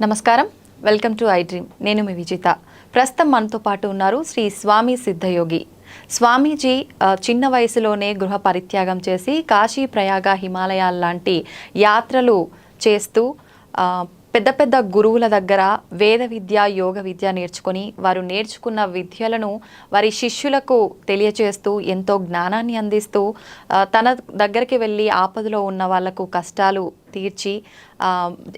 నమస్కారం, welcome to I dream. నేను మీ విజిత. ప్రస్తుతం మనతో పాటు ఉన్నారు శ్రీ స్వామి సిద్ధయోగి. స్వామీజీ చిన్న వయసులోనే గృహ పరిత్యాగం చేసి కాశీ, ప్రయాగ, హిమాలయాల లాంటి యాత్రలు చేస్తూ పెద్ద పెద్ద గురువుల దగ్గర వేద విద్య, యోగ విద్య నేర్చుకొని వారు నేర్చుకున్న విద్యలను వారి శిష్యులకు తెలియచేస్తూ ఎంతో జ్ఞానాన్ని అందిస్తూ తన దగ్గరికి వెళ్ళి ఆపదలో ఉన్న వాళ్లకు కష్టాలు తీర్చి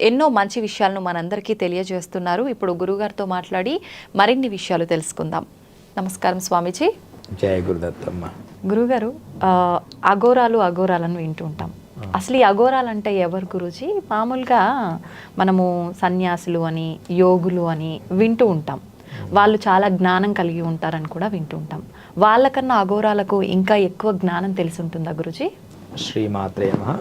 ఎన్నో మంచి విషయాలను మనందరికీ తెలియజేస్తున్నారు. ఇప్పుడు గురుగారితో మాట్లాడి మరిన్ని విషయాలు తెలుసుకుందాం. నమస్కారం స్వామీజీ. జయ గురుదత్తమ్మ. గురుగారు, అఘోరాలను వింటూ ఉంటాం. అసలు ఈ అఘోరాలు అంటే ఎవరు గురూజీ? మామూలుగా మనము సన్యాసులు అని, యోగులు అని వింటూ ఉంటాం. వాళ్ళు చాలా జ్ఞానం కలిగి ఉంటారని కూడా వింటూ ఉంటాం. వాళ్ళకన్నా అఘోరాలకు ఇంకా ఎక్కువ జ్ఞానం తెలిసి ఉంటుందా గురూజీ? శ్రీమాత్రే నమః.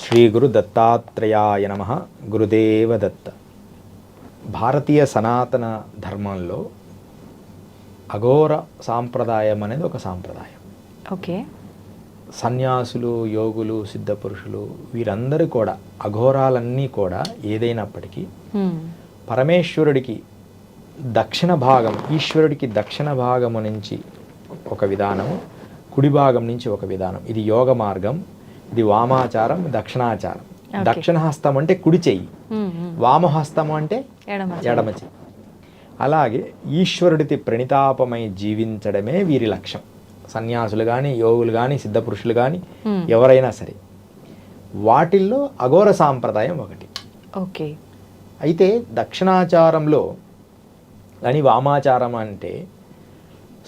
శ్రీ గురు దత్తాత్రేయాయ నమః. గురుదేవ దత్త. భారతీయ సనాతన ధర్మంలో అఘోర సాంప్రదాయం అనేది ఒక సాంప్రదాయం. ఓకే. సన్యాసులు, యోగులు, సిద్ధపురుషులు వీరందరూ కూడా అఘోరాలన్నీ కూడా ఏదైనప్పటికీ పరమేశ్వరుడికి దక్షిణ భాగం, ఈశ్వరుడికి దక్షిణ భాగము నుంచి ఒక విధానము, కుడి భాగం నుంచి ఒక విధానం. ఇది యోగ మార్గం, ఇది వామాచారం, దక్షిణాచారం. దక్షిణ హస్తం అంటే కుడి చెయ్యి, వామహస్తము అంటే ఎడమ చెయ్యి. అలాగే ఈశ్వరుడికి ప్రణితాపమై జీవించడమే వీరి లక్ష్యం. సన్యాసులు కానీ, యోగులు కానీ, సిద్ధపురుషులు కానీ ఎవరైనా సరే. వాటిల్లో అఘోర సాంప్రదాయం ఒకటి. ఓకే. అయితే దక్షిణాచారంలో కానీ వామాచారం అంటే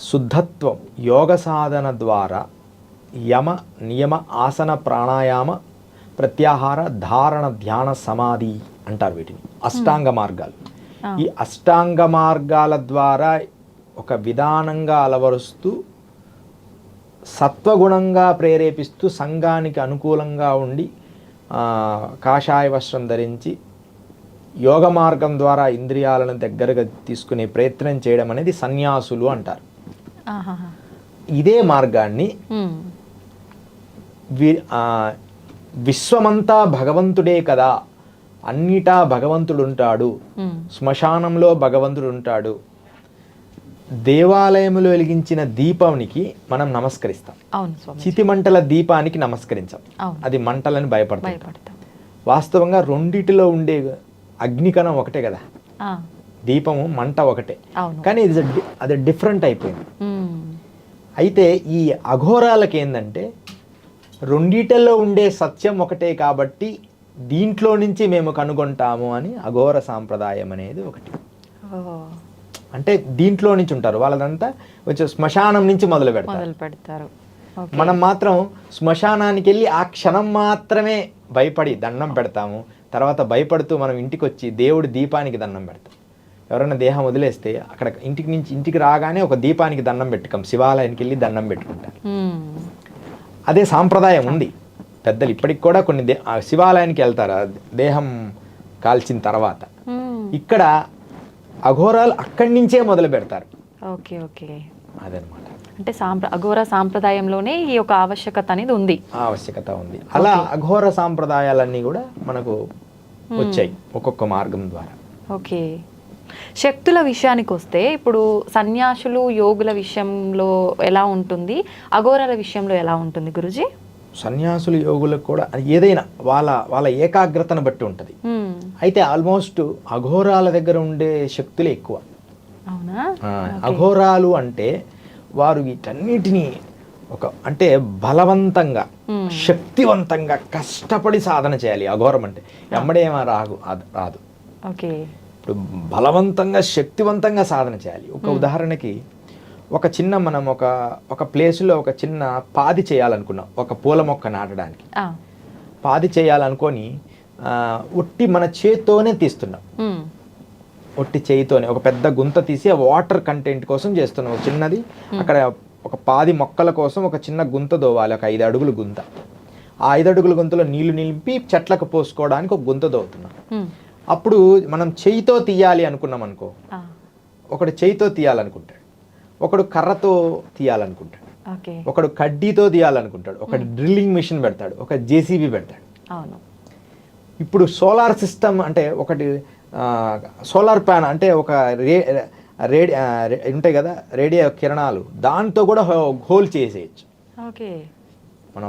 శుద్ధత్వం, యోగ సాధన ద్వారా యమ, నియమ, ఆసన, ప్రాణాయామ, ప్రత్యాహార, ధారణ, ధ్యాన, సమాధి అంటారు వీటిని. అష్టాంగ మార్గాలు. ఈ అష్టాంగ మార్గాల ద్వారా ఒక విధానంగా అలవరుస్తూ సత్వగుణంగా ప్రేరేపిస్తూ సంఘానికి అనుకూలంగా ఉండి కాషాయ వస్త్రం ధరించి యోగ మార్గం ద్వారా ఇంద్రియాలను దగ్గరగా తీసుకునే ప్రయత్నం చేయడం అనేది సన్యాసులు అంటారు. ఇదే మార్గాన్ని విశ్వమంతా భగవంతుడే కదా, అన్నిటా భగవంతుడు ఉంటాడు, శ్మశానంలో భగవంతుడు ఉంటాడు, దేవాలయంలో వెలిగించిన దీపానికి మనం నమస్కరిస్తాం, చితి మంటల దీపానికి నమస్కరించాం. అది మంటలని భయపడతాం. వాస్తవంగా రెండిటిలో ఉండే అగ్నికణం ఒకటే కదా, దీపము మంట ఒకటే, కానీ అది డిఫరెంట్ అయిపోయింది. అయితే ఈ అఘోరాలకి ఏంటంటే రెండిటిలో ఉండే సత్యం ఒకటే కాబట్టి దీంట్లో నుంచి మేము కనుగొంటాము అని అఘోర సాంప్రదాయం అనేది ఒకటి. అంటే దీంట్లో నుంచి ఉంటారు వాళ్ళదంతా, కొంచెం శ్మశానం నుంచి మొదలు పెడతారు. మనం మాత్రం శ్మశానానికి వెళ్ళి ఆ క్షణం మాత్రమే భయపడి దండం పెడతాము. తర్వాత భయపడుతూ మనం ఇంటికి వచ్చి దేవుడి దీపానికి దండం పెడతాం. ఎవరైనా దేహం వదిలేస్తే అక్కడ ఇంటికి రాగానే ఒక దీపానికి దండం పెట్టుకోం, శివాలయానికి వెళ్ళి దండం పెట్టుకుంటారు. అదే సాంప్రదాయం ఉంది. పెద్దలు ఇప్పటికి కూడా కొన్ని శివాలయానికి వెళ్తారు దేహం కాల్చిన తర్వాత. ఇక్కడ అఘోరాలు అక్కడి నుంచే మొదలు పెడతారు. ఓకే ఓకే, అదనమాట. అంటే అఘోర సాంప్రదాయంలోనే ఈ యొక్క ఆవశ్యకత అనేది ఉంది. ఆవశ్యకత ఉంది. అలా అఘోర సాంప్రదాయాలన్నీ కూడా మనకు వచ్చాయి ఒక్కొక్క మార్గం ద్వారా. ఓకే. శక్తుల విషయానికి వస్తే ఇప్పుడు సన్యాసులు, యోగుల విషయంలో ఎలా ఉంటుంది, అఘోరాల విషయంలో ఎలా ఉంటుంది గురుజీ? సన్యాసులు, యోగులకు కూడా ఏదైనా వాళ్ళ ఏకాగ్రతను బట్టి ఉంటుంది. అయితే ఆల్మోస్ట్ అఘోరాల దగ్గర ఉండే శక్తులే ఎక్కువ. అఘోరాలు అంటే వారు వీటన్నిటినీ అంటే బలవంతంగా, శక్తివంతంగా కష్టపడి సాధన చేయాలి. అఘోరం అంటే ఎమ్మడేమో రాదు. ఇప్పుడు బలవంతంగా, శక్తివంతంగా సాధన చేయాలి. ఒక ఉదాహరణకి మనం ఒక ప్లేస్లో ఒక చిన్న పాది చేయాలనుకున్నాం, ఒక పూల మొక్క నాటడానికి. పాది చేయాలనుకొని ఒట్టి మన చేత్తోనే తీస్తున్నాం. ఒట్టి చేయితోనే ఒక పెద్ద గుంత తీసి ఆ వాటర్ కంటెంట్ కోసం చేస్తున్నాం. చిన్నది అక్కడ ఒక పాది మొక్కల కోసం ఒక చిన్న గుంత దోవాలి, ఒక 5 అడుగుల గుంత. ఆ 5 అడుగుల గుంతలో నీళ్లు నింపి చెట్లకు పోసుకోవడానికి ఒక గుంత దోవుతున్నాం. అప్పుడు మనం చేయితో తీయాలి అనుకున్నాం అనుకో, ఒకడు చేయితో తీయాలనుకుంటాడు, ఒకడు కర్రతో తీయాలనుకుంటాడు, ఒకడు కడ్డీతో తీయాలనుకుంటాడు, ఒకడు డ్రిల్లింగ్ మిషన్ పెడతాడు, ఒక జేసీబీ పెడతాడు. ఇప్పుడు సోలార్ సిస్టమ్ అంటే ఒకటి సోలార్ ప్యాన్ అంటే ఒక ఉంటాయి కదా రేడియో కిరణాలు, దాంతో కూడా హోల్ చేసేయచ్చు. ఓకే, మనం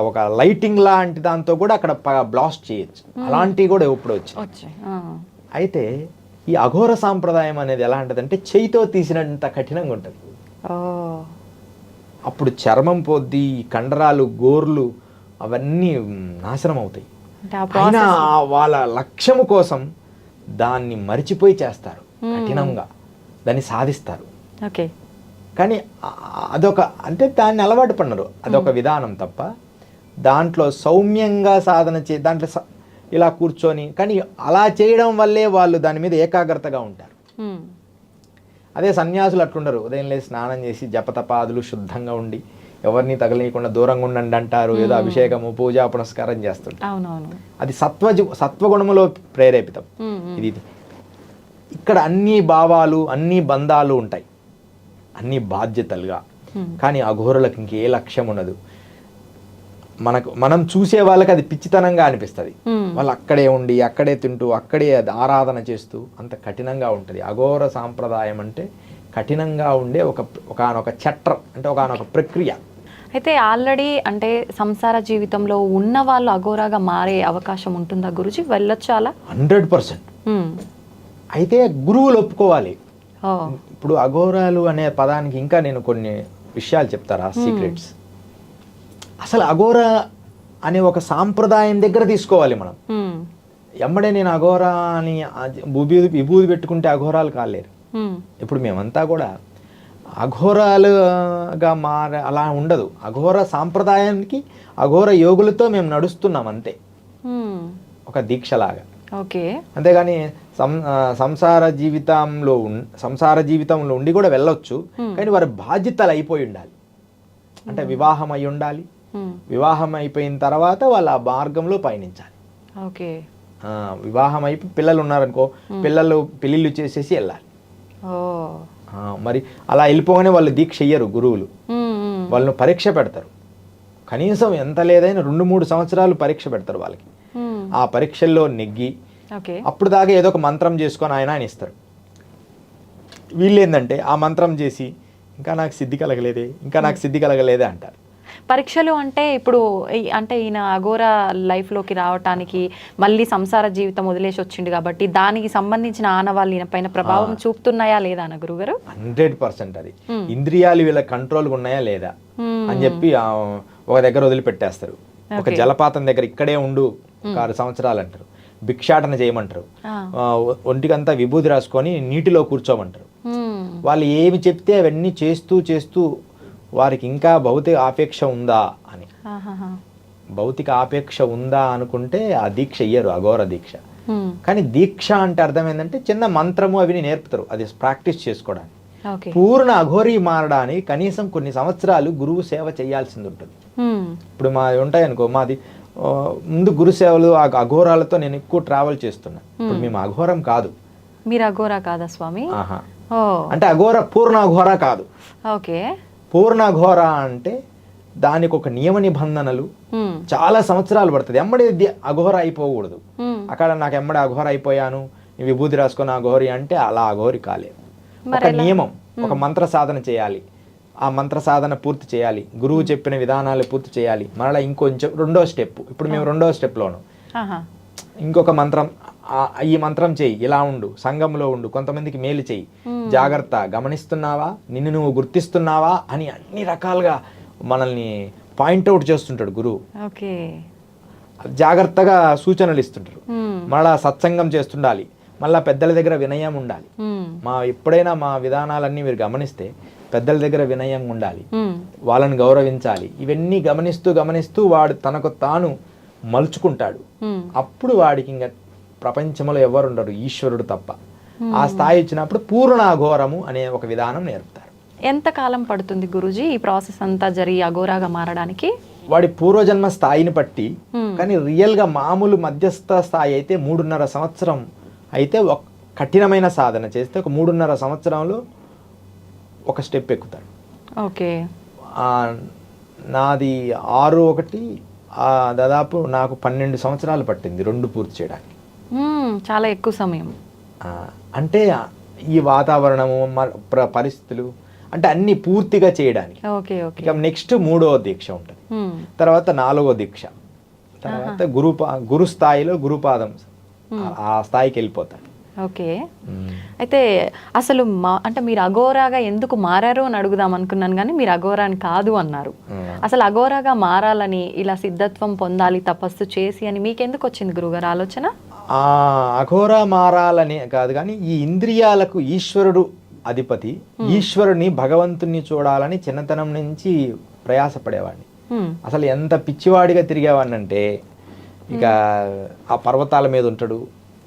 ఒక లైటింగ్ లాంటి దాంతో కూడా అక్కడ బ్లాస్ట్ చేయొచ్చు. అలాంటివి కూడా ఇప్పుడు వచ్చాయి. అయితే ఈ అఘోర సాంప్రదాయం అనేది ఎలాంటిదంటే చేయితో తీసినంత కఠినంగా ఉంటుంది. అప్పుడు చర్మం పోద్ది, కండరాలు, గోర్లు అవన్నీ నాశనం అవుతాయి. అయినా వాళ్ళ లక్ష్యము కోసం దాన్ని మరిచిపోయి చేస్తారు, కఠినంగా దాన్ని సాధిస్తారు. ఓకే, కానీ అదొక అంటే దాన్ని అలవాటు పడినారు, అదొక విధానం తప్ప దాంట్లో సౌమ్యంగా సాధన దాంట్లో ఇలా కూర్చొని, కానీ అలా చేయడం వల్లే వాళ్ళు దాని మీద ఏకాగ్రతగా ఉంటారు. అదే సన్యాసులు అట్లుండరు, ఉదయం లేసి స్నానం చేసి జపతపాదులు శుద్ధంగా ఉండి ఎవరిని తగలేయకుండా దూరంగా ఉండండి అంటారు. ఏదో అభిషేకము, పూజ, పునస్కారం చేస్తుంటారు. అది సత్వగుణములో ప్రేరేపితం. ఇది ఇక్కడ అన్ని భావాలు, అన్ని బంధాలు ఉంటాయి, అన్ని బాధ్యతలుగా. కానీ అఘోరులకు ఇంకే లక్ష్యం ఉండదు. మనం చూసే వాళ్ళకి అది పిచ్చితనంగా అనిపిస్తుంది. వాళ్ళు అక్కడే ఉండి, అక్కడే తింటూ, అక్కడే ఆరాధన చేస్తూ అంత కఠినంగా ఉంటుంది. అఘోర సాంప్రదాయం అంటే కఠినంగా ఉండే ఒకనొక చట్రం, అంటే ఒకనొక ప్రక్రియ. అయితే ఆల్రెడీ అంటే సంసార జీవితంలో ఉన్న వాళ్ళు అఘోరాగా మారే అవకాశం ఉంటుందా గురుజీ? వెళ్ళొచ్చు అలా? 100%. అయితే గురువులు ఒప్పుకోవాలి. ఇప్పుడు అఘోరాలు అనే పదానికి ఇంకా నేను కొన్ని విషయాలు చెప్తారా, సీక్రెట్స్. అసలు అఘోర అనే ఒక సాంప్రదాయం దగ్గర తీసుకోవాలి మనం. ఎమ్మడే నేను అఘోర అని విభూది పెట్టుకుంటే అఘోరాలు కాలేరు. ఇప్పుడు మేమంతా కూడా అఘోరాలుగా అలా ఉండదు. అఘోర సాంప్రదాయానికి అఘోర యోగులతో మేము నడుస్తున్నాం అంతే, ఒక దీక్షలాగా. ఓకే, అంతేగాని సంసార జీవితంలో ఉండి కూడా వెళ్ళొచ్చు. కానీ వారి బాధ్యతలు అయిపోయి ఉండాలి. అంటే వివాహం అయి ఉండాలి. వివాహం అయిపోయిన తర్వాత వాళ్ళు ఆ మార్గంలో పయనించాలి. ఓకే, వివాహం అయిపోయి పిల్లలు ఉన్నారనుకో, పెళ్ళిళ్ళు చేసేసి వెళ్ళాలి. మరి అలా వెళ్ళిపోగానే వాళ్ళు దీక్ష చెయ్యరు గురువులు. వాళ్ళను పరీక్ష పెడతారు. కనీసం ఎంత లేదైనా 2-3 సంవత్సరాలు పరీక్ష పెడతారు వాళ్ళకి. ఆ పరీక్షల్లో నెగ్గి అప్పుడు దాకా ఏదో ఒక మంత్రం చేసుకొని ఆయన ఇస్తారు. వీళ్ళు ఏంటంటే ఆ మంత్రం చేసి ఇంకా నాకు సిద్ధి కలగలేదే అంటారు. పరీక్షలు అంటే ఇప్పుడు అంటే ఈయన అఘోర లైఫ్లోకి రావటానికి మళ్ళీ సంసార జీవితం వదిలేసి వచ్చిండు కాబట్టి దానికి సంబంధించిన ఆనవాళ్ళు ఈయన పైన ప్రభావం చూపుతున్నాయా లేదా అన్న గురుగారు? 100% అది. ఇంద్రియాలు వీళ్ళ కంట్రోల్గా ఉన్నాయా లేదా అని చెప్పి ఒక దగ్గర వదిలిపెట్టేస్తారు. ఒక జలపాతం దగ్గర ఇక్కడే ఉండు 6 సంవత్సరాలు అంటారు. భిక్షాటన చేయమంటారు. ఒంటికంతా విభూది రాసుకొని నీటిలో కూర్చోమంటారు. వాళ్ళు ఏమి చెప్తే అవన్నీ చేస్తూ వారికి ఇంకా భౌతిక ఆపేక్ష ఉందా అని, భౌతిక ఆపేక్ష ఉందా అనుకుంటే ఆ దీక్ష ఇయ్యరు, అఘోర దీక్ష. కానీ దీక్ష అంటే అర్థం ఏంటంటే చిన్న మంత్రము అవి నేర్పుతారు, అది ప్రాక్టీస్ చేసుకోవడానికి. పూర్ణ అఘోరీ మారడానికి కనీసం కొన్ని సంవత్సరాలు గురువు సేవ చేయాల్సింది ఉంటుంది. ఇప్పుడు మాది ఉంటాయనుకో, మాది ముందు గురు సేవలు అఘోరాలతో నేను ఎక్కువ ట్రావెల్ చేస్తున్నా. ఇప్పుడు మేము అఘోరం కాదు. మీరు అఘోరా కాదా స్వామి? అంటే అఘోర పూర్ణ అఘోర కాదు. ఓకే, పూర్ణ అఘోర అంటే దానికి ఒక నియమ నిబంధనలు, చాలా సంవత్సరాలు పడుతుంది. ఎమ్మడే అఘోర అయిపోకూడదు. అక్కడ నాకు ఎమ్మడే అఘోర అయిపోయాను, విభూతి రాసుకొని అఘోరి అంటే అలా అఘోరి కాలేదు. ఒక నియమం, ఒక మంత్ర సాధన చేయాలి. ఆ మంత్ర సాధన పూర్తి చేయాలి, గురువు చెప్పిన విధానాలు పూర్తి చేయాలి. మరలా ఇంకొంచెం 2వ స్టెప్, ఇప్పుడు మేము 2వ స్టెప్లోను ఇంకొక మంత్రం, ఈ మంత్రం చెయ్యి, ఇలా ఉండు, సంఘంలో ఉండు, కొంతమందికి మేలు చెయ్యి, జాగ్రత్త, గమనిస్తున్నావా, నిన్ను నువ్వు గుర్తిస్తున్నావా అని అన్ని రకాలుగా మనల్ని పాయింట్అవుట్ చేస్తుంటాడు గురువు. జాగ్రత్తగా సూచనలు ఇస్తుంటారు. మళ్ళా సత్సంగం చేస్తుండాలి, మళ్ళా పెద్దల దగ్గర వినయం ఉండాలి. ఎప్పుడైనా మా విధానాలన్నీ మీరు గమనిస్తే పెద్దల దగ్గర వినయం ఉండాలి, వాళ్ళని గౌరవించాలి. ఇవన్నీ గమనిస్తూ వాడు తనకు తాను మలుచుకుంటాడు. అప్పుడు వాడికి ఇంకా ప్రపంచంలో ఎవరు ఉండరు, ఈశ్వరుడు తప్ప. ఆ స్థాయి వచ్చినప్పుడు పూర్ణ అఘోరము అనే ఒక విధానం నేర్పుతారు. ఎంత కాలం పడుతుంది గురూజీ ఈ ప్రాసెస్ అంతా జరిగి అఘోరాగా మారడానికి? వాడి పూర్వజన్మ స్థాయిని బట్టి. కానీ రియల్గా మామూలు మధ్యస్థ స్థాయి అయితే 3.5 సంవత్సరం అయితే ఒక కఠినమైన సాధన చేస్తే ఒక 3.5 సంవత్సరంలో ఒక స్టెప్ ఎక్కుతారు. ఓకే, నాది 6-1 దాదాపు నాకు 12 సంవత్సరాలు పట్టింది 2 పూర్తి చేయడానికి. చాలా ఎక్కువ సమయం. అంటే ఈ వాతావరణము పరిస్థితులు అంటే అన్ని పూర్తిగా చేయడానికి. ఇక నెక్స్ట్ 3వ దీక్ష ఉంటుంది, తర్వాత 4వ దీక్ష, తర్వాత గురు స్థాయిలో గురుపాదం ఆ స్థాయికి వెళ్ళిపోతాడు. ఓకే. అయితే అసలు అంటే మీరు అఘోరాగా ఎందుకు మారారు అని అడుగుదాం అనుకున్నాను, కానీ మీరు అఘోరాని కాదు అన్నారు. అసలు అఘోరాగా మారాలని, ఇలా సిద్ధత్వం పొందాలి తపస్సు చేసి అని మీకెందుకు వచ్చింది గురుగారు ఆలోచన? అఘోరా మారాలని కాదు, కానీ ఈ ఇంద్రియాలకు ఈశ్వరుడు అధిపతి, ఈశ్వరుని భగవంతుని చూడాలని చిన్నతనం నుంచి ప్రయాసపడేవాడిని. అసలు ఎంత పిచ్చివాడిగా తిరిగేవాడిని అంటే, ఇక ఆ పర్వతాల మీద ఉంటాడు,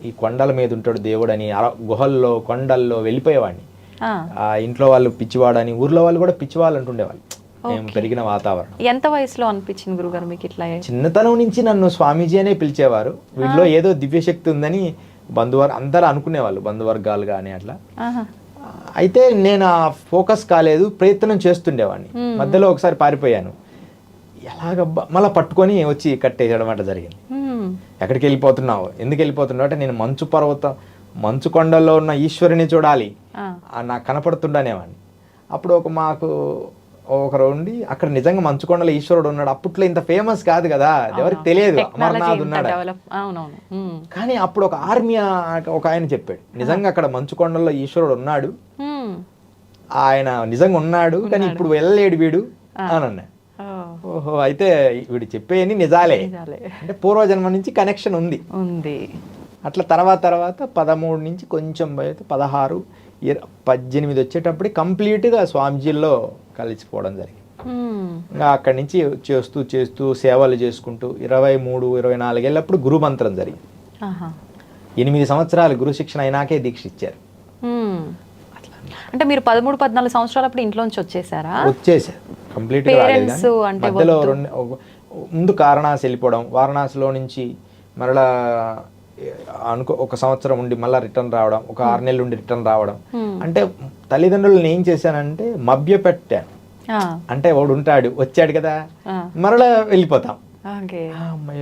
ఈ కొండల మీద ఉంటాడు దేవుడు అని గుహల్లో కొండల్లో వెళ్ళిపోయేవాడిని. ఆ ఇంట్లో వాళ్ళు పిచ్చివాడని, ఊర్లో వాళ్ళు కూడా పిచ్చివాళ్ళు అంటుండేవాళ్ళు. మేము పెరిగిన వాతావరణం. ఎంత వయసులో అనిపించింది గురుగారు మీకు ఇట్లా? చిన్నతనం నుంచి నన్ను స్వామీజీ అనే పిలిచేవారు. వీళ్ళలో ఏదో దివ్యశక్తి ఉందని అందరూ అనుకునేవాళ్ళు, బంధువర్గాలు కానీ అట్లా. అయితే నేను ఆ ఫోకస్ కాలేదు, ప్రయత్నం చేస్తుండేవాడిని. మధ్యలో ఒకసారి పారిపోయాను. ఎలాగబ్బా మళ్ళీ పట్టుకొని వచ్చి కట్టేయడం అట్లా జరిగింది. ఎక్కడికి వెళ్ళిపోతున్నావు, ఎందుకు వెళ్ళిపోతున్నావు అంటే, నేను మంచు కొండల్లో ఉన్న ఈశ్వరుని చూడాలి నాకు కనపడుతుండనేవాడిని. అప్పుడు మాకు ఒకరు ఉండి, అక్కడ నిజంగా మంచుకొండలో ఈశ్వరుడు ఉన్నాడు. అప్పట్లో ఇంత ఫేమస్ కాదు కదా, ఎవరికి తెలియదు అమర్నాథ్ ఉన్నాడు. కానీ అప్పుడు ఒక ఆర్మీ ఒక ఆయన చెప్పాడు, నిజంగా అక్కడ మంచుకొండలో ఈశ్వరుడు ఉన్నాడు, ఆయన నిజంగా ఉన్నాడు, కానీ ఇప్పుడు వెళ్ళలేడు వీడు అని అన్నా. ఓహో, అయితే వీడు చెప్పేయని నిజాలే, అంటే పూర్వజన్మ నుంచి కనెక్షన్ ఉంది. అట్లా తర్వాత 13 నుంచి కొంచెం 16, 18 వచ్చేటప్పుడు కంప్లీట్గా స్వామిజీల్లో కలిసిపోవడం జరిగింది. ఇంకా అక్కడి నుంచి చేస్తూ చేస్తూ సేవలు చేసుకుంటూ 23, 24 ఏళ్ళప్పుడు గురు మంత్రం జరిగింది. 8 సంవత్సరాలు గురు శిక్షణ అయినాకే దీక్ష ఇచ్చారు. అంటే మీరు 13, 14 సంవత్సరాలప్పుడు ఇంట్లోంచి వచ్చేసారా? వచ్చేసారు, కంప్లీట్గా రాలేదు. మధ్యలో ముందు వారణాసి వెళ్ళిపోవడం, వారణాసిలో నుంచి మరలా ఒక సంవత్సరం ఉండి మళ్ళీ రిటర్న్ రావడం, ఒక 6 నెలలు ఉండి రిటర్న్ రావడం. అంటే తల్లిదండ్రులను ఏం చేశానంటే మభ్య పెట్టాను. అంటే వాడు ఉంటాడు, వచ్చాడు కదా, మరలా వెళ్ళిపోతాం,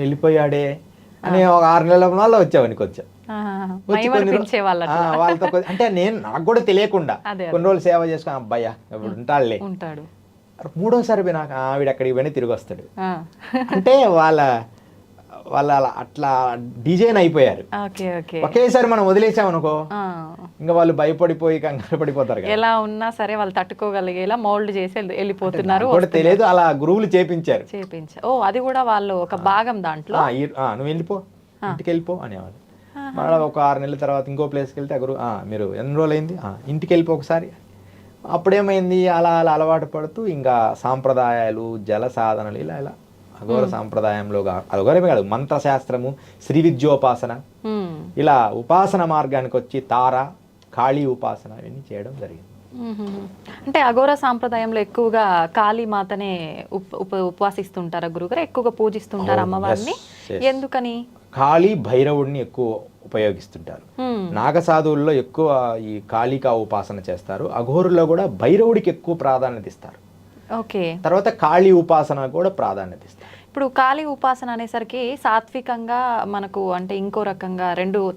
వెళ్ళిపోయాడే అని ఒక 6 నెలల వల్ల వచ్చావనికి వచ్చా. వాళ్ళతో అంటే నాకు కూడా తెలియకుండా కొన్ని రోజులు సేవ చేసుకుని, అబ్బాయ్యా ఇప్పుడు ఉంటాడులే, 3వసారి నాకు ఆవిడ అక్కడికి పోయి తిరిగి వస్తాడు. అంటే వాళ్ళ అట్లా డిజైన్ అయిపోయారు. ఒకేసారి మనం వదిలేసామనుకో, ఇంకా వాళ్ళు భయపడిపోయి కంగారు పడిపోతారు. ఎలా ఉన్నా సరే వాళ్ళు తట్టుకోగలిగేలా మౌల్డ్ చేసి వెళ్ళిపోతున్నారు. తెలియదు, అలా గురువులు చేపించారు. అది కూడా వాళ్ళు ఒక భాగం దాంట్లో. నువ్వు వెళ్ళిపో, ఇంటికి వెళ్ళిపో అనేవాళ్ళు. మళ్ళీ ఒక 6 నెలల తర్వాత ఇంకో ప్లేస్కి వెళ్తే గురువు, మీరు ఎన్ని రోజులు అయింది, ఇంటికి వెళ్ళిపో ఒకసారి. అప్పుడేమైంది, అలా అలవాటు పడుతూ ఇంకా సాంప్రదాయాలు, జల సాధనలు, ఇలా అఘోర సాంప్రదాయంలో అఘోరమే కాదు, మంత్రశాస్త్రము, శ్రీ విద్యోపాసన, ఇలా ఉపాసన మార్గానికి వచ్చి తార, కాళీ ఉపాసన ఇవన్నీ చేయడం జరిగింది. అంటే అఘోర సాంప్రదాయంలో ఎక్కువగా కాళీ మాతనే ఉపవాసిస్తుంటారా గురుగారు? ఎక్కువగా పూజిస్తుంటారు అమ్మవారిని, ఎందుకని? కాళీ భైరవుడిని ఎక్కువ ఉపయోగిస్తుంటారు. నాగసాధువుల్లో ఎక్కువ ఈ కాళికా ఉపాసన చేస్తారు. అఘోరుల్లో కూడా భైరవుడికి ఎక్కువ ప్రాధాన్యత ఇస్తారు. తర్వాత కాళీ ఉపాసన కూడా ప్రాధాన్యత ఇస్తారు. ఇప్పుడు కాళీ ఉపాసన అనేసరికి సాత్వికంగా మనకు అంటే ఇంకో రకంగా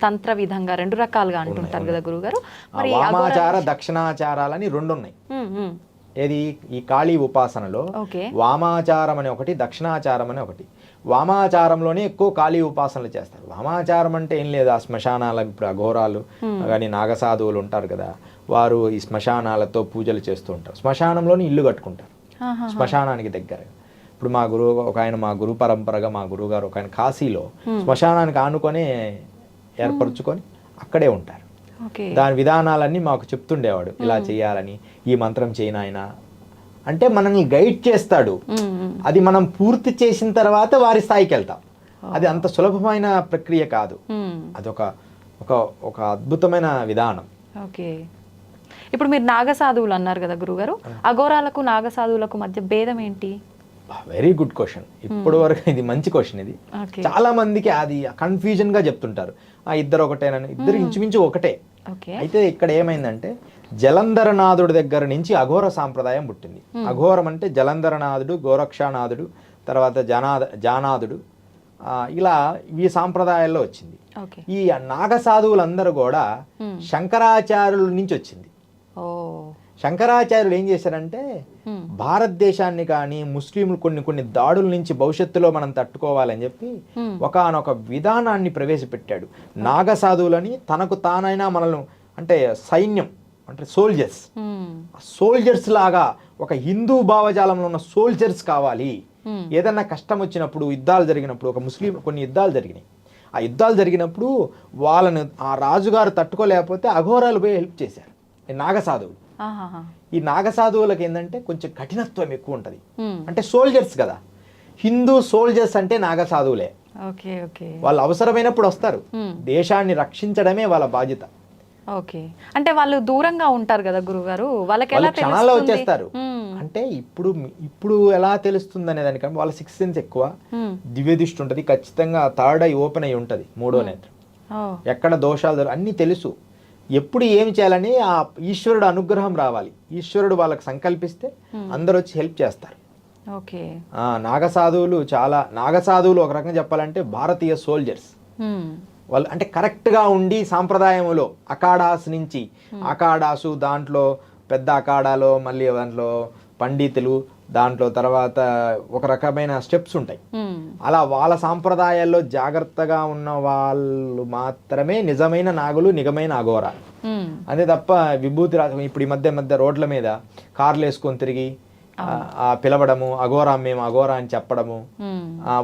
తంత్ర విధంగా 2 రకాలుగా అంటుంటారు కదా గురుగారు. వామాచార దక్షిణాచారాలని 2 ఉన్నాయి. ఏది ఈ కాళీ ఉపాసనలో వామాచారం అనే ఒకటి, దక్షిణాచారం అనే ఒకటి. వామాచారంలోనే ఎక్కువ కాళీ ఉపాసనలు చేస్తారు. వామాచారం అంటే ఏం లేదు, ఆ శ్మశానాలకు ఇప్పుడు అఘోరాలు కానీ నాగసాధువులు ఉంటారు కదా, వారు ఈ శ్మశానాలతో పూజలు చేస్తూ ఉంటారు. శ్మశానంలోని ఇల్లు కట్టుకుంటారు, శ్మశానానికి దగ్గర. ఇప్పుడు మా గురు పరంపరగా మా గురువు గారు ఒక ఆయన కాశీలో శ్మశానానికి ఆనుకొని ఏర్పరచుకొని అక్కడే ఉంటారు. దాని విధానాలన్నీ మాకు చెప్తుండేవాడు, ఇలా చేయాలని, ఈ మంత్రం చేయనాయన అంటే మనల్ని గైడ్ చేస్తాడు. అది మనం పూర్తి చేసిన తర్వాత వారి స్థాయికి వెళ్తాం. అది అంత సులభమైన ప్రక్రియ కాదు, అదొక ఒక అద్భుతమైన విధానం. ఇప్పుడు మీరు నాగసాధువులు అన్నారు కదా గురుగారు, అఘోరాలకు నాగసాధువులకు మధ్య భేదం ఏంటి? Very good question. ఇప్పటి వరకు ఇది మంచి క్వశ్చన్. ఇది చాలా మందికి అది కన్ఫ్యూజన్ గా చెప్తుంటారు, ఇద్దరు ఒకటేనని. ఇద్దరు ఇంచుమించు ఒకటే. అయితే ఇక్కడ ఏమైందంటే, జలంధరనాథుడి దగ్గర నుంచి అఘోర సాంప్రదాయం పుట్టింది. అఘోరం అంటే జలంధరనాథుడు, గోరక్షానాథుడు, తర్వాత జానాథుడు, ఇలా ఈ సాంప్రదాయాల్లో వచ్చింది. ఓకే. ఈ నాగ సాధువులందరూ కూడా శంకరాచార్యుల నుంచి వచ్చింది. ఓ. శంకరాచార్యులు ఏం చేశారంటే భారతదేశాన్ని కానీ ముస్లింలు కొన్ని దాడుల నుంచి భవిష్యత్తులో మనం తట్టుకోవాలని చెప్పి ఒకానొక విధానాన్ని ప్రవేశపెట్టాడు. నాగ సాధువులని తనకు తానైనా మనల్ని అంటే సైన్యం అంటే సోల్జర్స్ లాగా ఒక హిందూ భావజాలంలో ఉన్న సోల్జర్స్ కావాలి. ఏదన్నా కష్టం వచ్చినప్పుడు యుద్ధాలు జరిగినప్పుడు ఒక ముస్లిం కొన్ని యుద్ధాలు జరిగినాయి. ఆ యుద్ధాలు జరిగినప్పుడు వాళ్ళని ఆ రాజుగారు తట్టుకోలేకపోతే అఘోరాలు పోయి హెల్ప్ చేశారు ఈ నాగ సాధువులు. ఈ నాగ సాధువులకు ఏంటంటే కొంచెం కఠినత్వం ఎక్కువ ఉంటుంది. అంటే సోల్జర్స్ కదా, హిందూ సోల్జర్స్ అంటే నాగ సాధువులే. వాళ్ళు అవసరమైనప్పుడు వస్తారు. దేశాన్ని రక్షించడమే వాళ్ళ బాధ్యత. ఓకే. అంటే వాళ్ళు దూరంగా ఉంటారు కదా గురుగారు, వాళ్ళకి ఎలా క్షణాల్లో వచ్చేస్తారు. అంటే ఇప్పుడు ఎలా తెలుస్తుంది అనే దానికన్నా వాళ్ళ సిక్స్త్ సెన్స్ ఎక్కువ, దివ్య దృష్టి ఉంటుంది, ఖచ్చితంగా థర్డ్ ఐ ఓపెన్ అయి ఉంటుంది, మూడో నేత్రం, ఎక్కడ దోషాలు అన్నీ తెలుసు. ఎప్పుడు ఏమి చేయాలని ఆ ఈశ్వరుడు అనుగ్రహం రావాలి. ఈశ్వరుడు వాళ్ళకి సంకల్పిస్తే అందరూ వచ్చి హెల్ప్ చేస్తారు. ఓకే. నాగసాధువులు ఒక రకంగా చెప్పాలంటే భారతీయ సోల్జర్స్. వాళ్ళు అంటే కరెక్ట్గా ఉండి సాంప్రదాయంలో అఖాడాస్ నుంచి అఖాడాసు, దాంట్లో పెద్ద అఖాడాలో మళ్ళీ దాంట్లో పండితులు, దాంట్లో తర్వాత ఒక రకమైన స్టెప్స్ ఉంటాయి. అలా వాళ్ళ సాంప్రదాయాల్లో జాగ్రత్తగా ఉన్న వాళ్ళు మాత్రమే నిజమైన నాగులు, నిజమైన అఘోర. అదే తప్ప విభూతి ఇప్పుడు ఈ మధ్య రోడ్ల మీద కార్లు వేసుకొని తిరిగి పిలవడము, అఘోరా మేము అఘోరా అని చెప్పడము,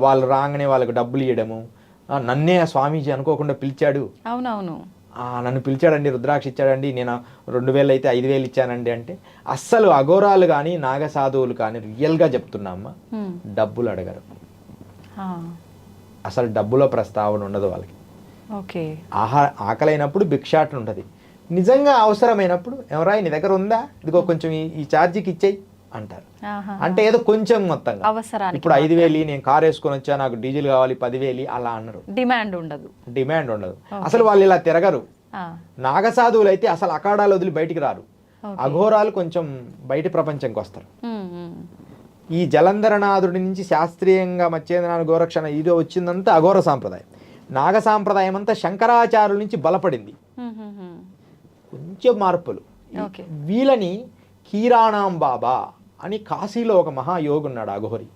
వాళ్ళు రాగానే వాళ్ళకి డబ్బులు ఇవ్వడము, నన్నే స్వామీజీ అనుకోకుండా పిలిచాడు, అవునవును నన్ను పిలిచాడండి, రుద్రాక్ష ఇచ్చాడండి, నేను 2000 అయితే 5000 ఇచ్చానండి అంటే అస్సలు అఘోరాలు కానీ నాగ సాధువులు కానీ రియల్గా చెప్తున్నామ్మా డబ్బులు అడగరు. అసలు డబ్బుల ప్రస్తావన ఉండదు వాళ్ళకి. ఓకే. ఆకలైనప్పుడు భిక్షాటన ఉంటుంది. నిజంగా అవసరమైనప్పుడు ఎవరా నీ దగ్గర ఉందా, ఇదిగో కొంచెం ఈ ఛార్జీకి ఇచ్చేయి అంటారు. అంటే ఏదో కొంచెం మొత్తంగా అవసరానికి. ఇప్పుడు 5000 నేను కార్ వేసుకొని వచ్చా, నాకు డీజిల్ కావాలి 10,000 అలా అన్నారు. డిమాండ్ ఉండదు. అసలు వాళ్ళు ఇలా తిరగరు. నాగసాధువులు అయితే అసలు అఖాడాలు వదిలి బయటికి రారు. అఘోరాలు కొంచెం బయటి ప్రపంచంకి వస్తారు. ఈ జలంధరనాథుడి నుంచి శాస్త్రీయంగా మత్స్యేంద్రనాథ్ గోరక్షణ ఇదో వచ్చిందంతా అఘోర సాంప్రదాయం. నాగ సాంప్రదాయం అంతా శంకరాచార్యుల నుంచి బలపడింది. కొంచెం మార్పులు. వీళ్ళని కీరాణాం బాబా అని కాశీలో ఒక మహాయోగి ఉన్నాడు అఘోరి.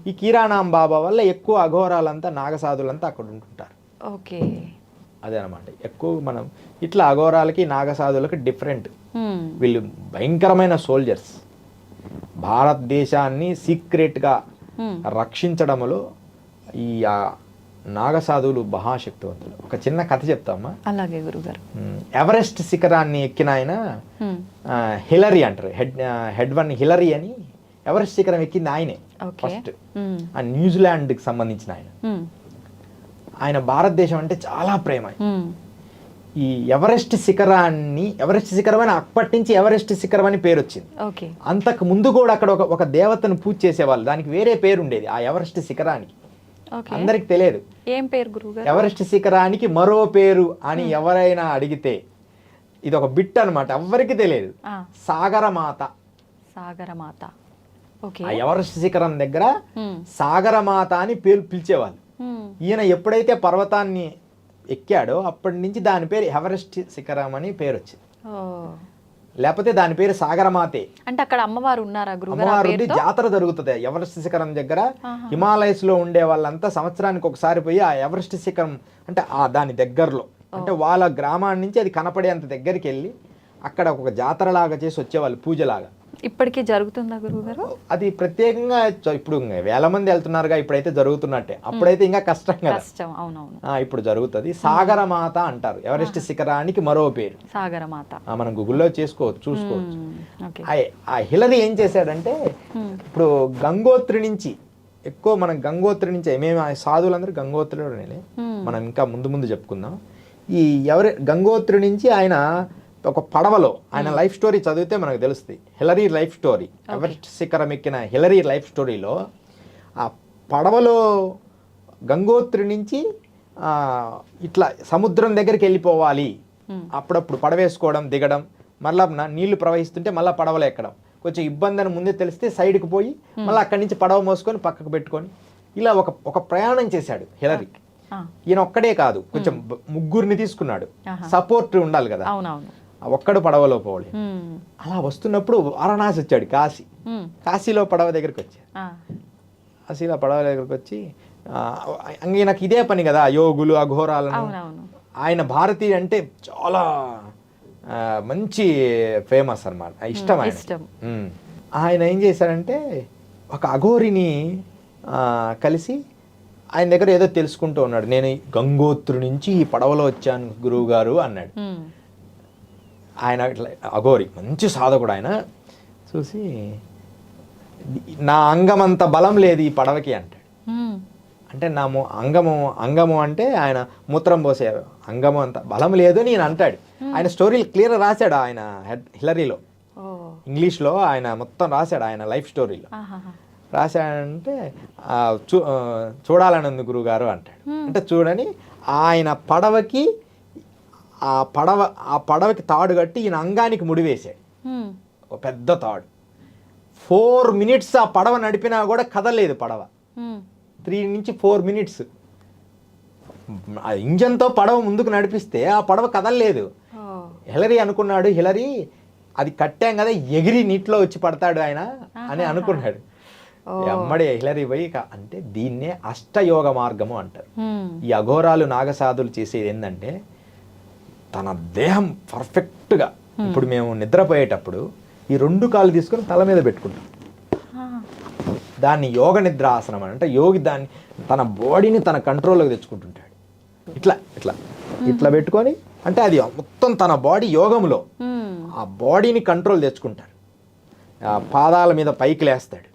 ఈ కీరాణాం బాబా వల్ల ఎక్కువ అఘోరాలంతా నాగసాధులంతా అక్కడ ఉంటుంటారు. ఓకే. అదే అనమాట ఎక్కువ మనం ఇట్లా అఘోరాలకి నాగసాధులకి డిఫరెంట్. వీళ్ళు భయంకరమైన సోల్జర్స్. భారతదేశాన్ని సీక్రెట్గా రక్షించడంలో ఈ నాగసాధువులు మహాశక్తివంతులు. ఒక చిన్న కథ చెప్తామా? అలాగే గురుగారు. ఎవరెస్ట్ శిఖరాన్ని ఎక్కిన ఆయన హిలరీ అంటారు. హెడ్ వన్ హిలరీ అని ఎవరెస్ట్ శిఖరం ఎక్కింది ఆయనే ఫస్ట్. న్యూజిలాండ్కి సంబంధించిన ఆయన భారతదేశం అంటే చాలా ప్రేమ. ఈ ఎవరెస్ట్ శిఖరం అని అప్పటి నుంచి ఎవరెస్ట్ శిఖరం అని పేరు వచ్చింది. అంతకు ముందు కూడా అక్కడ ఒక దేవతను పూజ చేసేవాళ్ళు, దానికి వేరే పేరు ఉండేది ఆ ఎవరెస్ట్ శిఖరానికి. అందరికి తెలియదు ఏం పేరు గురుగారు. ఎవరెస్ట్ శిఖరానికి మరో పేరు అని ఎవరైనా అడిగితే ఇది ఒక బిట్ అనమాట, ఎవ్వరికి తెలియదు. సాగరమాత. ఆ ఎవరెస్ట్ శిఖరం దగ్గర సాగరమాత అని పిలిచేవాళ్ళు. ఈయన ఎప్పుడైతే పర్వతాన్ని ఎక్కాడో అప్పటి నుంచి దాని పేరు ఎవరెస్ట్ శిఖరం అని పేరు వచ్చింది. లేకపోతే దాని పేరు సాగరమాతే. అంటే అక్కడ అమ్మవారు ఉన్నారా? అమ్మవారు జాతర జరుగుతుంది ఎవరెస్ట్ శిఖరం దగ్గర. హిమాలయస్ లో ఉండే వాళ్ళంతా సంవత్సరానికి ఒకసారి పోయి ఆ ఎవరెస్ట్ శిఖరం అంటే దాని దగ్గరలో అంటే వాళ్ళ గ్రామాన్ని నుంచి అది కనపడేంత దగ్గరికి వెళ్ళి అక్కడ ఒక జాతర లాగా చేసి వచ్చేవాళ్ళు, పూజలాగా. ఇప్పటికీ జరుగుతుందా గురువుగారు? అది ప్రత్యేకంగా ఇప్పుడు వేల మంది వెళ్తున్నారుగా, ఇప్పుడైతే జరుగుతున్నట్టే. అప్పుడైతే ఇంకా కష్టం కదా. ఇప్పుడు జరుగుతుంది. సాగరమాత అంటారు ఎవరెస్ట్ శిఖరానికి మరో పేరు సాగరమాత. మనం గూగుల్లో చూసుకోవచ్చు. ఆ హిలరీ ఏం చేశాడంటే ఇప్పుడు గంగోత్రి నుంచి ఎక్కువ మనం గంగోత్రి నుంచి మేము సాధువులందరూ గంగోత్రిలోనే మనం ఇంకా ముందు చెప్పుకుందాం. ఈ గంగోత్రి నుంచి ఆయన ఒక పడవలో ఆయన లైఫ్ స్టోరీ చదివితే మనకు తెలుస్తుంది. హిలరీ లైఫ్ స్టోరీ, ఎవరెస్ట్ శిఖరం ఎక్కిన హిలరీ లైఫ్ స్టోరీలో ఆ పడవలో గంగోత్రి నుంచి ఇట్లా సముద్రం దగ్గరికి వెళ్ళిపోవాలి. అప్పుడప్పుడు పడవేసుకోవడం, దిగడం, మళ్ళా నీళ్లు ప్రవహిస్తుంటే మళ్ళీ పడవలో ఎక్కడం. కొంచెం ఇబ్బంది అని ముందే తెలిస్తే సైడ్కి పోయి మళ్ళీ అక్కడి నుంచి పడవ మోసుకొని పక్కకు పెట్టుకొని ఇలా ఒక ఒక ప్రయాణం చేశాడు హిలరీ. ఈయన ఒక్కడే కాదు, కొంచెం ముగ్గురిని తీసుకున్నాడు, సపోర్ట్ ఉండాలి కదా, ఒక్కడు పడవలో పోవాలి. అలా వస్తున్నప్పుడు వారణాసి వచ్చాడు, కాశీలో పడవ దగ్గరికి వచ్చాడు. కాశీలో పడవ దగ్గరికి వచ్చి ఈయనకు ఇదే పని కదా, యోగులు అఘోరాలను. ఆయన భారతీయ అంటే చాలా మంచి ఫేమస్ అన్నమాట, ఇష్టం ఆయన. ఆయన ఏం చేశాడంటే ఒక అఘోరిని కలిసి ఆయన దగ్గర ఏదో తెలుసుకుంటూ ఉన్నాడు. నేను గంగోత్రి నుంచి ఈ పడవలో వచ్చాను గురువు గారు అన్నాడు. ఆయన అఘోరి మంచి సాధకుడు. ఆయన చూసి నా అంగమంత బలం లేదు ఈ పడవకి అంటాడు. అంటే నా అంగము అంటే ఆయన మూత్రం పోసే అంగము అంత బలం లేదు నేను అంటాడు. ఆయన స్టోరీలు క్లియర్ రాశాడు ఆయన హిలరీలో, ఇంగ్లీష్లో ఆయన మొత్తం రాశాడు ఆయన లైఫ్ స్టోరీలో. రాశాడంటే చూడాలని ఉంది గురువుగారు అంటాడు. అంటే చూడని ఆయన పడవకి ఆ పడవకి తాడు కట్టి ఈయన అంగానికి ముడివేశాడు, ఒక పెద్ద తాడు. 4 minutes ఆ పడవ నడిపినా కూడా కదలేదు పడవ. 3 నుంచి 4 minutes ఆ ఇంజన్తో పడవ ముందుకు నడిపిస్తే ఆ పడవ కదలలేదు. హిలరీ అనుకున్నాడు, హిలరీ అది కట్టాం కదా ఎగిరి నీటిలో వచ్చి పడతాడు ఆయన అని అనుకున్నాడు. ఎమ్మడే హిలరీ పోయి అంటే దీన్నే అష్టయోగ మార్గము అంటారు. ఈ అఘోరాలు నాగసాధులు చేసేది ఏంటంటే తన దేహం పర్ఫెక్ట్గా, ఇప్పుడు మేము నిద్రపోయేటప్పుడు ఈ 2 కాళ్ళు తీసుకొని తల మీద పెట్టుకుంటాం, దాన్ని యోగ నిద్ర ఆసనం అంటే యోగి దాన్ని తన బాడీని తన కంట్రోల్లోకి తెచ్చుకుంటుంటాడు. ఇట్లా ఇట్లా ఇట్లా పెట్టుకొని అంటే అది మొత్తం తన బాడీ యోగంలో ఆ బాడీని కంట్రోల్ తెచ్చుకుంటాడు. పాదాల మీద పైకి లేస్తాడు,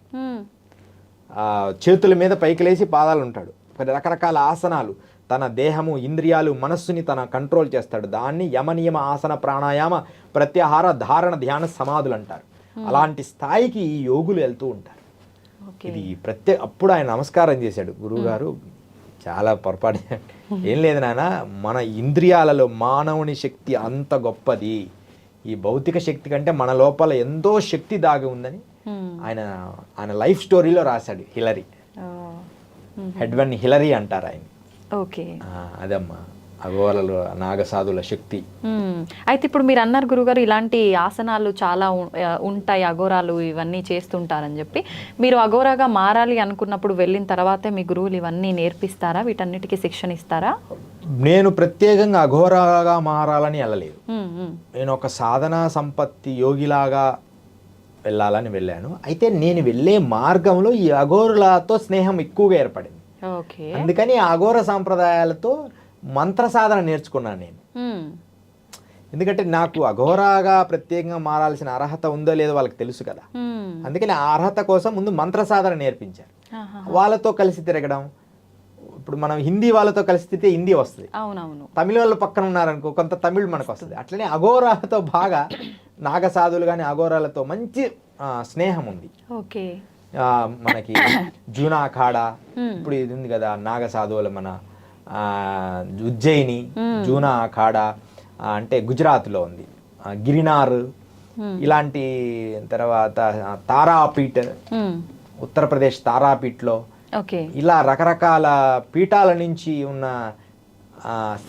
చేతుల మీద పైకి లేచి పాదాలు ఉంటాడు. రకరకాల ఆసనాలు, తన దేహము ఇంద్రియాలు మనస్సుని తన కంట్రోల్ చేస్తాడు. దాన్ని యమనియమ ఆసన ప్రాణాయామ ప్రత్యాహార ధారణ ధ్యాన సమాధులు అంటారు. అలాంటి స్థాయికి ఈ యోగులు వెళ్తూ ఉంటారు. ఇది అప్పుడు ఆయన నమస్కారం చేశాడు, గురువుగారు చాలా పొరపాటు, ఏం లేదు నాయన, మన ఇంద్రియాలలో మానవుని శక్తి అంత గొప్పది, ఈ భౌతిక శక్తి కంటే మన లోపల ఎంతో శక్తి దాగి ఉందని ఆయన లైఫ్ స్టోరీలో రాశాడు హిలరీ. హెడ్వన్ హిలరీ అంటారు ఆయన. అదమ్మా అఘోరాలు నాగసాధుల శక్తి. అయితే ఇప్పుడు మీరు అన్నారు గురుగారు ఇలాంటి ఆసనాలు చాలా ఉంటాయి, అఘోరాలు ఇవన్నీ చేస్తుంటారని చెప్పి, మీరు అఘోరాగా మారాలి అనుకున్నప్పుడు వెళ్ళిన తర్వాతే మీ గురువులు ఇవన్నీ నేర్పిస్తారా, వీటన్నిటికీ శిక్షణ ఇస్తారా? నేను ప్రత్యేకంగా అఘోరాగా మారాలని వెళ్ళలేదు. నేను ఒక సాధనా సంపత్తి యోగిలాగా వెళ్ళాలని వెళ్ళాను. అయితే నేను వెళ్ళే మార్గంలో ఈ అఘోరులతో స్నేహం ఎక్కువగా ఏర్పడింది. అందుకని అఘోర సాంప్రదాయాలతో మంత్ర సాధన నేర్చుకున్నాను నేను. ఎందుకంటే నాకు అఘోరాగా ప్రత్యేకంగా మారాల్సిన అర్హత ఉందో లేదో వాళ్ళకి తెలుసు కదా. అందుకని ఆ అర్హత కోసం ముందు మంత్ర సాధన నేర్పించారు. వాళ్ళతో కలిసి తిరగడం, ఇప్పుడు మనం హిందీ వాళ్ళతో కలిసి తిరిగితే హిందీ వస్తుంది, తమిళ వాళ్ళు పక్కన ఉన్నారనుకో కొంత తమిళ్ మనకు వస్తుంది. అట్లనే అఘోరాలతో బాగా నాగసాధులు కానీ అఘోరాలతో మంచి స్నేహం ఉంది. మనకి జూనా అఖాడా ఇప్పుడు ఇది ఉంది కదా, నాగసాధువుల మన ఉజ్జయిని జూనా అఖాడా అంటే గుజరాత్లో ఉంది, గిరినార్ ఇలాంటి, తర్వాత తారాపీఠ్ ఉత్తరప్రదేశ్ తారాపీఠ్లో, ఇలా రకరకాల పీఠాల నుంచి ఉన్న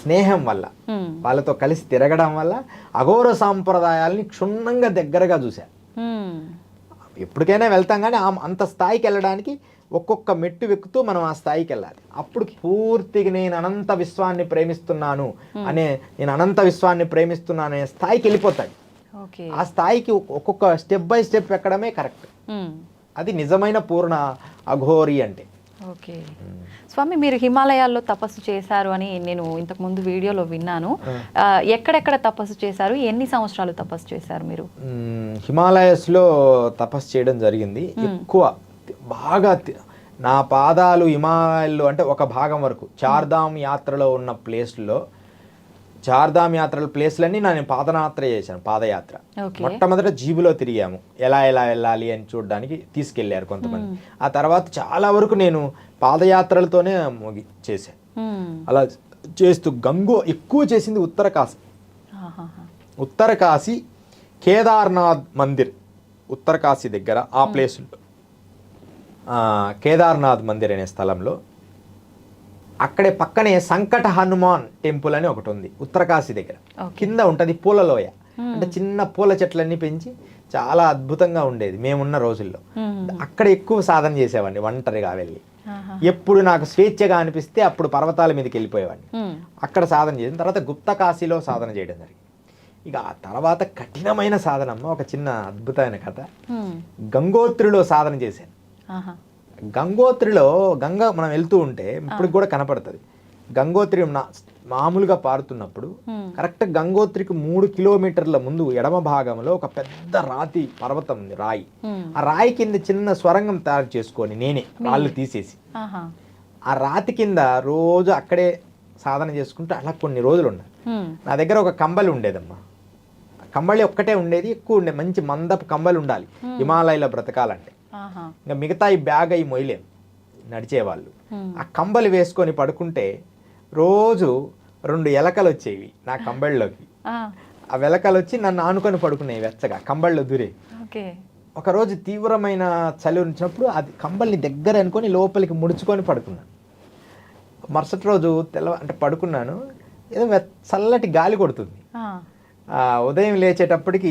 స్నేహం వల్ల వాళ్ళతో కలిసి తిరగడం వల్ల అఘోర సాంప్రదాయాలని క్షుణ్ణంగా దగ్గరగా చూశాను. ఎప్పటికైనా వెళ్తాం కానీ అంత స్థాయికి వెళ్ళడానికి ఒక్కొక్క మెట్టు ఎక్కుతూ మనం ఆ స్థాయికి వెళ్ళాలి. అప్పుడు పూర్తిగా నేను అనంత విశ్వాన్ని ప్రేమిస్తున్నాను అనే స్థాయికి వెళ్ళిపోతాడు. ఆ స్థాయికి ఒక్కొక్క స్టెప్ బై స్టెప్ ఎక్కడమే కరెక్ట్. అది నిజమైన పూర్ణ అఘోరి అంటే. స్వామి, మీరు హిమాలయాల్లో తపస్సు చేశారు అని నేను ఇంతకు ముందు వీడియోలో విన్నాను. ఎక్కడెక్కడ తపస్సు చేశారు, ఎన్ని సంవత్సరాలు తపస్సు చేశారు మీరు? హిమాలయస్లో తపస్సు చేయడం జరిగింది. ఎక్కువ బాగా నా పాదాలు హిమాలయాల్లో అంటే ఒక భాగం వరకు చార్ధామ్ యాత్రలో ఉన్న ప్లేస్లో, చార్ధామ్ యాత్రల ప్లేస్లన్నీ నేను పాదయాత్ర చేశాను. పాదయాత్ర మొట్టమొదట జీబులో తిరిగాము, ఎలా వెళ్ళాలి అని చూడడానికి తీసుకెళ్లారు కొంతమంది. ఆ తర్వాత చాలా వరకు నేను పాదయాత్రలతోనే చేశాను. అలా చేస్తూ ఎక్కువ చేసింది ఉత్తర కాశీ కేదార్నాథ్ మందిర్, ఉత్తర కాశీ దగ్గర ఆ ప్లేస్లో కేదార్నాథ్ మందిర్ అనే స్థలంలో. అక్కడే పక్కనే సంకట హనుమాన్ టెంపుల్ అని ఒకటి ఉంది ఉత్తరకాశీ దగ్గర. కింద ఉంటుంది పూలలోయ, అంటే చిన్న పూల చెట్లన్నీ పెంచి చాలా అద్భుతంగా ఉండేది మేమున్న రోజుల్లో. అక్కడ ఎక్కువ సాధన చేసేవాడిని ఒంటరిగా వెళ్ళి. ఎప్పుడు నాకు స్వేచ్ఛగా అనిపిస్తే అప్పుడు పర్వతాల మీదకి వెళ్ళిపోయేవాడిని, అక్కడ సాధన చేసిన తర్వాత గుప్త కాశీలో సాధన చేయడం జరిగింది. ఇక ఆ తర్వాత కఠినమైన సాధన ఒక చిన్న అద్భుతమైన కథ. గంగోత్రిలో సాధన చేశాను. గంగోత్రిలో మనం వెళ్తూ ఉంటే ఇప్పుడు కూడా కనపడుతుంది. గంగోత్రి మామూలుగా పారుతున్నప్పుడు కరెక్ట్ గంగోత్రికి 3 కిలోమీటర్ల ముందు ఎడమ భాగంలో ఒక పెద్ద రాతి పర్వతం ఉంది, రాయి. ఆ రాయి కింద చిన్న స్వరంగం తయారు చేసుకొని నేనే రాళ్ళు తీసేసి ఆ రాతి కింద రోజు అక్కడే సాధన చేసుకుంటూ అలా కొన్ని రోజులు ఉన్నాయి. నా దగ్గర ఒక కంబలి ఉండేదమ్మా. కంబళి ఒక్కటే ఉండేది, ఎక్కువ ఉండేది, మంచి మందపు కంబలి ఉండాలి హిమాలయాలో బ్రతకాలంటే. ఇంకా మిగతా ఈ బ్యాగ్ అయి మొయ్యలేం నడిచేవాళ్ళు. ఆ కంబలి వేసుకొని పడుకుంటే రోజు 2 ఎలకలు వచ్చేవి నా కంబళ్ళలోకి. ఆ ఎలకలు వచ్చి నన్ను ఆనుకొని పడుకునేవి వెచ్చగా కంబళ్ళలో దూరే. ఒకరోజు తీవ్రమైన చలి వచ్చినప్పుడు అది కంబల్ని దగ్గర అనుకొని లోపలికి ముడుచుకొని పడుకున్నాను. మరుసటి రోజు అంటే పడుకున్నాను, ఏదో చల్లటి గాలి కొడుతుంది. ఉదయం లేచేటప్పటికి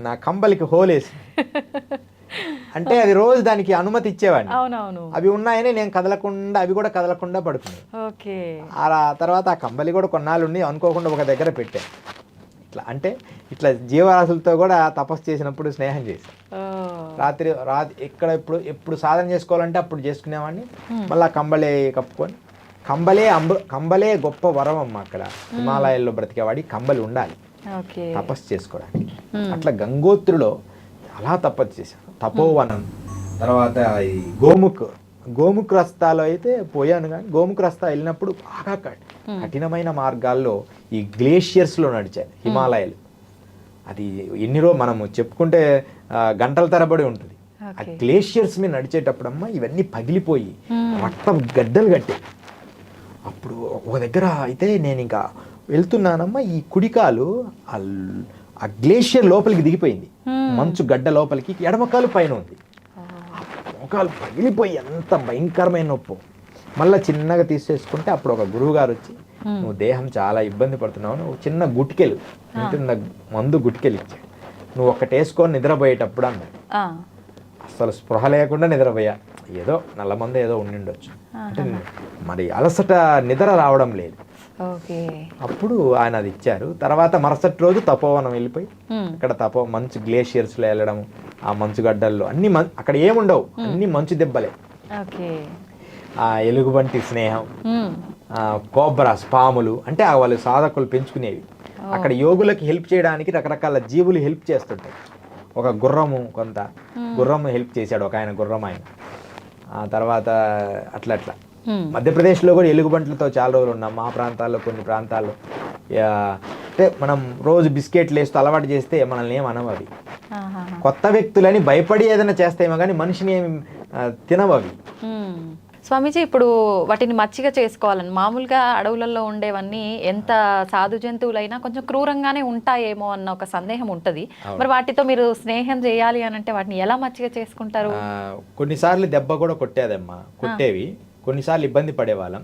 నా కంబలికి హోలేసి, అంటే అది రోజు దానికి అనుమతి ఇచ్చేవాడిని. అవి ఉన్నాయని నేను కదలకుండా, అవి కూడా కదలకుండా పడుకున్నాయి. ఆ తర్వాత ఆ కంబలి కూడా కొన్నాళ్ళు ఉండి అనుకోకుండా ఒక దగ్గర పెట్టాను. ఇట్లా జీవరాశులతో కూడా తపస్సు చేసినప్పుడు స్నేహం చేశాను. రాత్రి ఎప్పుడు సాధన చేసుకోవాలంటే అప్పుడు చేసుకునేవాడిని. మళ్ళీ కంబలే కప్పుకొని, కంబలే గొప్ప వరం అమ్మ. అక్కడ హిమాలయాల్లో బ్రతికేవాడి కంబలి ఉండాలి తపస్సు చేసుకోవడానికి. అట్లా గంగోత్రిలో అలా తపస్సు చేశాను. తపోవనం, తర్వాత ఈ గోముఖ్ రస్తాలో అయితే పోయాను. కానీ గోముఖ్ రస్తా వెళ్ళినప్పుడు బాగా కఠినమైన మార్గాల్లో ఈ గ్లేషియర్స్లో నడిచాను హిమాలయాలు. అది మనము చెప్పుకుంటే గంటల తరబడి ఉంటుంది. ఆ గ్లేషియర్స్ మీద నడిచేటప్పుడమ్మా ఇవన్నీ పగిలిపోయి రక్తం గడ్డలు కట్టే. అప్పుడు ఒక దగ్గర అయితే నేను ఇంకా వెళ్తున్నానమ్మా, ఈ కుడికాలు ఆ గ్లేషియర్ లోపలికి దిగిపోయింది, మంచు గడ్డ లోపలికి. ఎడమకాలు పైన ఉంది. మోకాలు పగిలిపోయి ఎంత భయంకరమైన నొప్పి. మళ్ళీ చిన్నగా తీసేసుకుంటే అప్పుడు ఒక గురువు గారు వచ్చి, నువ్వు దేహం చాలా ఇబ్బంది పడుతున్నావు, నువ్వు చిన్న గుట్కెలు మందు గుట్కెలు ఇచ్చాడు, నువ్వు ఒక్కటి వేసుకొని నిద్రపోయేటప్పుడు అన్నాడు. అసలు స్పృహ లేకుండా నిద్రపోయా. ఏదో నల్లమంద ఏదో ఉండిండొచ్చు, అంటే మరి అలసట నిద్ర రావడం లేదు. అప్పుడు ఆయన అది ఇచ్చారు. తర్వాత మరుసటి రోజు తపోవనం వెళ్ళిపోయి అక్కడ మంచు గ్లేషియర్స్లో వెళ్ళడం, ఆ మంచు గడ్డల్లో అన్ని అక్కడ ఏముండవు, అన్ని మంచు దెబ్బలే. ఆ ఎలుగుబంటి స్నేహం, కోబ్రాస్ పాములు, అంటే వాళ్ళు సాధకులు పెంచుకునేవి. అక్కడ యోగులకి హెల్ప్ చేయడానికి రకరకాల జీవులు హెల్ప్ చేస్తుంటాయి. ఒక గుర్రము, గుర్రము హెల్ప్ చేశాడు ఒక ఆయన, గుర్రం ఆయన. ఆ తర్వాత అట్లా మధ్యప్రదేశ్లో కూడా ఎలుగుబంట్లతో చాలా రోజులు ఉన్నాం. మా ప్రాంతాల్లో కొన్ని ప్రాంతాల్లో అంటే మనం రోజు బిస్కెట్లు వేస్తూ అలవాటు చేస్తే మనల్ని ఏమనవు అవి. కొత్త వ్యక్తులని భయపడి ఏదైనా చేస్తాయేమో కానీ మనిషిని ఏమి తినవు అవి. స్వామీజీ, ఇప్పుడు వాటిని మచ్చిగా చేసుకోవాలని, మామూలుగా అడవులలో ఉండేవన్నీ ఎంత సాధు జంతువులైనా కొంచెం క్రూరంగానే ఉంటాయేమో అన్న ఒక సందేహం ఉంటుంది. మరి వాటితో మీరు స్నేహం చేయాలి అని అంటే వాటిని ఎలా మచ్చిగా చేసుకుంటారు? కొన్నిసార్లు దెబ్బ కూడా కొట్టేవి, కొన్నిసార్లు ఇబ్బంది పడేవాళ్ళం.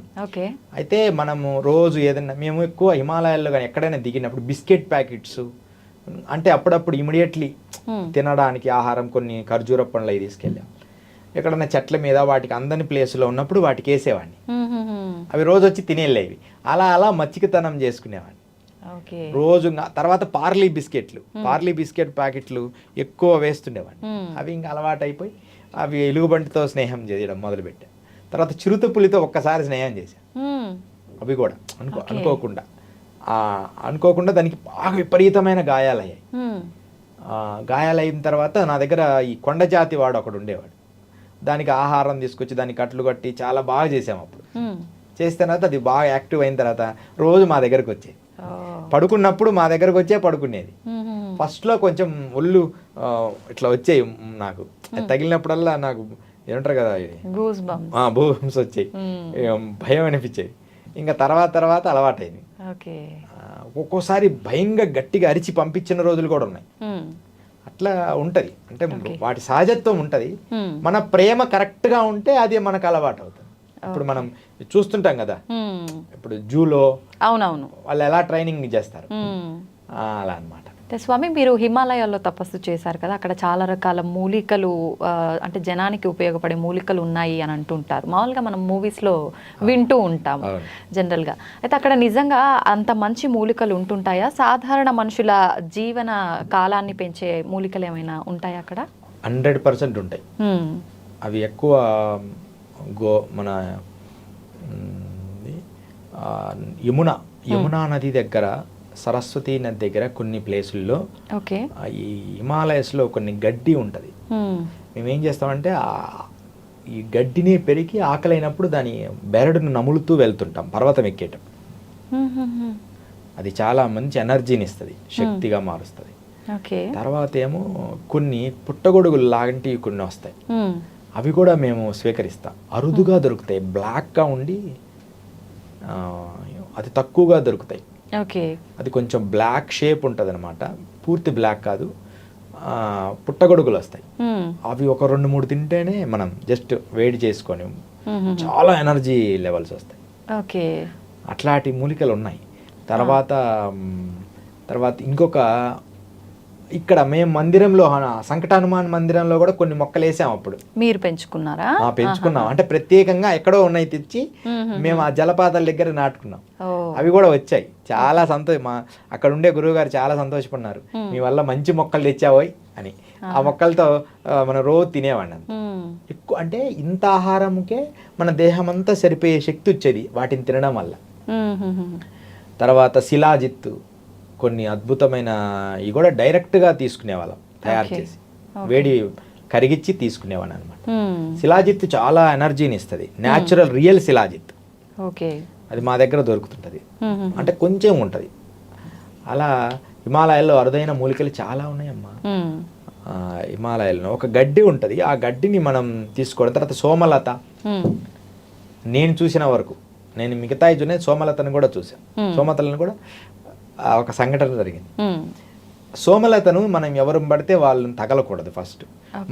అయితే మనము రోజు ఏదైనా, మేము ఎక్కువ హిమాలయాల్లో కానీ ఎక్కడైనా దిగినప్పుడు బిస్కెట్ ప్యాకెట్స్, అంటే అప్పుడప్పుడు ఇమీడియట్లీ తినడానికి ఆహారం కొన్ని ఖర్జూర పండ్లు అవి తీసుకెళ్ళాం. ఎక్కడన్నా చెట్ల మీద వాటికి అందని ప్లేస్లో ఉన్నప్పుడు వాటికి వేసేవాడిని. అవి రోజు వచ్చి తినేళ్ళేవి. అలా మచ్చికతనం చేసుకునేవాడిని రోజు. తర్వాత పార్లీ బిస్కెట్ ప్యాకెట్లు ఎక్కువ వేస్తుండేవాడిని. అవి ఇంకా అలవాటు అయిపోయి అవి ఎలుగుబంటితో స్నేహం చేయడం మొదలుపెట్టాను. తర్వాత చిరుతపులితో ఒక్కసారి స్నేహం చేశాను. అవి కూడా అనుకోకుండా దానికి బాగా విపరీతమైన గాయాలయ్యాయి. గాయాలైన తర్వాత నా దగ్గర ఈ కొండ జాతి వాడు ఒకడు ఉండేవాడు. దానికి ఆహారం తీసుకొచ్చి దాన్ని కట్లు కట్టి చాలా బాగా చేసాము. అప్పుడు చేసిన తర్వాత అది బాగా యాక్టివ్ అయిన తర్వాత రోజు మా దగ్గరకు వచ్చేది. పడుకున్నప్పుడు మా దగ్గరకు వచ్చే పడుకునేది. ఫస్ట్లో కొంచెం ఒళ్ళు ఇట్లా వచ్చాయి నాకు, తగిలినప్పుడల్లా నాకు ఏమంటారు కదా, భూమ్స్ వచ్చాయి, భయం అనిపించేది. ఇంకా తర్వాత అలవాటైంది. ఒక్కోసారి భయంగా గట్టిగా అరిచి పంపించిన రోజులు కూడా ఉన్నాయి. అట్లా ఉంటది. అంటే వాటి సహజత్వం ఉంటది. మన ప్రేమ కరెక్ట్ గా ఉంటే అది మనకు అలవాటు అవుతుంది. ఇప్పుడు మనం చూస్తుంటాం కదా, ఇప్పుడు జూలో అవునవును వాళ్ళు ఎలా ట్రైనింగ్ చేస్తారు అలా అన్నమాట. స్వామి, మీరు హిమాలయాల్లో తపస్సు చేశారు కదా, అక్కడ చాలా రకాల మూలికలు అంటే జనానికి ఉపయోగపడే మూలికలు ఉన్నాయి అని అంటుంటారు. మామూలుగా మనం మూవీస్లో వింటూ ఉంటాం జనరల్గా. అయితే అక్కడ నిజంగా అంత మంచి మూలికలు ఉంటుంటాయా? సాధారణ మనుషుల జీవన కాలాన్ని పెంచే మూలికలు ఏమైనా ఉంటాయా అక్కడ? 100% ఉంటాయి. అవి ఎక్కువ మన యమునా నది దగ్గర, సరస్వతి నది దగ్గర కొన్ని ప్లేసుల్లో ఈ హిమాలయస్లో కొన్ని గడ్డి ఉంటుంది. మేమేం చేస్తామంటే ఈ గడ్డిని పెరిగి ఆకలైనప్పుడు దాని బెరడును నములుతూ వెళ్తుంటాం పర్వతం ఎక్కేటం. అది చాలా మంచి ఎనర్జీని ఇస్తుంది, శక్తిగా మారుస్తుంది. తర్వాత ఏమో కొన్ని పుట్టగొడుగులు లాంటివి కొన్ని వస్తాయి, అవి కూడా మేము స్వీకరిస్తాం. అరుదుగా దొరుకుతాయి, బ్లాక్గా ఉండి అది తక్కువగా దొరుకుతాయి. అది కొంచెం బ్లాక్ షేప్ ఉంటుంది అనమాట, పూర్తి బ్లాక్ కాదు. పుట్టగొడుగులు వస్తాయి, అవి ఒక 2-3 తింటేనే మనం జస్ట్ వేడి చేసుకొని చాలా ఎనర్జీ లెవెల్స్ వస్తాయి. అట్లాంటి మూలికలు ఉన్నాయి. తర్వాత ఇంకొక ఇక్కడ మేము మందిరంలో, సంకట హనుమాన్ మందిరంలో కూడా కొన్ని మొక్కలు వేసాం. అప్పుడు మీరు పెంచుకున్నారా? పెంచుకున్నాం. అంటే ప్రత్యేకంగా ఎక్కడో ఉన్నాయి తెచ్చి మేము ఆ జలపాతాల దగ్గర నాటుకున్నాం. అవి కూడా వచ్చాయి. చాలా అక్కడ ఉండే గురువు గారు చాలా సంతోషపడినారు, మీ వల్ల మంచి మొక్కలు తెచ్చావోయ్ అని. ఆ మొక్కలతో మనం రోజు తినేవాడిని. ఎక్కువ అంటే ఇంత ఆహారంకే మన దేహం అంతా సరిపోయే శక్తి వచ్చేది వాటిని తినడం వల్ల. తర్వాత శిలాజిత్తు, కొన్ని అద్భుతమైన ఇవి కూడా డైరెక్ట్గా తీసుకునేవాళ్ళం, తయారు చేసి వేడి కరిగిచ్చి తీసుకునేవాళ్ళం అనమాట. శిలాజిత్ చాలా ఎనర్జీని ఇస్తుంది, న్యాచురల్ రియల్ శిలాజిత్. అది మా దగ్గర దొరుకుతుంటుంది, అంటే కొంచెం ఉంటుంది. అలా హిమాలయాల్లో అరుదైన మూలికలు చాలా ఉన్నాయమ్మా. హిమాలయాల్లో ఒక గడ్డి ఉంటుంది, ఆ గడ్డిని మనం తీసుకోవడం. తర్వాత సోమలత, నేను చూసిన వరకు, నేను మిగతా సోమలతను కూడా చూసాను. సోమలతలను కూడా ఒక సంఘటన జరిగింది. సోమలతను మనం ఎవరు పడితే వాళ్ళని తగలకూడదు. ఫస్ట్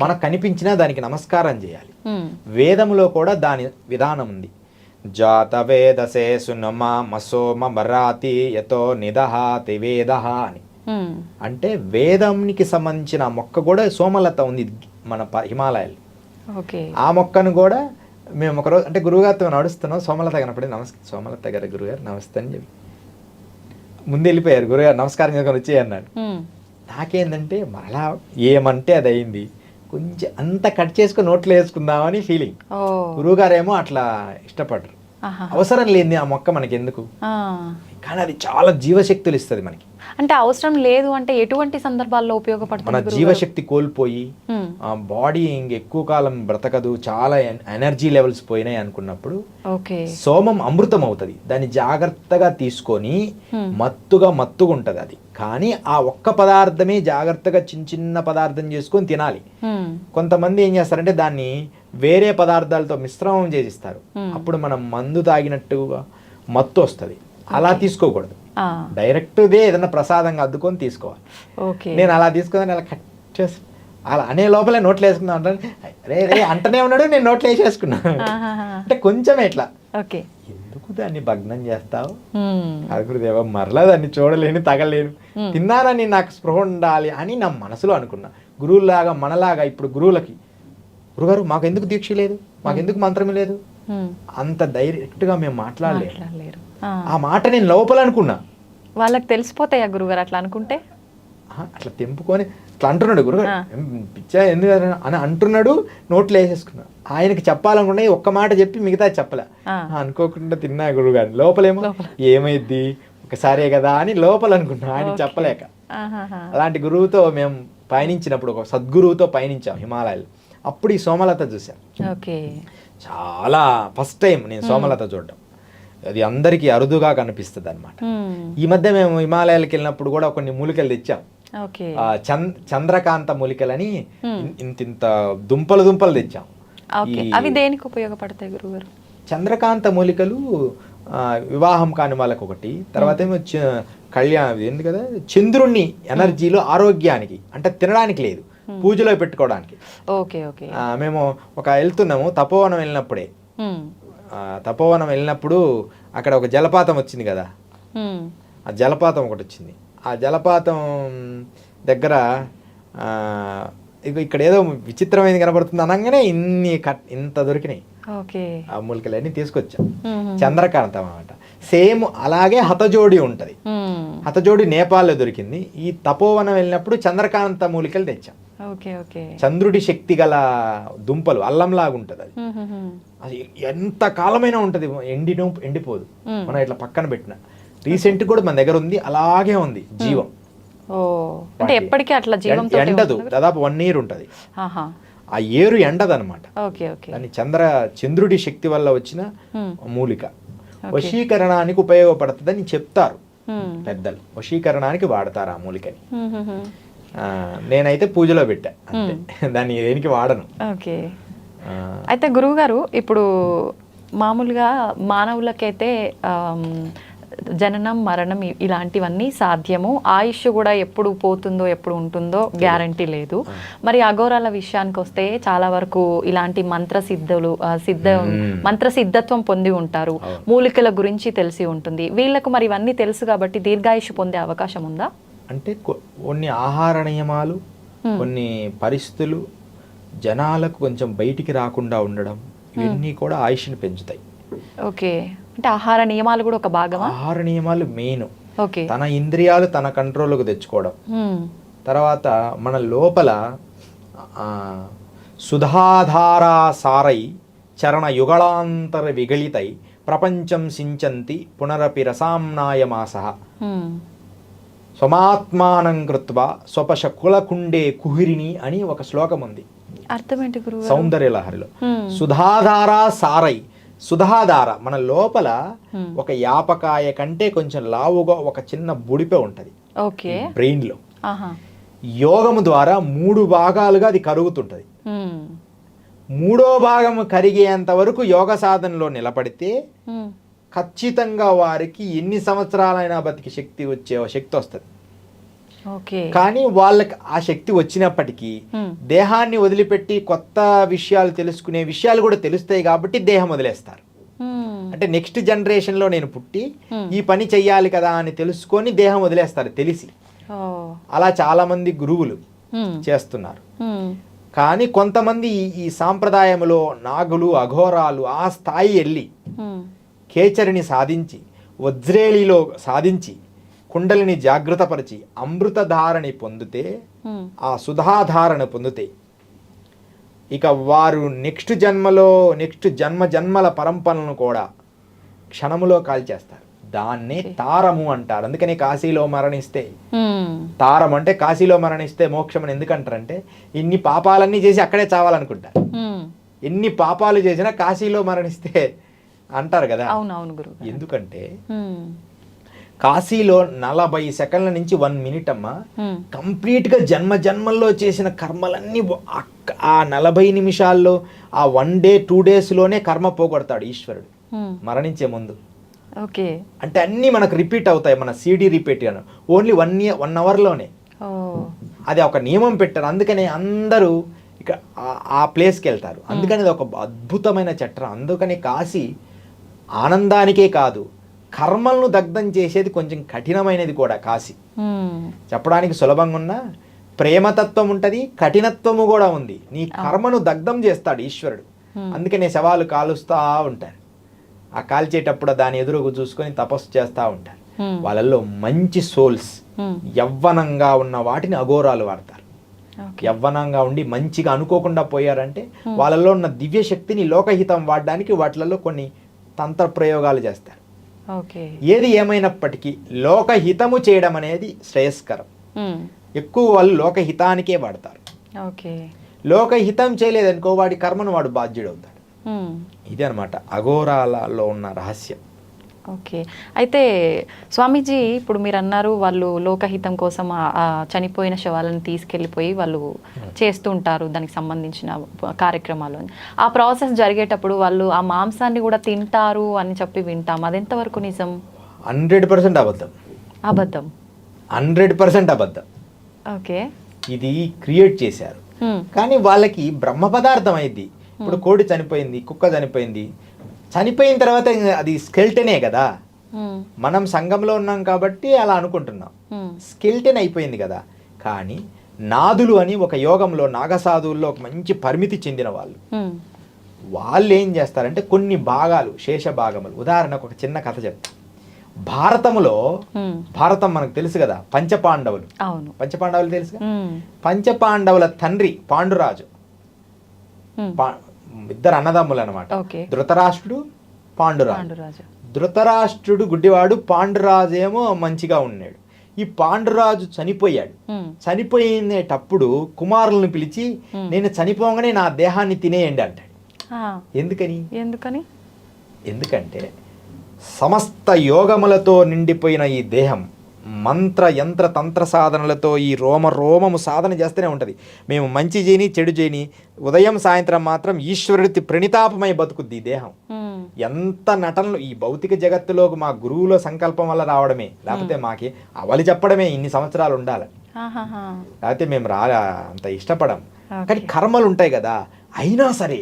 మనకు కనిపించినా దానికి నమస్కారం చేయాలి. వేదములో కూడా దాని విధానం ఉంది. జాత వేదసే సునమా మసోమ బరాతి యతో నిదహాతి వేదః అని. అంటే వేదంకి సంబంధించిన మొక్క కూడా సోమలత ఉంది మన హిమాలయాలు. ఆ మొక్కను కూడా మేము ఒకరోజు, అంటే గురువుగారితో నడుస్తున్నాం, సోమలత కనపడి సోమలత గారి గురుగారు నమస్తే అని చెప్పి ముందు వెళ్ళిపోయారు. గురుగారు నమస్కారం చేసుకొని వచ్చి అన్నాడు. నాకేందంటే మరలా ఏమంటే అది అయింది, కొంచెం అంత కట్ చేసుకుని నోట్లో వేసుకుందామని ఫీలింగ్. గురువుగారేమో అట్లా ఇష్టపడరు, అవసరం లేని ఆ మొక్క మనకి ఎందుకు, కానీ అది చాలా జీవశక్తులు ఇస్తుంది మనకి. అంటే అవసరం లేదు అంటే ఎటువంటి సందర్భాల్లో ఉపయోగపడుతుంది? మన జీవశక్తి కోల్పోయి ఆ బాడీ ఎక్కువ కాలం బ్రతకదు, చాలా ఎనర్జీ లెవెల్స్ పోయినాయి అనుకున్నప్పుడు సోమం అమృతం అవుతుంది. దాన్ని జాగ్రత్తగా తీసుకొని మత్తుగా ఉంటది అది. కానీ ఆ ఒక్క పదార్థమే జాగ్రత్తగా చిన్న పదార్థం చేసుకొని తినాలి. కొంతమంది ఏం చేస్తారంటే దాన్ని వేరే పదార్థాలతో మిశ్రమం చేసిస్తారు, అప్పుడు మనం మందు తాగినట్టుగా మత్తు వస్తుంది. అలా తీసుకోకూడదు, డైరెక్ట్దే ఏదైనా ప్రసాదంగా అద్దుకొని తీసుకోవాలి. నేను అలా తీసుకొని అలా కట్ చేసి అలా అనే లోపలే నోట్లో వేసుకుందాం అంటే రే అంటనే ఉన్నాడు, నేను నోట్లో వేసేసుకున్నాను. అంటే కొంచెం ఎట్లా, ఎందుకు దాన్ని భగ్నం చేస్తావు గురుదేవ, మరలా దాన్ని చూడలేను, తగలేను, తిన్నానని నాకు స్పృహ ఉండాలి అని నా మనసులో అనుకున్నా. గురువులాగా మనలాగా ఇప్పుడు గురువులకి, గురుగారు మాకెందుకు దీక్ష లేదు, మాకెందుకు మంత్రమే లేదు, అంత డైరెక్ట్గా మేము మాట్లాడలేరు. ఆ మాట నేను లోపల అనుకున్నా. వాళ్ళకి తెలిసిపోతాయా గురుగారు అట్లా అనుకుంటే? అట్లా తెంపుకొని అట్లా అంటున్నాడు గురుగారు, పిచ్చా ఎందుకు అని అంటున్నాడు, నోట్లో వేసేసుకున్నా. ఆయనకి చెప్పాలనుకున్నా ఒక్క మాట చెప్పి మిగతా చెప్పలే, అనుకోకుండా తిన్నా గురుగారు. లోపలేమో ఏమైద్ది ఒకసారే కదా అని లోపల అనుకున్నా, ఆయన చెప్పలేక. అలాంటి గురువుతో మేము పయనించినప్పుడు, ఒక సద్గురువుతో పయనించాం హిమాలయాలు. అప్పుడు ఈ సోమలత చూశాను. చాలా ఫస్ట్ టైం నేను సోమలత చూడడం. అది అందరికీ అరుదుగా కనిపిస్తుంది అనమాట. ఈ మధ్య మేము హిమాలయాలకు వెళ్ళినప్పుడు కూడా కొన్ని మూలికలు తెచ్చాం. చంద్రకాంత మూలికలని ఇంత దుంపలు తెచ్చాం. అవి దేనికి ఉపయోగపడతాయి గురుగారు? చంద్రకాంత మూలికలు వివాహం కాని వాళ్ళకి ఒకటి, తర్వాత ఏమో కళ్యాణం ఏంది కదా, చంద్రుణ్ణి ఎనర్జీలో ఆరోగ్యానికి, అంటే తినడానికి లేదు, పూజలో పెట్టుకోవడానికి. Okay okay. మేము వెళ్తున్నాము తపోవనం వెళ్ళినప్పుడే, తపోవనం వెళ్ళినప్పుడు అక్కడ ఒక జలపాతం వచ్చింది కదా, ఆ జలపాతం ఒకటి వచ్చింది. ఆ జలపాతం దగ్గర ఇక్కడ ఏదో విచిత్రమైనది కనబడుతుంది అనగానే ఇంత దొరికినాయి. ఆ మూలికలన్నీ తీసుకొచ్చాం. చంద్రకాంతం అన్నమాట. సేమ్ అలాగే హతజోడి ఉంటది. హతజోడి నేపాల్లో దొరికింది. ఈ తపోవనం వెళ్ళినప్పుడు చంద్రకాంత మూలికలు తెచ్చాం. చంద్రుడి శక్తి గల దుంపలు, అల్లంలాగా ఉంటది అది. అది ఎంత కాలమైనా ఉంటది, ఎండిపోదు. మనం ఇట్లా పక్కన పెట్టిన రీసెంట్ కూడా మన దగ్గర ఉంది, అలాగే ఉంది జీవం. అంటే ఎప్పటికీ అట్లా జీవం ఎండదు, దాదాపు 1 year ఉంటది. ఆ ఏరు ఎండదనమాట. దాన్ని చంద్రుడి శక్తి వల్ల వచ్చిన మూలిక. వశీకరణానికి ఉపయోగపడుతుందని చెప్తారు పెద్దలు. వశీకరణానికి వాడతారు ఆ మూలికని. నేనైతే పూజలో పెట్టా అంతే, దాన్ని దేనికి వాడను. అయితే గురువు గారు, ఇప్పుడు మామూలుగా మానవులకైతే జననం మరణం ఇలాంటివన్నీ సాధ్యము, ఆయుష్ కూడా ఎప్పుడు పోతుందో ఎప్పుడు ఉంటుందో గ్యారంటీ లేదు. మరి అఘోరాల విషయానికి వస్తే చాలా వరకు ఇలాంటి మంత్రసిద్ధత్వం పొంది ఉంటారు, మూలికల గురించి తెలిసి ఉంటుంది వీళ్ళకు. మరి ఇవన్నీ తెలుసు కాబట్టి దీర్ఘాయుష్ పొందే అవకాశం ఉందా? అంటే కొన్ని ఆహార నియమాలు, కొన్ని పరిస్థితులు, జనాలకు కొంచెం బయటికి రాకుండా ఉండడం, ఇవన్నీ కూడా ఆయుష్ని పెంచుతాయి. ఓకే, అంటే ఆహార నియమాలు కూడా ఒక భాగమా? ఆహార నియమాలు మెయిన్. తన ఇంద్రియాలు తన కంట్రోల్లోకి తెచ్చుకోవడం. తర్వాత మన లోపల సుధాధారా సారై చరణ యుగళాంతర విగళితై ప్రపంచం సించంతి పునరపి రసాంనాయమాస స్వమాత్మానం కృత్వా స్వపశ కులకుండే కుహిరిని అని ఒక శ్లోకం ఉంది. అర్థమేంటి గురువు? సౌందర్యలహరిలో సుధాధారా సారై, సుధాధార మన లోపల ఒక యాపకాయ కంటే కొంచెం లావుగా ఒక చిన్న బుడిపే ఉంటది బ్రెయిన్ లో. యోగము ద్వారా 3 భాగాలుగా అది కరుగుతుంటది. 3వ భాగము కరిగేంత వరకు యోగ సాధనలో నిలబడితే ఖచ్చితంగా వారికి ఎన్ని సంవత్సరాలైనా బతికి శక్తి వస్తుంది. కానీ వాళ్ళకి ఆ శక్తి వచ్చినప్పటికీ దేహాన్ని వదిలిపెట్టి కొత్త విషయాలు తెలుసుకునే విషయాలు కూడా తెలుస్తాయి కాబట్టి దేహం వదిలేస్తారు. అంటే నెక్స్ట్ జనరేషన్ లో నేను పుట్టి ఈ పని చెయ్యాలి కదా అని తెలుసుకొని దేహం వదిలేస్తారు తెలిసి. అలా చాలా మంది గురువులు చేస్తున్నారు. కానీ కొంతమంది ఈ సాంప్రదాయంలో నాగులు, అఘోరాలు ఆ స్థాయి వెళ్ళి కేచరిని సాధించి, వజ్రేలిలో సాధించి, కుండలిని జాగృతపరిచి అమృతధారని పొందితే, ఆ సుధాధారణ పొందితే ఇక వారు నెక్స్ట్ జన్మల పరంపరలను కూడా క్షణములో కాల్చేస్తారు. దాన్నే తారము అంటారు. అందుకని కాశీలో మరణిస్తే, తారం అంటే కాశీలో మరణిస్తే మోక్షం అని ఎందుకంటారంటే, ఇన్ని పాపాలన్నీ చేసి అక్కడే చావాలనుకుంటారు. ఎన్ని పాపాలు చేసినా కాశీలో మరణిస్తే అంటారు కదా. ఎందుకంటే కాశీలో 40 సెకండ్ల నుంచి 1 minute అమ్మా కంప్లీట్ గా జన్మల్లో చేసిన కర్మలన్నీ ఆ 40 నిమిషాల్లో, ఆ 1 day 2 days లోనే కర్మ పోగొడతాడు ఈశ్వరుడు మరణించే ముందు. అంటే అన్ని మనకు రిపీట్ అవుతాయి, మన CD రిపీట్ ఓన్లీ 1 hour లోనే. అది ఒక నియమం పెట్టారు. అందుకని అందరూ ఇక ఆ ప్లేస్కి వెళ్తారు. అందుకని అది ఒక అద్భుతమైన చట్టం. అందుకని కాశీ ఆనందానికే కాదు, కర్మలను దగ్ధం చేసేది కొంచెం కఠినమైనది కూడా కాశీ. చెప్పడానికి సులభంగా ఉన్న ప్రేమతత్వం ఉంటది, కఠినత్వము కూడా ఉంది. నీ కర్మను దగ్ధం చేస్తాడు ఈశ్వరుడు. అందుకనే శవాలు కాలుస్తా ఉంటారు. ఆ కాల్చేటప్పుడు దాని ఎదురుగు చూసుకొని తపస్సు చేస్తూ ఉంటారు. వాళ్ళల్లో మంచి సోల్స్, యవ్వనంగా ఉన్న వాటిని అఘోరాలు వాడతారు. యవ్వనంగా ఉండి మంచిగా అనుకోకుండా పోయారంటే వాళ్ళల్లో ఉన్న దివ్య శక్తిని లోకహితం వాడడానికి వాటిలలో కొన్ని తంత్ర ప్రయోగాలు చేస్తారు. ఏది ఏమైనప్పటికీ లోకహితము చేయడం అనేది శ్రేయస్కరం. ఎక్కువ వాళ్ళు లోకహితానికే వాడతారు. లోకహితం చేయలేదనుకో వాడి కర్మను వాడు బాధ్యుడు అవుతాడు. ఇదే అనమాట అఘోరాలలో ఉన్న రహస్యం. ఓకే. అయితే స్వామీజీ ఇప్పుడు మీరు అన్నారు వాళ్ళు లోకహితం కోసం ఆ చనిపోయిన శవాలను తీసుకెళ్ళిపోయి వాళ్ళు చేస్తూ ఉంటారు దానికి సంబంధించిన కార్యక్రమాలు. ఆ ప్రాసెస్ జరిగేటప్పుడు వాళ్ళు ఆ మాంసాన్ని కూడా తింటారు అని చెప్పి వింటాం. అది ఎంతవరకు నిజం? 100% అబద్ధం. అబద్ధం. 100% అబద్ధం. ఓకే. ఇది క్రియేట్ చేశారు. కానీ వాళ్ళకి బ్రహ్మ పదార్థం అయింది. ఇప్పుడు కోడి చనిపోయింది, కుక్క చనిపోయింది, చనిపోయిన తర్వాత అది స్కెల్టనే కదా. మనం సంఘంలో ఉన్నాం కాబట్టి అలా అనుకుంటున్నాం, స్కెల్టన్ అయిపోయింది కదా. కానీ నాదులు అని ఒక యోగంలో నాగసాధువుల్లో ఒక మంచి పరిమితి చెందిన వాళ్ళు ఏం చేస్తారంటే కొన్ని భాగాలు, శేష భాగములు, ఉదాహరణకు ఒక చిన్న కథ చెప్తా. భారతంలో, భారతం మనకు తెలుసు కదా, పంచపాండవులు. పంచపాండవులు తెలుసుగా. పంచపాండవుల తండ్రి పాండురాజు, ఇద్దరు అన్నదమ్ములు అనమాట. ధృతరాష్ట్రుడు, పాండురాజు. ధృతరాష్ట్రుడు గుడ్డివాడు, పాండురాజు ఏమో మంచిగా ఉన్నాడు. ఈ పాండురాజు చనిపోయాడు. చనిపోయినప్పుడు కుమారులను పిలిచి నేను చనిపోగానే నా దేహాన్ని తినేయండి అంటాడు. ఎందుకని? ఎందుకంటే సమస్త యోగములతో నిండిపోయిన ఈ దేహం మంత్ర యంత్ర తంత్ర సాధనలతో ఈ రోమము సాధన చేస్తూనే ఉంటుంది. మేము మంచి చేయని చెడు చేయని ఉదయం సాయంత్రం మాత్రం ఈశ్వరుడి ప్రణితాపమై బతుకుద్ది ఈ దేహం. ఎంత నటనలు ఈ భౌతిక జగత్తులోకి మా గురువుల సంకల్పం వల్ల రావడమే, లేకపోతే మాకి అవలి చెప్పడమే ఇన్ని సంవత్సరాలు ఉండాలి, లేకపోతే మేము అంత ఇష్టపడం. కానీ కర్మలు ఉంటాయి కదా, అయినా సరే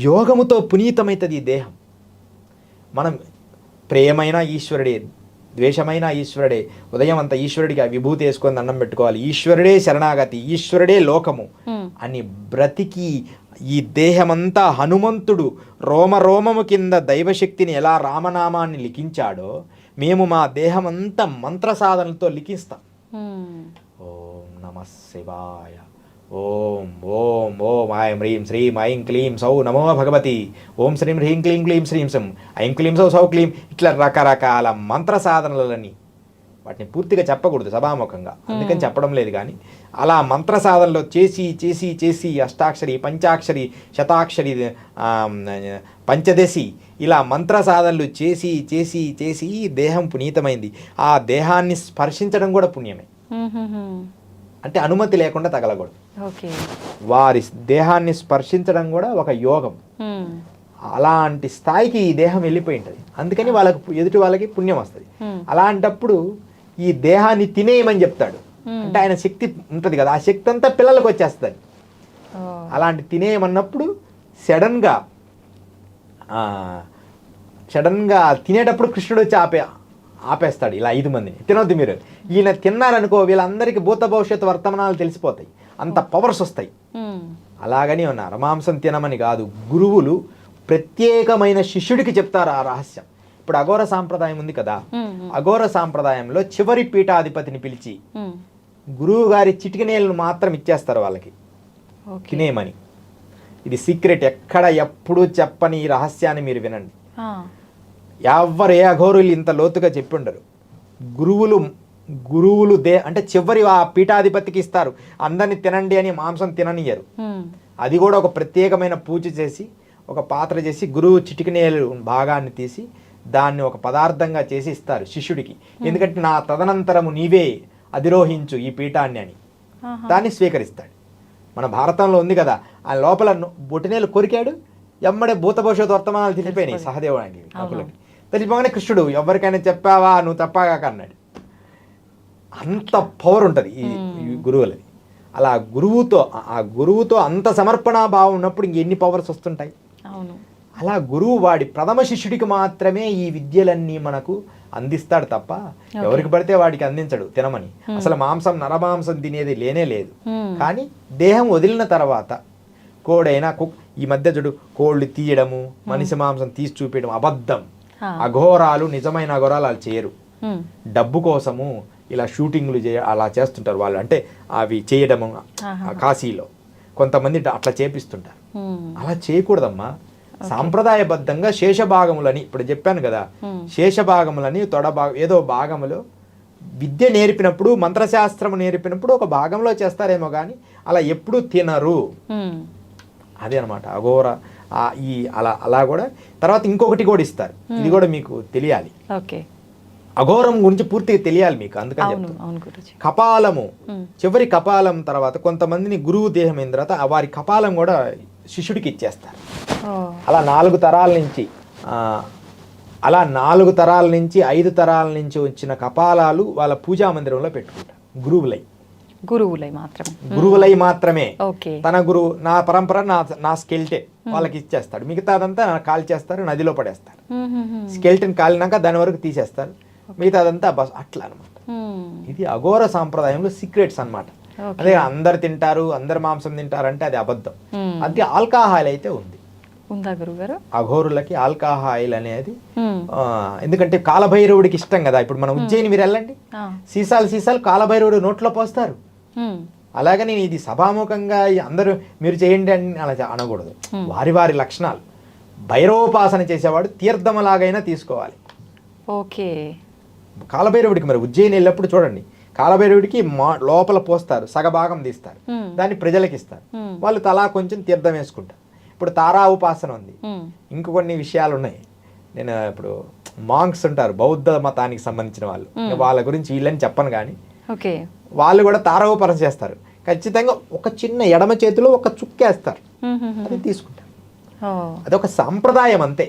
యోగముతో పునీతమైతుంది ఈ దేహం. మనం ప్రేమైన ఈశ్వరుడే, ద్వేషమైన ఈశ్వరుడే, ఉదయం అంతా ఈశ్వరుడికి విభూతి వేసుకొని దండం పెట్టుకోవాలి, ఈశ్వరుడే శరణాగతి, ఈశ్వరుడే లోకము అని బ్రతికి ఈ దేహమంతా హనుమంతుడు రోమము కింద దైవశక్తిని ఎలా రామనామాన్ని లిఖించాడో మేము మా దేహమంతా మంత్ర సాధనలతో లిఖిస్తాం. ఓం నమః శివాయ, ఓం ఓం ఓం ఐం హ్రీం శ్రీం ఐం క్లీం సౌ నమో భగవతి, ఓం శ్రీం హ్రీం క్లీం క్లీం శ్రీం సం ఐం క్లీం సౌ సౌ క్లీం, ఇట్లా రకరకాల మంత్ర సాధనలని, వాటిని పూర్తిగా చెప్పకూడదు సభాముఖంగా, అందుకని చెప్పడం లేదు. కానీ అలా మంత్ర సాధనలో చేసి చేసి చేసి అష్టాక్షరి, పంచాక్షరి, శతాక్షరి, పంచదశి, ఇలా మంత్ర సాధనలు చేసి చేసి చేసి దేహం పునీతమైంది. ఆ దేహాన్ని స్పర్శించడం కూడా పుణ్యమే. అంటే అనుమతి లేకుండా తగలకూడదు. వారి దేహాన్ని స్పర్శించడం కూడా ఒక యోగం. అలాంటి స్థాయికి ఈ దేహం వెళ్ళిపోయి ఉంటుంది. అందుకని ఎదుటి వాళ్ళకి పుణ్యం వస్తుంది. అలాంటప్పుడు ఈ దేహాన్ని తినేయమని చెప్తాడు. అంటే ఆయన శక్తి ఉంటుంది కదా, ఆ శక్తి అంతా పిల్లలకు వచ్చేస్తుంది. అలాంటి తినేయమన్నప్పుడు సడన్గా తినేటప్పుడు కృష్ణుడు వచ్చి ఆపేస్తాడు. ఇలా 5 మందిని తినొద్దు మీరు, ఈయన తిన్నారనుకో వీళ్ళందరికీ భూత భవిష్యత్తు వర్తమానాలు తెలిసిపోతాయి, అంత పవర్స్ వస్తాయి. అలాగని ఉన్నారు మాంసం తినమని కాదు, గురువులు ప్రత్యేకమైన శిష్యుడికి చెప్తారు ఆ రహస్యం. ఇప్పుడు అఘోర సాంప్రదాయం ఉంది కదా, అఘోర సాంప్రదాయంలో చివరి పీఠాధిపతిని పిలిచి గురువు గారి చిటికనేలను మాత్రం ఇచ్చేస్తారు వాళ్ళకి తినేమని. ఇది సీక్రెట్, ఎప్పుడు చెప్పని ఈ రహస్యాన్ని మీరు వినండి. ఏ అఘోరులు ఇంత లోతుగా చెప్పుండరు. గురువులు అంటే చివరి ఆ పీఠాధిపతికి ఇస్తారు, అందరిని తినండి అని మాంసం తిననియరు. అది కూడా ఒక ప్రత్యేకమైన పూజ చేసి ఒక పాత్ర చేసి గురువు చిటికనేలు భాగాన్ని తీసి దాన్ని ఒక పదార్థంగా చేసి ఇస్తారు శిష్యుడికి. ఎందుకంటే నా తదనంతరము నీవే అధిరోహించు ఈ పీఠాన్ని అని దాన్ని స్వీకరిస్తాడు. మన భారతంలో ఉంది కదా, ఆ లోపల బొటినేలు కొరికాడు, ఎమ్మడే భూత భవిష్యత్ వర్తమానాలు తెలిసిపోయినాయి సహదేవుడికి. కాకులకి తెలిసిపోగానే కృష్ణుడు ఎవరికైనా చెప్పావా నువ్వు తప్పాగాక అన్నాడు. అంత పవర్ ఉంటుంది ఈ గురువులది. అలా గురువుతో అంత సమర్పణా భావం ఉన్నప్పుడు ఇంకెన్ని పవర్స్ వస్తుంటాయి. అలా గురువు వాడి ప్రథమ శిష్యుడికి మాత్రమే ఈ విద్యలన్నీ మనకు అందిస్తాడు తప్ప ఎవరికి పడితే వాడికి అందించడు తినమని. అసలు మాంసం నరమాంసం తినేది లేనే లేదు. కానీ దేహం వదిలిన తర్వాత కోడైనా ఈ మధ్య చూడు కోళ్ళు తీయడము, మనిషి మాంసం తీసి చూపించడం అబద్ధం. అఘోరాలు, నిజమైన అఘోరాలు వాళ్ళు చేయరు. డబ్బు కోసము ఇలా షూటింగ్లు అలా చేస్తుంటారు వాళ్ళు. అంటే అవి చేయడము కాశీలో కొంతమంది అట్లా చేపిస్తుంటారు. అలా చేయకూడదమ్మా. సాంప్రదాయబద్ధంగా శేషభాగములని ఇప్పుడు చెప్పాను కదా, శేషభాగములని ఏదో భాగములో విద్య నేర్పినప్పుడు, మంత్రశాస్త్రము నేర్పినప్పుడు ఒక భాగంలో చేస్తారేమో కానీ అలా ఎప్పుడు తినరు. అదే అనమాట అఘోర. ఈ అలా కూడా తర్వాత ఇంకొకటి కూడా ఇస్తారు, ఇది కూడా మీకు తెలియాలి. ఓకే, అఘోరం గురించి పూర్తిగా తెలియాలి మీకు, అందుకని చెప్తాను. కపాలము, చివరి కపాలం తర్వాత కొంతమందిని గురువు దేహం అయిన తర్వాత వారి కపాలం కూడా శిష్యుడికి ఇచ్చేస్తారు. అలా 4 తరాల నుంచి 5 తరాల నుంచి వచ్చిన కపాలాలు వాళ్ళ పూజా మందిరంలో పెట్టుకుంటారు. గురువులై మాత్రమే. తన గురువు నా పరంపర నా స్కెల్టెన్ వాళ్ళకి ఇచ్చేస్తాడు, మిగతాదంతా కాల్ చేస్తారు, నదిలో పడేస్తారు. స్కెల్టెన్ కాలినాక దాని వరకు తీసేస్తారు, మిగతాదంతా బస్ అట్లా అనమాట. ఇది అఘోర సాంప్రదాయంలో సీక్రెట్స్ అన్నమాట. అదే అందరు తింటారు, అందరు మాంసం తింటారు అంటే అది అబద్ధం. అది ఆల్కహాల్ అయితే ఉంది, అఘోరులకి ఆల్కహాయిల్ అనేది. ఎందుకంటే కాలభైరవుడికి ఇష్టం కదా. ఇప్పుడు మనం ఉజ్జయిని మీరు వెళ్ళండి, సీసాలు కాలభైరవుడు నోట్లో పోస్తారు. అలాగని ఇది సభాముఖంగా అందరూ మీరు చేయండి అని అలా అనకూడదు. వారి లక్షణాలు. భైరవోపాసన చేసేవాడు తీర్థమలాగైనా తీసుకోవాలి. ఓకే, కాలభైరవుడికి మరి ఉజ్జయిని వెళ్ళినప్పుడు చూడండి, కాలభైరవుడికి లోపల పోస్తారు, సగభాగం తీస్తారు, దాన్ని ప్రజలకు ఇస్తారు, వాళ్ళు తలా కొంచెం తీర్థం వేసుకుంటారు. ఇప్పుడు తారా ఉపాసన ఉంది, ఇంక కొన్ని విషయాలు ఉన్నాయి. నేను ఇప్పుడు మాంక్స్ ఉంటారు, బౌద్ధ మతానికి సంబంధించిన వాళ్ళు, వాళ్ళ గురించి వీళ్ళని చెప్పను కానీ వాళ్ళు కూడా తారా ఉపాసన చేస్తారు. ఖచ్చితంగా ఒక చిన్న ఎడమ చేతిలో ఒక చుక్కేస్తారు, అది తీసుకుంటారు. అదొక సాంప్రదాయం అంతే.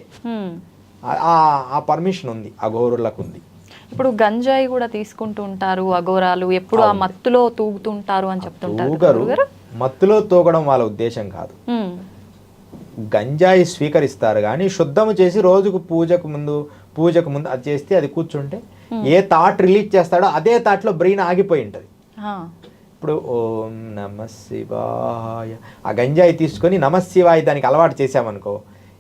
ఆ పర్మిషన్ ఉంది, అఘోరులకు ఉంది. ఇప్పుడు గంజాయి కూడా తీసుకుంటూ ఉంటారు అఘోరాలు, ఎప్పుడు ఆ మత్తులో తూగుతుంటారు అని చెప్తుంటారు. మత్తులో తూగడం వాళ్ళ ఉద్దేశం కాదు, గంజాయి స్వీకరిస్తారు కానీ శుద్ధము చేసి రోజుకు పూజకు ముందు అది చేస్తే అది కూర్చుంటే ఏ థాట్ రిలీజ్ చేస్తాడో అదే థాట్లో బ్రెయిన్ ఆగిపోయి ఉంటుంది. ఇప్పుడు ఓం నమ శివాయ ఆ గంజాయి తీసుకొని నమ శివాయ దానికి అలవాటు చేసామనుకో,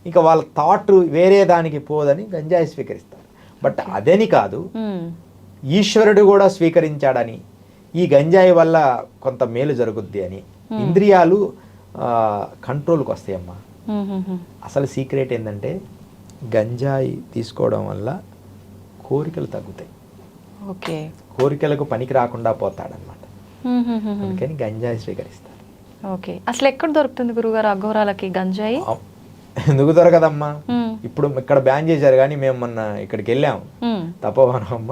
ఇంకా వాళ్ళ థాట్ వేరే దానికి పోదని గంజాయి స్వీకరిస్తారు. బట్ అదని కాదు, ఈశ్వరుడు కూడా స్వీకరించాడని, ఈ గంజాయి వల్ల కొంత మేలు జరుగుద్ది అని, ఇంద్రియాలు కంట్రోల్కి వస్తాయమ్మా. అసలు సీక్రెట్ ఏంటంటే గంజాయి తీసుకోవడం వల్ల కోరికలు తగ్గుతాయి. ఓకే, కోరికలకు పనికి రాకుండా పోతాడనమాట. అందుకని గంజాయి స్వీకరిస్తారు. ఓకే, అసలు ఎక్కడ దొరుకుతుంది గురుగారు అఘోరాలకి గంజాయి? ఎందుకు దొరకదమ్మా, ఇప్పుడు ఇక్కడ బ్యాన్ చేశారు కానీ మేము మొన్న ఇక్కడికి వెళ్ళాము, తపోవనం అమ్మ,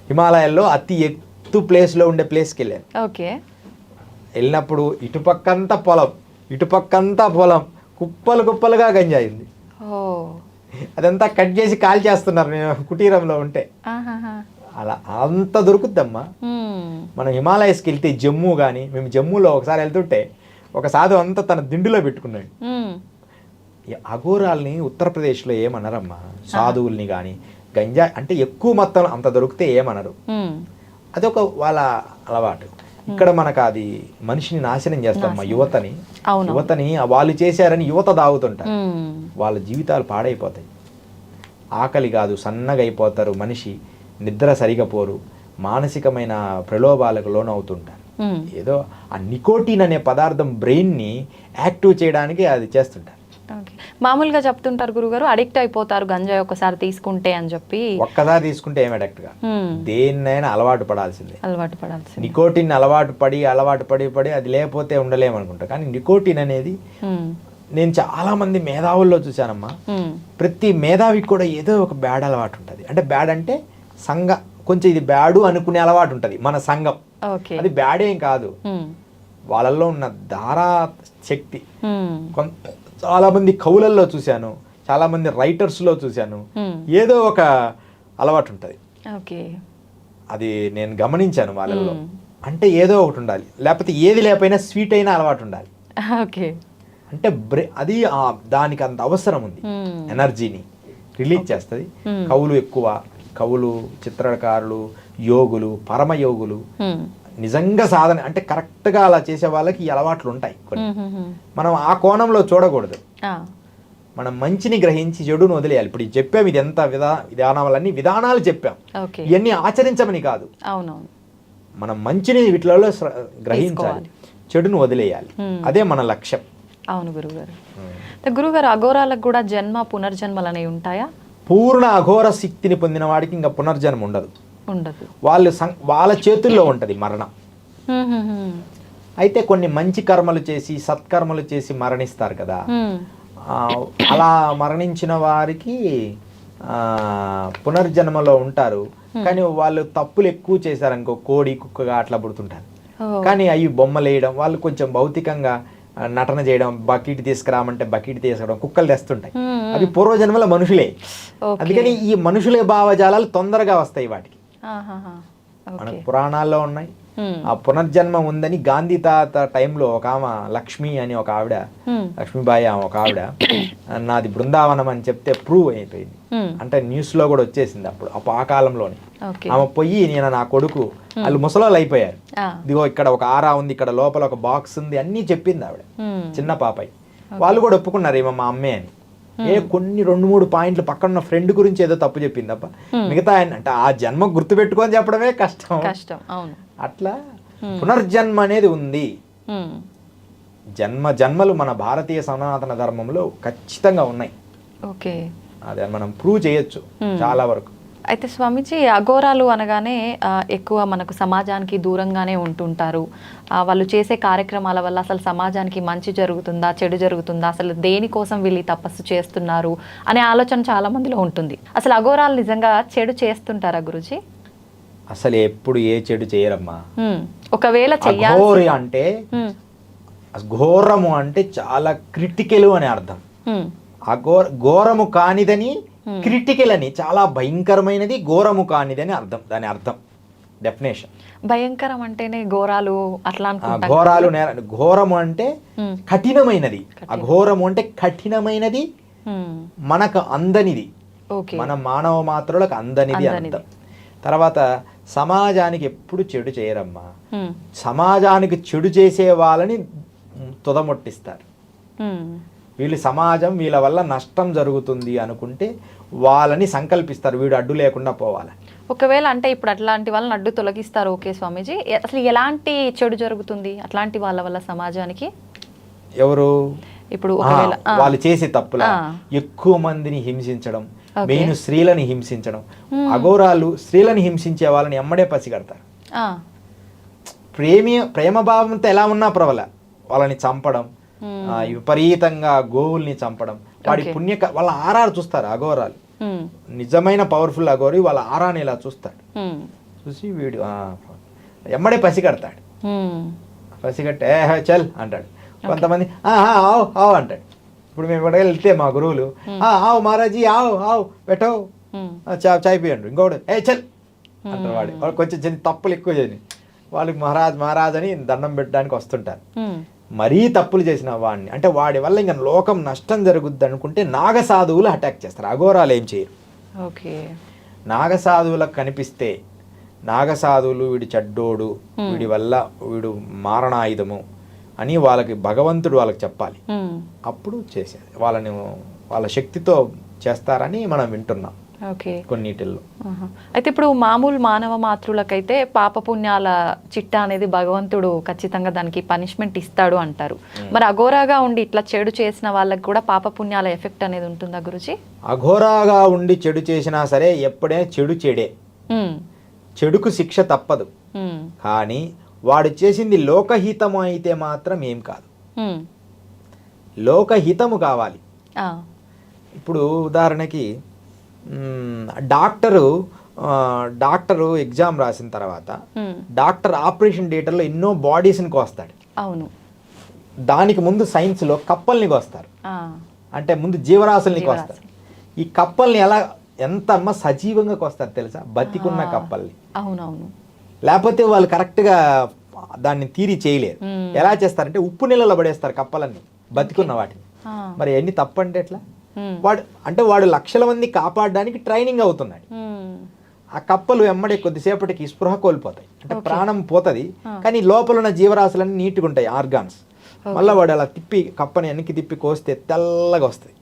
హిమాలయాల్లో అతి ఎత్తు ప్లేస్లో ఉండే ప్లేస్కి వెళ్ళాను. ఓకే, వెళ్ళినప్పుడు ఇటుపక్కంతా పొలం కుప్పలుగా గంజాయి ఉంది. అదంతా కట్ చేసి కాల్ చేస్తున్నారు నేను కుటీరంలో ఉంటే. అలా అంత దొరుకుద్దమ్మా. మనం హిమాలయస్కి వెళ్తే జమ్మూ కానీ, మేము జమ్మూలో ఒకసారి వెళ్తుంటే ఒక సాధు అంతా తన దిండులో పెట్టుకున్నాడు. అఘోరాల్ని ఉత్తరప్రదేశ్లో ఏమనరమ్మా, సాధువుల్ని కానీ గంజాయి అంటే ఎక్కువ మొత్తం అంత దొరికితే ఏమనరు, అదొక వాళ్ళ అలవాటు. ఇక్కడ మనకు అది మనిషిని నాశనం చేస్తామమ్మా. యువతని వాళ్ళు చేశారని యువత తాగుతుంటారు, వాళ్ళ జీవితాలు పాడైపోతాయి. ఆకలి కాదు, సన్నగా అయిపోతారు, మనిషి నిద్ర సరిగా పోరు, మానసికమైన ప్రలోభాలకు లోనవుతుంటారు. ఏదో ఆ నికోటిన్ అనే పదార్థం బ్రెయిన్ని యాక్టివ్ చేయడానికి అది చేస్తుంటారు. మామూలుగా చెప్తుంటారు గురుగారు, అడిక్ట్ అయిపోతారు గంజాయి ఒకసారి తీసుకుంటే అని చెప్పి. ఒక్కసారి తీసుకుంటే ఏం అడిక్ట్ గా, దేన్నైనా అలవాటు పడాల్సిందే. నికోటిన్ అలవాటు పడి అది లేకపోతే ఉండలేమనుకుంటా. కానీ నికోటిన్ అనేది నేను చాలా మంది మేధావుల్లో చూశానమ్మా, ప్రతి మేధావికి కూడా ఏదో ఒక బ్యాడ్ అలవాటు ఉంటుంది. అంటే బ్యాడ్ అంటే కొంచెం ఇది బ్యాడు అనుకునే అలవాటు ఉంటుంది మన సంఘం. అది బ్యాడేం కాదు, వాళ్ళల్లో ఉన్న ధారా శక్తి. చాలా మంది కవులల్లో చూశాను, చాలా మంది రైటర్స్లో చూశాను, ఏదో ఒక అలవాటు ఉంటుంది. అది నేను గమనించాను వాళ్ళలో. అంటే ఏదో ఒకటి ఉండాలి, లేకపోతే ఏది లేకపోయినా స్వీట్ అయినా అలవాటు ఉండాలి. అంటే అది దానికి అంత అవసరం ఉంది, ఎనర్జీని రిలీజ్ చేస్తుంది. కవులు ఎక్కువ, కవులు, చిత్రకారులు, యోగులు, పరమయోగులు, నిజంగా సాధన అంటే కరెక్ట్గా అలా చేసే వాళ్ళకి ఈ అలవాట్లు ఉంటాయి కొన్ని. మనం ఆ కోణంలో చూడకూడదు, మనం మంచిని గ్రహించి చెడును వదిలేయాలి. ఇప్పుడు చెప్పాం, ఇది ఎంత విధానాలన్నీ విధానాలు చెప్పాం, ఇవన్నీ ఆచరించమని కాదు. మనం మంచిని వీటిలో గ్రహించాలి, చెడును వదిలేయాలి, అదే మన లక్ష్యం. అవును గురుగారు. గురుగారు, అఘోరాలకు కూడా జన్మ పునర్జన్మలు అనేవి ఉంటాయా? పూర్ణ అఘోర శక్తిని పొందిన వాడికి ఇంకా పునర్జన్మ ఉండదు. వాళ్ళ చేతుల్లో ఉంటుంది మరణం. అయితే కొన్ని మంచి కర్మలు చేసి సత్కర్మలు చేసి మరణిస్తారు కదా, అలా మరణించిన వారికి పునర్జన్మలో ఉంటారు. కానీ వాళ్ళు తప్పులు ఎక్కువ చేశారనుకో, కోడి కుక్కగా అట్లా పుడుతుంటారు. కానీ అవి బొమ్మలు వేయడం, వాళ్ళు కొంచెం భౌతికంగా నటన చేయడం, బకెట్ తీసుకురామంటే బకెట్ తీసుకురావడం, కుక్కలు తెస్తుంటాయి. అవి పూర్వజన్మల మనుషులే. అందుకని ఈ మనుషులే భావజాలాలు తొందరగా వస్తాయి వాటికి. మనకు పురాణాల్లో ఉన్నాయి. ఆ పునర్జన్మ ఉందని గాంధీ తాత టైంలో ఒక ఆమె లక్ష్మి అని ఒక ఆవిడ, లక్ష్మీబాయి ఆమె ఒక ఆవిడ, నాది బృందావనం అని చెప్తే ప్రూవ్ అయిపోయింది. అంటే న్యూస్ లో కూడా వచ్చేసింది అప్పుడు ఆ కాలంలోనే. ఆమె పోయి నేను నా కొడుకు, వాళ్ళు ముసలోళ్ళు అయిపోయారు, ఇదిగో ఇక్కడ ఒక ఆరా ఉంది, ఇక్కడ లోపల ఒక బాక్స్ ఉంది అన్నీ చెప్పింది ఆవిడ, చిన్న పాపై. వాళ్ళు కూడా ఒప్పుకున్నారు ఏమో మా అమ్మే అని. కొన్ని 2-3 పాయింట్లు పక్కన ఉన్న ఫ్రెండ్ గురించి ఏదో తప్పు చెప్పింది తప్ప మిగతా అంటే ఆ జన్మ గుర్తు పెట్టుకొని చెప్పడమే కష్టం. అట్లా పునర్జన్మ అనేది ఉంది. జన్మలు మన భారతీయ సనాతన ధర్మంలో ఖచ్చితంగా ఉన్నాయి. అదే మనం ప్రూవ్ చేయొచ్చు చాలా వరకు. అయితే స్వామీజీ, అఘోరాలు అనగానే ఎక్కువ మనకు సమాజానికి దూరంగానే ఉంటుంటారు. వాళ్ళు చేసే కార్యక్రమాల వల్ల అసలు సమాజానికి మంచి జరుగుతుందా, చెడు జరుగుతుందా, అసలు దేనికోసం వీళ్ళు తపస్సు చేస్తున్నారు అనే ఆలోచన చాలా మందిలో ఉంటుంది. అసలు అఘోరాలు నిజంగా చెడు చేస్తుంటారా గురుజీ? అసలు ఎప్పుడు ఏ చెడు చేయరమ్మా. ఒకవేళ చెయ్యాలి అంటే ఘోరము అంటే చాలా క్రిటికల్ అని అర్థం. ఘోరము కానిదని క్రిటికల్ అని, చాలా భయంకరమైనది ఘోరము కానిదని అర్థం. దాని అర్థం డెఫినేషన్. భయంకరం అంటేనే ఘోరాలు అట్లా ఘోరాలు. ఘోరము అంటే కఠినమైనది, అఘోరము అంటే కఠినమైనది, మనకు అందనిది, మన మానవ మాత్రులకు అందనిది అర్థం. తర్వాత సమాజానికి ఎప్పుడు చెడు చేయరమ్మా. సమాజానికి చెడు చేసే వాళ్ళని తుదముట్టిస్తారు. వీళ్ళు సమాజం వీళ్ళ వల్ల నష్టం జరుగుతుంది అనుకుంటే వాళ్ళని సంకల్పిస్తారు, వీడు అడ్డు లేకుండా పోవాలి. ఒకవేళ అంటే ఇప్పుడు అట్లాంటి వాళ్ళని అడ్డు తొలగిస్తారు, ఓకే స్వామీజీ. అసలు ఎలాంటి చెడు జరుగుతుంది అట్లాంటి వాళ్ళ వల్ల సమాజానికి? ఎవరు ఇప్పుడు వాళ్ళు చేసే తప్పుల ఎక్కువ మందిని హింసించడం, మెయిన్ స్త్రీలని హింసించడం. అఘోరాలు స్త్రీలని హింసించే వాళ్ళని ఎమ్మడే పసిగడతారు. ప్రేమ భావంతో ఎలా ఉన్నా పర్వాలే, వాళ్ళని చంపడం, విపరీతంగా గోవుల్ని చంపడం, వాడి వాళ్ళ ఆరారు చూస్తారు అఘోరాలు. నిజమైన పవర్ఫుల్ అఘోరి వాళ్ళ ఆరాని ఇలా చూస్తాడు, చూసి వీడు ఎమ్మడే పసిగడతాడు. పసిగట్టే చల్ అంటాడు. కొంతమంది ఆవు అంటాడు. ఇప్పుడు మేము ఎక్కడికి వెళ్తే మా గురువులు ఆవు మహారాజీ ఆవు పెట్టో చాయ్ పియండు, ఇంకోటి చల్ అంటారు. వాడు కొంచెం చిన్న తప్పులు ఎక్కువ చేయని వాళ్ళకి మహారాజ్ అని దండం పెట్టడానికి వస్తుంటారు. మరీ తప్పులు చేసిన వాడిని, అంటే వాడి వల్ల ఇంకా లోకం నష్టం జరుగుద్ది అనుకుంటే నాగసాధువులు అటాక్ చేస్తారు. అఘోరాలు ఏం చేయరు. నాగసాధువులకు కనిపిస్తే నాగసాధువులు వీడి చెడ్డోడు, వీడి వల్ల వీడు మారణాయుధము అని వాళ్ళకి భగవంతుడు వాళ్ళకి చెప్పాలి. అప్పుడు చేసేది వాళ్ళని వాళ్ళ శక్తితో చేస్తారని మనం వింటున్నాం కొన్నిటిల్లో. అయితే ఇప్పుడు మామూలు మానవ మాతృలకైతే పాపపుణ్యాల చిట్టా అనేది భగవంతుడు ఖచ్చితంగా దానికి పనిష్మెంట్ ఇస్తాడు అంటారు. మరి అఘోరాగా ఉండి ఇట్లా చెడు చేసిన వాళ్ళకి కూడా పాపపుణ్యాల ఎఫెక్ట్ అనేది ఉంటుందా గురుజీ? అఘోరాగా ఉండి చెడు చేసినా సరే ఎప్పుడైనా చెడే, చెడుకు శిక్ష తప్పదు. కానీ వాడు చేసింది లోకహితము అయితే మాత్రం ఏం కాదు. లోకహితము కావాలి. ఇప్పుడు ఉదాహరణకి డాక్టరు ఎగ్జామ్ రాసిన తర్వాత డాక్టర్ ఆపరేషన్ థియేటర్లో ఎన్నో బాడీస్ని కోస్తాడు. అవును. దానికి ముందు సైన్స్లో కప్పల్ని కోస్తారు, అంటే ముందు జీవరాశుల్ని కోస్తారు. ఈ కప్పల్ని ఎంత సజీవంగా కోస్తారు తెలుసా? బతికున్న కప్పల్ని. అవునవును. లేకపోతే వాళ్ళు కరెక్ట్గా దాన్ని తీరి చేయలేరు. ఎలా చేస్తారంటే ఉప్పు నీళ్ళలో పడేస్తారు కప్పలన్నీ, బతికున్న వాటిని. మరి ఎన్ని తప్పంటే ఎట్లా? వాడు లక్షల మంది కాపాడడానికి ట్రైనింగ్ అవుతున్నాడు. ఆ కప్పలు ఎమ్మడే కొద్దిసేపటికి స్పృహ కోల్పోతాయి, అంటే ప్రాణం పోతుంది, కానీ లోపల ఉన్న జీవరాశులన్నీ నీట్గా ఉంటాయి, ఆర్గాన్స్. మళ్ళీ వాడు అలా కప్పని వెనక్కి తిప్పి కోస్తే తెల్లగా వస్తుంది,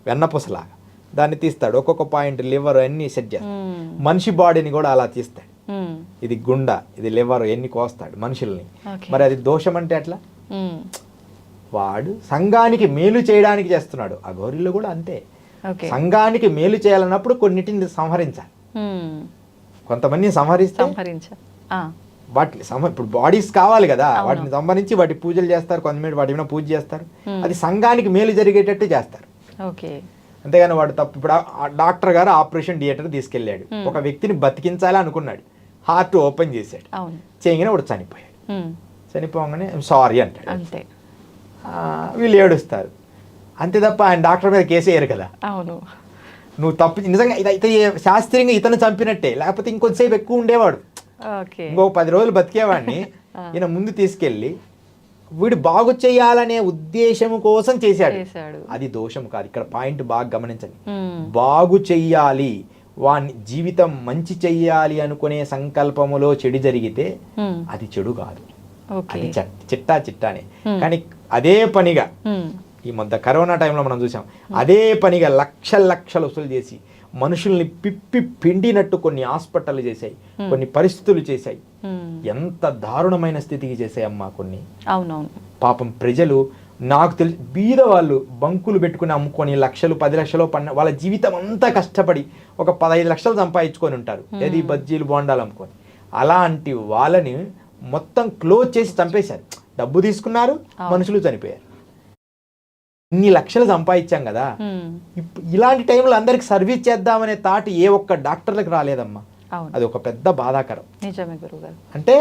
వెన్నపూసలాగా. దాన్ని తీస్తాడు, ఒక్కొక్క పాయింట్ లివర్ అన్ని సెట్ చేస్తాడు. మనిషి బాడీని కూడా అలా తీస్తాడు. ఇది గుండె, ఇది లివర్, ఎన్ని కోస్తాడు మనుషుల్ని. మరి అది దోషం అంటే ఎట్లా? వాడు సంఘానికి మేలు చేయడానికి చేస్తున్నాడు. అఘోరీలు కూడా అంతే. సంఘానికి మేలు చేయాలన్నప్పుడు కొన్నిటిని సంహరించాలి. కొంతమందిని సంహరిస్తే వాటిని ఇప్పుడు బాడీస్ కావాలి కదా, వాటిని సంబంధించి వాటి పూజలు చేస్తారు, కొంతమంది వాటి మీద పూజ చేస్తారు, అది సంఘానికి మేలు జరిగేటట్టు చేస్తారు. ఓకే, అంతేగాని వాడు తప్పు. ఇప్పుడు ఆ డాక్టర్ గారు ఆపరేషన్ థియేటర్ తీసుకెళ్ళాడు, ఒక వ్యక్తిని బతికించాలి అనుకున్నాడు, హార్ట్ ఓపెన్ చేశాడు, చేయగానే వాడు చనిపోయాడు. చనిపోగానే సారీ అంటాడు, అంతే. వీళ్ళు ఏడుస్తారు, అంతే తప్ప ఆయన డాక్టర్ మీద కేసు వేయరు కదా. అవును, నువ్వు తప్పు నిజంగా ఇదైతే శాస్త్రీయంగా ఇతను చంపినట్టే, లేకపోతే ఇంకొంతసేపు ఎక్కువ ఉండేవాడు, ఇంకో 10 రోజులు బతికేవాడిని. ఈయన ముందు తీసుకెళ్ళి వీడు బాగు చేయాలనే ఉద్దేశం కోసం చేశాడు, అది దోషం కాదు. ఇక్కడ పాయింట్ బాగా గమనించండి, బాగు చెయ్యాలి, వాని జీవితం మంచి చెయ్యాలి అనుకునే సంకల్పములో చెడు జరిగితే అది చెడు కాదు, అది చిట్టానే. కానీ అదే పనిగా ఈ మధ్య కరోనా టైంలో మనం చూసాం, అదే పనిగా లక్షలు వసూలు చేసి మనుషుల్ని పిప్పి పిండినట్టు కొన్ని హాస్పిటల్ చేశాయి, కొన్ని పరిస్థితులు చేశాయి, ఎంత దారుణమైన స్థితికి చేశాయమ్మా కొన్ని. అవునవును, పాపం ప్రజలు నాకు తెలిసి బీద వాళ్ళు బంకులు పెట్టుకుని అమ్ముకొని లక్షలు 10 లక్షలు వాళ్ళ జీవితం అంతా కష్టపడి ఒక 15 లక్షలు సంపాదించుకొని ఉంటారు, ఏది బజ్జీలు బోండాలు అమ్ముకొని. అలాంటి వాళ్ళని మొత్తం క్లోజ్ చేసి చంపేశారు, డబ్బు తీసుకున్నారు, మనుషులు చనిపోయారు. ఇన్ని లక్షలు సంపాదించాం కదా, ఇలాంటి టైంలో అందరికి సర్వీస్ చేద్దామనే థాట్ ఏ ఒక్క డాక్టర్లకు రాలేదమ్మా. అది ఒక పెద్ద బాధాకరం. అంటే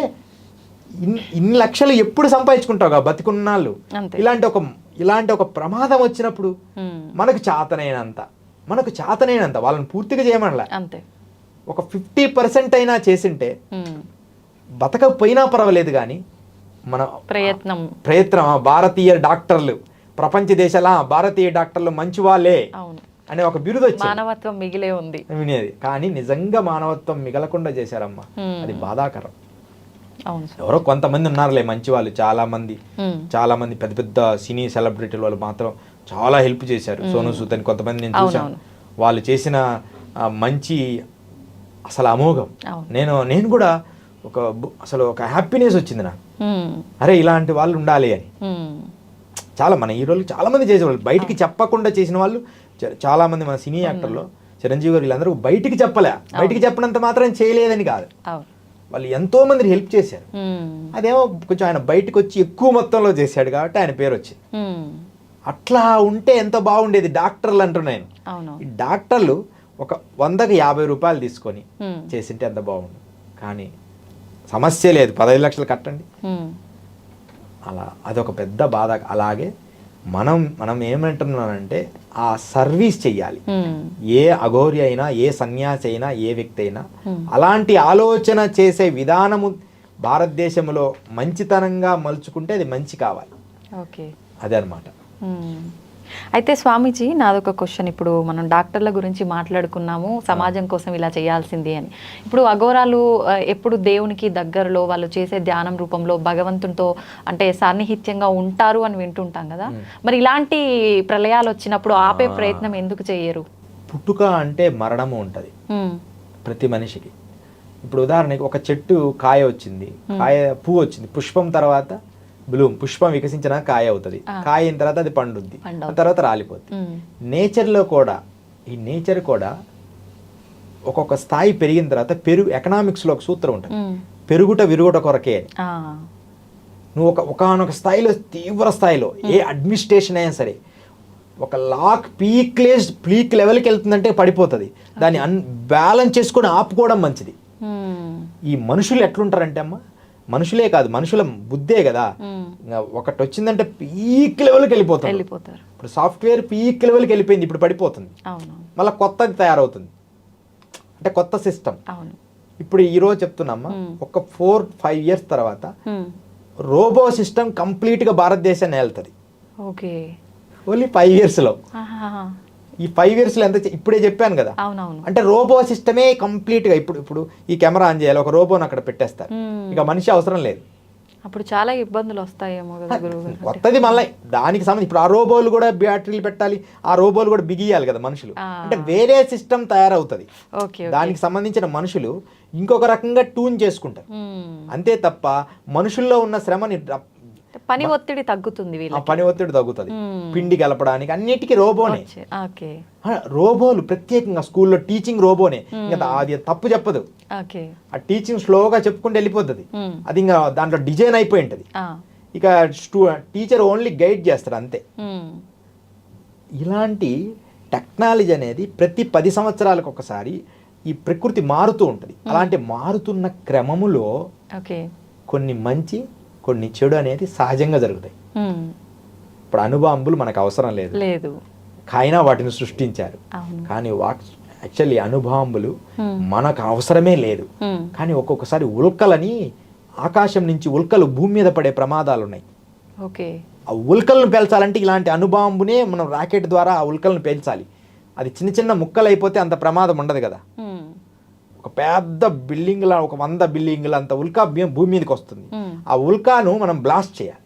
ఇన్ని లక్షలు ఎప్పుడు సంపాదించుకుంటావు బతికున్నాళ్ళు, ఇలాంటి ఒక ప్రమాదం వచ్చినప్పుడు మనకు చేతనైనంత వాళ్ళని పూర్తిగా చేయమనలే, ఒక 50% అయినా చేసింటే బతకపోయినా పర్వాలేదు. కానీ మన ప్రయత్నం భారతీయ డాక్టర్లు, ప్రపంచ దేశాల భారతీయ డాక్టర్లు మంచి వాళ్ళే అనే ఒక బిరుదు వచ్చింది, మానవత్వం మిగిలే ఉంది వినేది. కానీ నిజంగా మానవత్వం మిగలకుండా చేశారమ్మా, అది బాధాకరం. ఎవరో కొంతమంది ఉన్నారులే మంచి వాళ్ళు, చాలా మంది పెద్ద పెద్ద సినీ సెలబ్రిటీల వాళ్ళు మాత్రం చాలా హెల్ప్ చేశారు. సోను సూద్ అని కొంతమంది నేను చూశాను, వాళ్ళు చేసిన మంచి అసలు అమోఘం. నేను కూడా అసలు ఒక హ్యాపీనెస్ వచ్చింది నాకు, అరే ఇలాంటి వాళ్ళు ఉండాలి అని. చాలా మన హీరోలు చాలా మంది చేసేవాళ్ళు, బయటికి చెప్పకుండా చేసిన వాళ్ళు చాలా మంది. మన సినీ యాక్టర్లో చిరంజీవి గారు వీళ్ళందరూ బయటికి చెప్పనంత మాత్రం చేయలేదని కాదు, వాళ్ళు ఎంతో మంది హెల్ప్ చేశారు. అదేమో కొంచెం ఆయన బయటకు వచ్చి ఎక్కువ మొత్తంలో చేశాడు కాబట్టి ఆయన పేరు వచ్చింది. అట్లా ఉంటే ఎంతో బాగుండేది. డాక్టర్లు అంటున్నాను, ఈ డాక్టర్లు ఒక 100కి 50 రూపాయలు తీసుకొని చేసింటే ఎంత బాగుండు. కానీ సమస్య లేదు, 15 లక్షలు కట్టండి, అలా అదొక పెద్ద బాధ. అలాగే మనం ఏమంటున్నానంటే ఆ సర్వీస్ చెయ్యాలి. ఏ అఘోరి అయినా, ఏ సన్యాసి అయినా, ఏ వ్యక్తి అయినా అలాంటి ఆలోచన చేసే విధానము భారతదేశంలో మంచితనంగా మలుచుకుంటే అది మంచి కావాలి. అదే అన్నమాట. అయితే స్వామీజీ, నాదొక క్వశ్చన్. ఇప్పుడు మనం డాక్టర్ల గురించి మాట్లాడుకున్నాము, సమాజం కోసం ఇలా చేయాల్సింది అని. ఇప్పుడు అఘోరాలు ఎప్పుడు దేవునికి దగ్గరలో వాళ్ళు చేసే ధ్యానం రూపంలో భగవంతునితో అంటే సాన్నిహిత్యంగా ఉంటారు అని వింటుంటాం కదా, మరి ఇలాంటి ప్రళయాలు వచ్చినప్పుడు ఆపే ప్రయత్నం ఎందుకు చేయరు? పుట్టుక అంటే మరణము ఉంటుంది ప్రతి మనిషికి. ఇప్పుడు ఉదాహరణకి ఒక చెట్టు కాయ వచ్చింది, పువ్వు వచ్చింది, పుష్పం తర్వాత బ్లూమ్, పుష్పం వికసించిన కాయ అవుతుంది, కాయ అయిన తర్వాత అది పండుద్ది, ఆ తర్వాత రాలిపోద్ది. నేచర్లో కూడా ఈ నేచర్ కూడా ఒక్కొక్క స్థాయి పెరిగిన తర్వాత ఎకనామిక్స్లో ఒక సూత్రం ఉంటుంది, పెరుగుట విరుగుట కొరకే. నువ్వు ఒకనొక స్థాయిలో, తీవ్ర స్థాయిలో ఏ అడ్మినిస్ట్రేషన్ అయినా సరే ఒక పీక్ లెవెల్కి వెళ్తుందంటే పడిపోతుంది. దాన్ని బ్యాలెన్స్ చేసుకొని ఆపుకోవడం మంచిది. ఈ మనుషులు ఎట్లుంటారంటే అమ్మ, మనుషులే కాదు మనుషుల బుద్ధే కదా, ఒకటి వచ్చిందంటే పీక్ లెవెల్కి వెళ్ళిపోతారు. ఇప్పుడు సాఫ్ట్వేర్ పీక్ లెవెల్కి వెళ్ళిపోయింది, ఇప్పుడు పడిపోతుంది, మళ్ళీ కొత్తది తయారవుతుంది, అంటే కొత్త సిస్టమ్. ఇప్పుడు ఈరోజు చెప్తున్నామ్మా, ఒక 4-5 ఇయర్స్ తర్వాత రోబో సిస్టమ్ కంప్లీట్గా భారతదేశాన్ని వెళ్తుంది. ఓన్లీ 5 ఇయర్స్లో. ఈ 5 ఇయర్స్లో ఎంత ఇప్పుడే చెప్పాను కదా, అంటే రోబో సిస్టమే కంప్లీట్గా. ఇప్పుడు ఈ కెమెరా ఆన్ చేయాలి, ఒక రోబోని అక్కడ పెట్టేస్తారు, ఇక మనిషి అవసరం లేదు. అప్పుడు చాలా ఇబ్బందులు వస్తాయేమో కదా గురువు. వస్తుంది మళ్ళీ దానికి సంబంధించి. ఇప్పుడు ఆ రోబోలు కూడా బ్యాటరీలు పెట్టాలి, ఆ రోబోలు కూడా బిగియాలి కదా మనుషులు, అంటే వేరే సిస్టమ్ తయారవుతుంది. దానికి సంబంధించిన మనుషులు ఇంకొక రకంగా ట్యూన్ చేసుకుంటారు, అంతే తప్ప మనుషుల్లో ఉన్న శ్రమని పని ఒత్తిడి తగ్గుతుంది, పని ఒత్తిడి తగ్గుతుంది, పిండి కలపడానికి అన్నిటికీ రోబోనే. ఓకే, రోబోలు ప్రత్యేకంగా స్కూల్లో టీచింగ్ రోబోనే, ఇంకా అది తప్పు చెప్పదు. ఓకే, ఆ టీచింగ్ స్లోగా చెప్పుకుంటూ వెళ్ళిపోతుంది, అది ఇంకా దాంట్లో డిజైన్ అయిపోయి ఉంటుంది. ఇక టీచర్ ఓన్లీ గైడ్ చేస్తారు అంతే. ఇలాంటి టెక్నాలజీ అనేది ప్రతి 10 సంవత్సరాలకు ఒకసారి ఈ ప్రకృతి మారుతూ ఉంటుంది. అలాంటి మారుతున్న క్రమములో కొన్ని మంచి కొన్ని చెడు అనేది సహజంగా జరుగుతాయి. ఇప్పుడు అణుబాంబులు మనకు అవసరం లేదు, కాయినా వాటిని సృష్టించారు. కానీ యాక్చువల్లీ అణుబాంబులు మనకు అవసరమే లేదు. కానీ ఒక్కొక్కసారి ఉల్కలని, ఆకాశం నుంచి ఉల్కలు భూమి మీద పడే ప్రమాదాలు ఉన్నాయి. ఆ ఉల్కలను పేల్చాలంటే ఇలాంటి అణుబాంబునే మనం రాకెట్ ద్వారా ఆ ఉల్కలను పేల్చాలి. అది చిన్న చిన్న ముక్కలు అయిపోతే అంత ప్రమాదం ఉండదు కదా. ఒక పెద్ద బిల్డింగ్, ఒక 100 బిల్డింగ్ల అంత ఉల్కా భూమి మీదకి వస్తుంది. ఆ ఉల్కాను మనం బ్లాస్ట్ చేయాలి.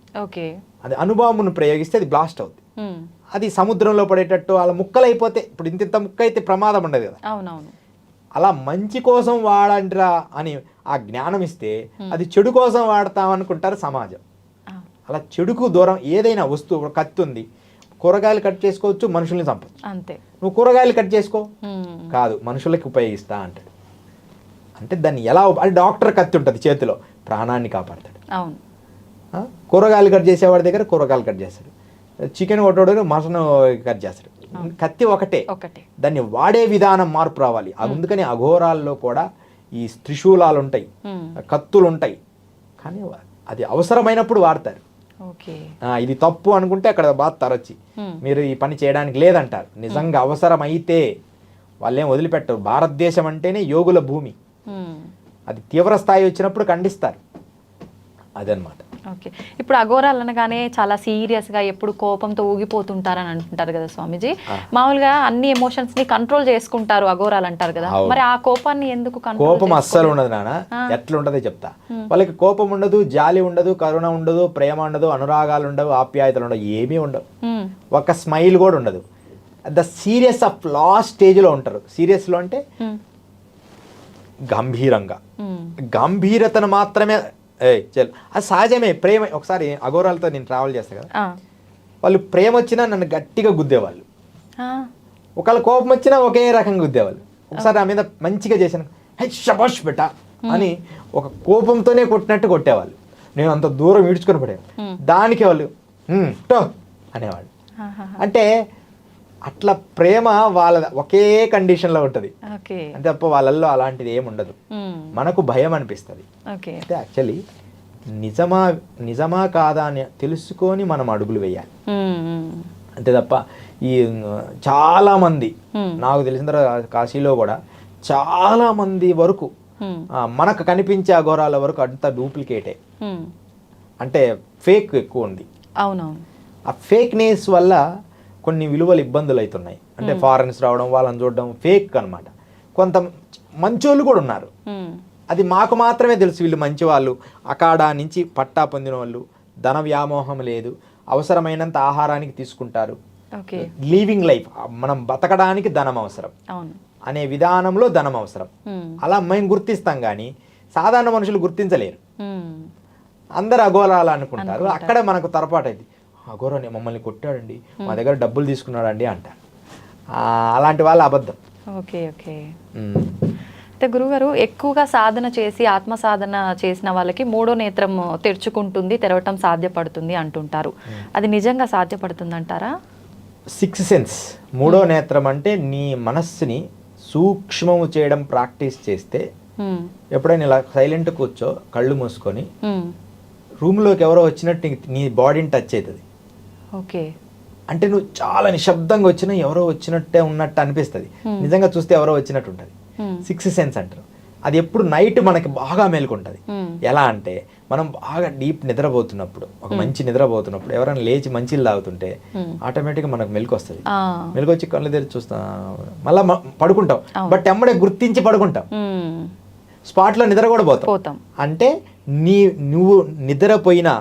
అది అణుబాంబును ప్రయోగిస్తే అది బ్లాస్ట్ అవుతుంది. అది సముద్రంలో పడేటట్టు అలా ముక్కలు అయిపోతే, ఇప్పుడు ఇంత ముక్క అయితే ప్రమాదం ఉండదు కదా. అలా మంచి కోసం వాడండిరా అని ఆ జ్ఞానం ఇస్తే అది చెడు కోసం వాడతామనుకుంటారు సమాజం. అలా చెడుకు దూరం ఏదైనా వస్తువు, కత్తి ఉంది, కూరగాయలు కట్ చేసుకోవచ్చు, మనుషుల్ని చంపచ్చు అంతే. నువ్వు కూరగాయలు కట్ చేసుకో, కాదు మనుషులకి ఉపయోగిస్తా అంటాడు. అంటే దాన్ని ఎలా, అది డాక్టర్ కత్తి ఉంటుంది చేతిలో, ప్రాణాన్ని కాపాడతాడు. కూరగాయలు కట్ చేసేవాడి దగ్గర కూరగాయలు కట్ చేస్తాడు, చికెన్ కొట్టడం మటన్ కట్ చేస్తాడు. కత్తి ఒకటే, దాన్ని వాడే విధానం మార్పు రావాలి. అందుకని అఘోరాల్లో కూడా ఈ త్రిశూలాలు ఉంటాయి, కత్తులు ఉంటాయి, కానీ అది అవసరమైనప్పుడు వాడతారు. ఇది తప్పు అనుకుంటే అక్కడ బాధతారు వచ్చి, మీరు ఈ పని చేయడానికి లేదంటారు. నిజంగా అవసరం అయితే వాళ్ళేం వదిలిపెట్టరు. భారతదేశం అంటేనే యోగుల భూమి, అది తీవ్ర స్థాయి వచ్చినప్పుడు ఖండిస్తారు. అదనమాట. ఓకే, ఇప్పుడు అఘోరాలు అనగానే చాలా సీరియస్గా ఎప్పుడు కోపంతో ఊగిపోతుంటారని అంటుంటారు కదా స్వామీజీ. మామూలుగా అన్ని ఎమోషన్స్ ని కంట్రోల్ చేసుకుంటారు అఘోరాలు అంటారు కదా, మరి ఆ కోపాన్ని ఎందుకు? కోపం అస్సలు ఉండదు నాన్న, ఎట్లుంటదో చెప్తా. వాళ్ళకి కోపం ఉండదు, జాలి ఉండదు, కరుణ ఉండదు, ప్రేమ ఉండదు, అనురాగాలు ఉండవు, ఆప్యాయతలు ఉండవు, ఏమీ ఉండవు. ఒక స్మైల్ కూడా ఉండదు. The serious of last stage లో ఉంటారు. సీరియస్ లో అంటే గంభీరంగా, గంభీరతను మాత్రమే. చల్, అది సహజమే. ప్రేమ, ఒకసారి అఘోరాలతో నేను ట్రావెల్ చేస్తా కదా, వాళ్ళు ప్రేమ వచ్చినా నన్ను గట్టిగా గుద్దేవాళ్ళు, ఒకళ్ళ కోపం వచ్చినా ఒకే రకంగా గుద్దేవాళ్ళు. ఒకసారి నా మీద మంచిగా చేశాను, హే శబాష్ బెటా అని ఒక కోపంతోనే కొట్టినట్టు కొట్టేవాళ్ళు. నేను అంత దూరం ఈడ్చుకొని పడేవాళ్ళు. దానికి వాళ్ళు టో అనేవాళ్ళు. అంటే అట్లా ప్రేమ వాళ్ళ ఒకే కండిషన్లో ఉంటుంది అంతే తప్ప వాళ్ళల్లో అలాంటిది ఏముండదు. మనకు భయం అనిపిస్తుంది. అంటే యాక్చువల్లీ నిజమా కాదా అని తెలుసుకొని మనం అడుగులు వేయాలి అంతే తప్ప ఈ చాలా మంది, నాకు తెలిసిన తర్వాత కాశీలో కూడా చాలా మంది వరకు మనకు కనిపించే అఘోరాల వరకు అంతా డూప్లికేటే, అంటే ఫేక్ ఎక్కువ ఉంది. అవునవును. ఆ ఫేక్నెస్ వల్ల కొన్ని విలువలు ఇబ్బందులు అవుతున్నాయి. అంటే ఫారెన్స్ రావడం, వాళ్ళని చూడడం ఫేక్ అనమాట. కొంత మంచోళ్ళు కూడా ఉన్నారు, అది మాకు మాత్రమే తెలుసు వీళ్ళు మంచి వాళ్ళు. అకాడా నుంచి పట్టా పొందిన వాళ్ళు, ధన వ్యామోహం లేదు, అవసరమైనంత ఆహారానికి తీసుకుంటారు, లీవింగ్ లైఫ్, మనం బతకడానికి ధనం అవసరం అనే విధానంలో ధనం అవసరం, అలా మేము గుర్తిస్తాం. కానీ సాధారణ మనుషులు గుర్తించలేరు, అందరు అఘోరాలు అనుకుంటారు. అక్కడ మనకు తరపాటు అయింది, అఘోరాన్ని మమ్మల్ని కొట్టాడండి, మా దగ్గర డబ్బులు తీసుకున్నాడండి అంటారు. అలాంటి వాళ్ళ అబద్ధం. Okay okay. అంటే గురుగారు, ఎక్కువగా సాధన చేసి ఆత్మ సాధన చేసిన వాళ్ళకి మూడో నేత్రం తెరుచుకుంటుంది, తెరవటం సాధ్యపడుతుంది అంటుంటారు. అది నిజంగా సాధ్యపడుతుంది అంటారా? సిక్స్త్ సెన్స్, మూడో నేత్రం అంటే నీ మనస్సుని సూక్ష్మము చేయడం ప్రాక్టీస్ చేస్తే, ఎప్పుడైనా ఇలా సైలెంట్ కూర్చో, కళ్ళు మూసుకొని, రూమ్లోకి ఎవరో వచ్చినట్టు నీ బాడీని టచ్ అవుతుంది. ఓకే, అంటే నువ్వు చాలా నిశ్శబ్దంగా వచ్చినా ఎవరో వచ్చినట్టే ఉన్నట్టు అనిపిస్తుంది, నిజంగా చూస్తే ఎవరో వచ్చినట్టు ఉంటుంది. సిక్స్త్ సెన్స్ అంటారు. అది ఎప్పుడు నైట్ మనకి బాగా మేలుకుంటుంది. ఎలా అంటే మనం బాగా డీప్ నిద్రపోతున్నప్పుడు, ఒక మంచి నిద్రపోతున్నప్పుడు ఎవరైనా లేచి మంచిలు తాగుతుంటే ఆటోమేటిక్గా మనకు మెలకు వస్తుంది. మెలకు వచ్చి కళ్ళు తెరిచి చూస్తాం, మళ్ళీ పడుకుంటాం, బట్ ఎమ్మడే గుర్తించి పడుకుంటాం, స్పాట్లో నిద్ర కూడా పోతాం. అంటే నువ్వు నిద్రపోయినా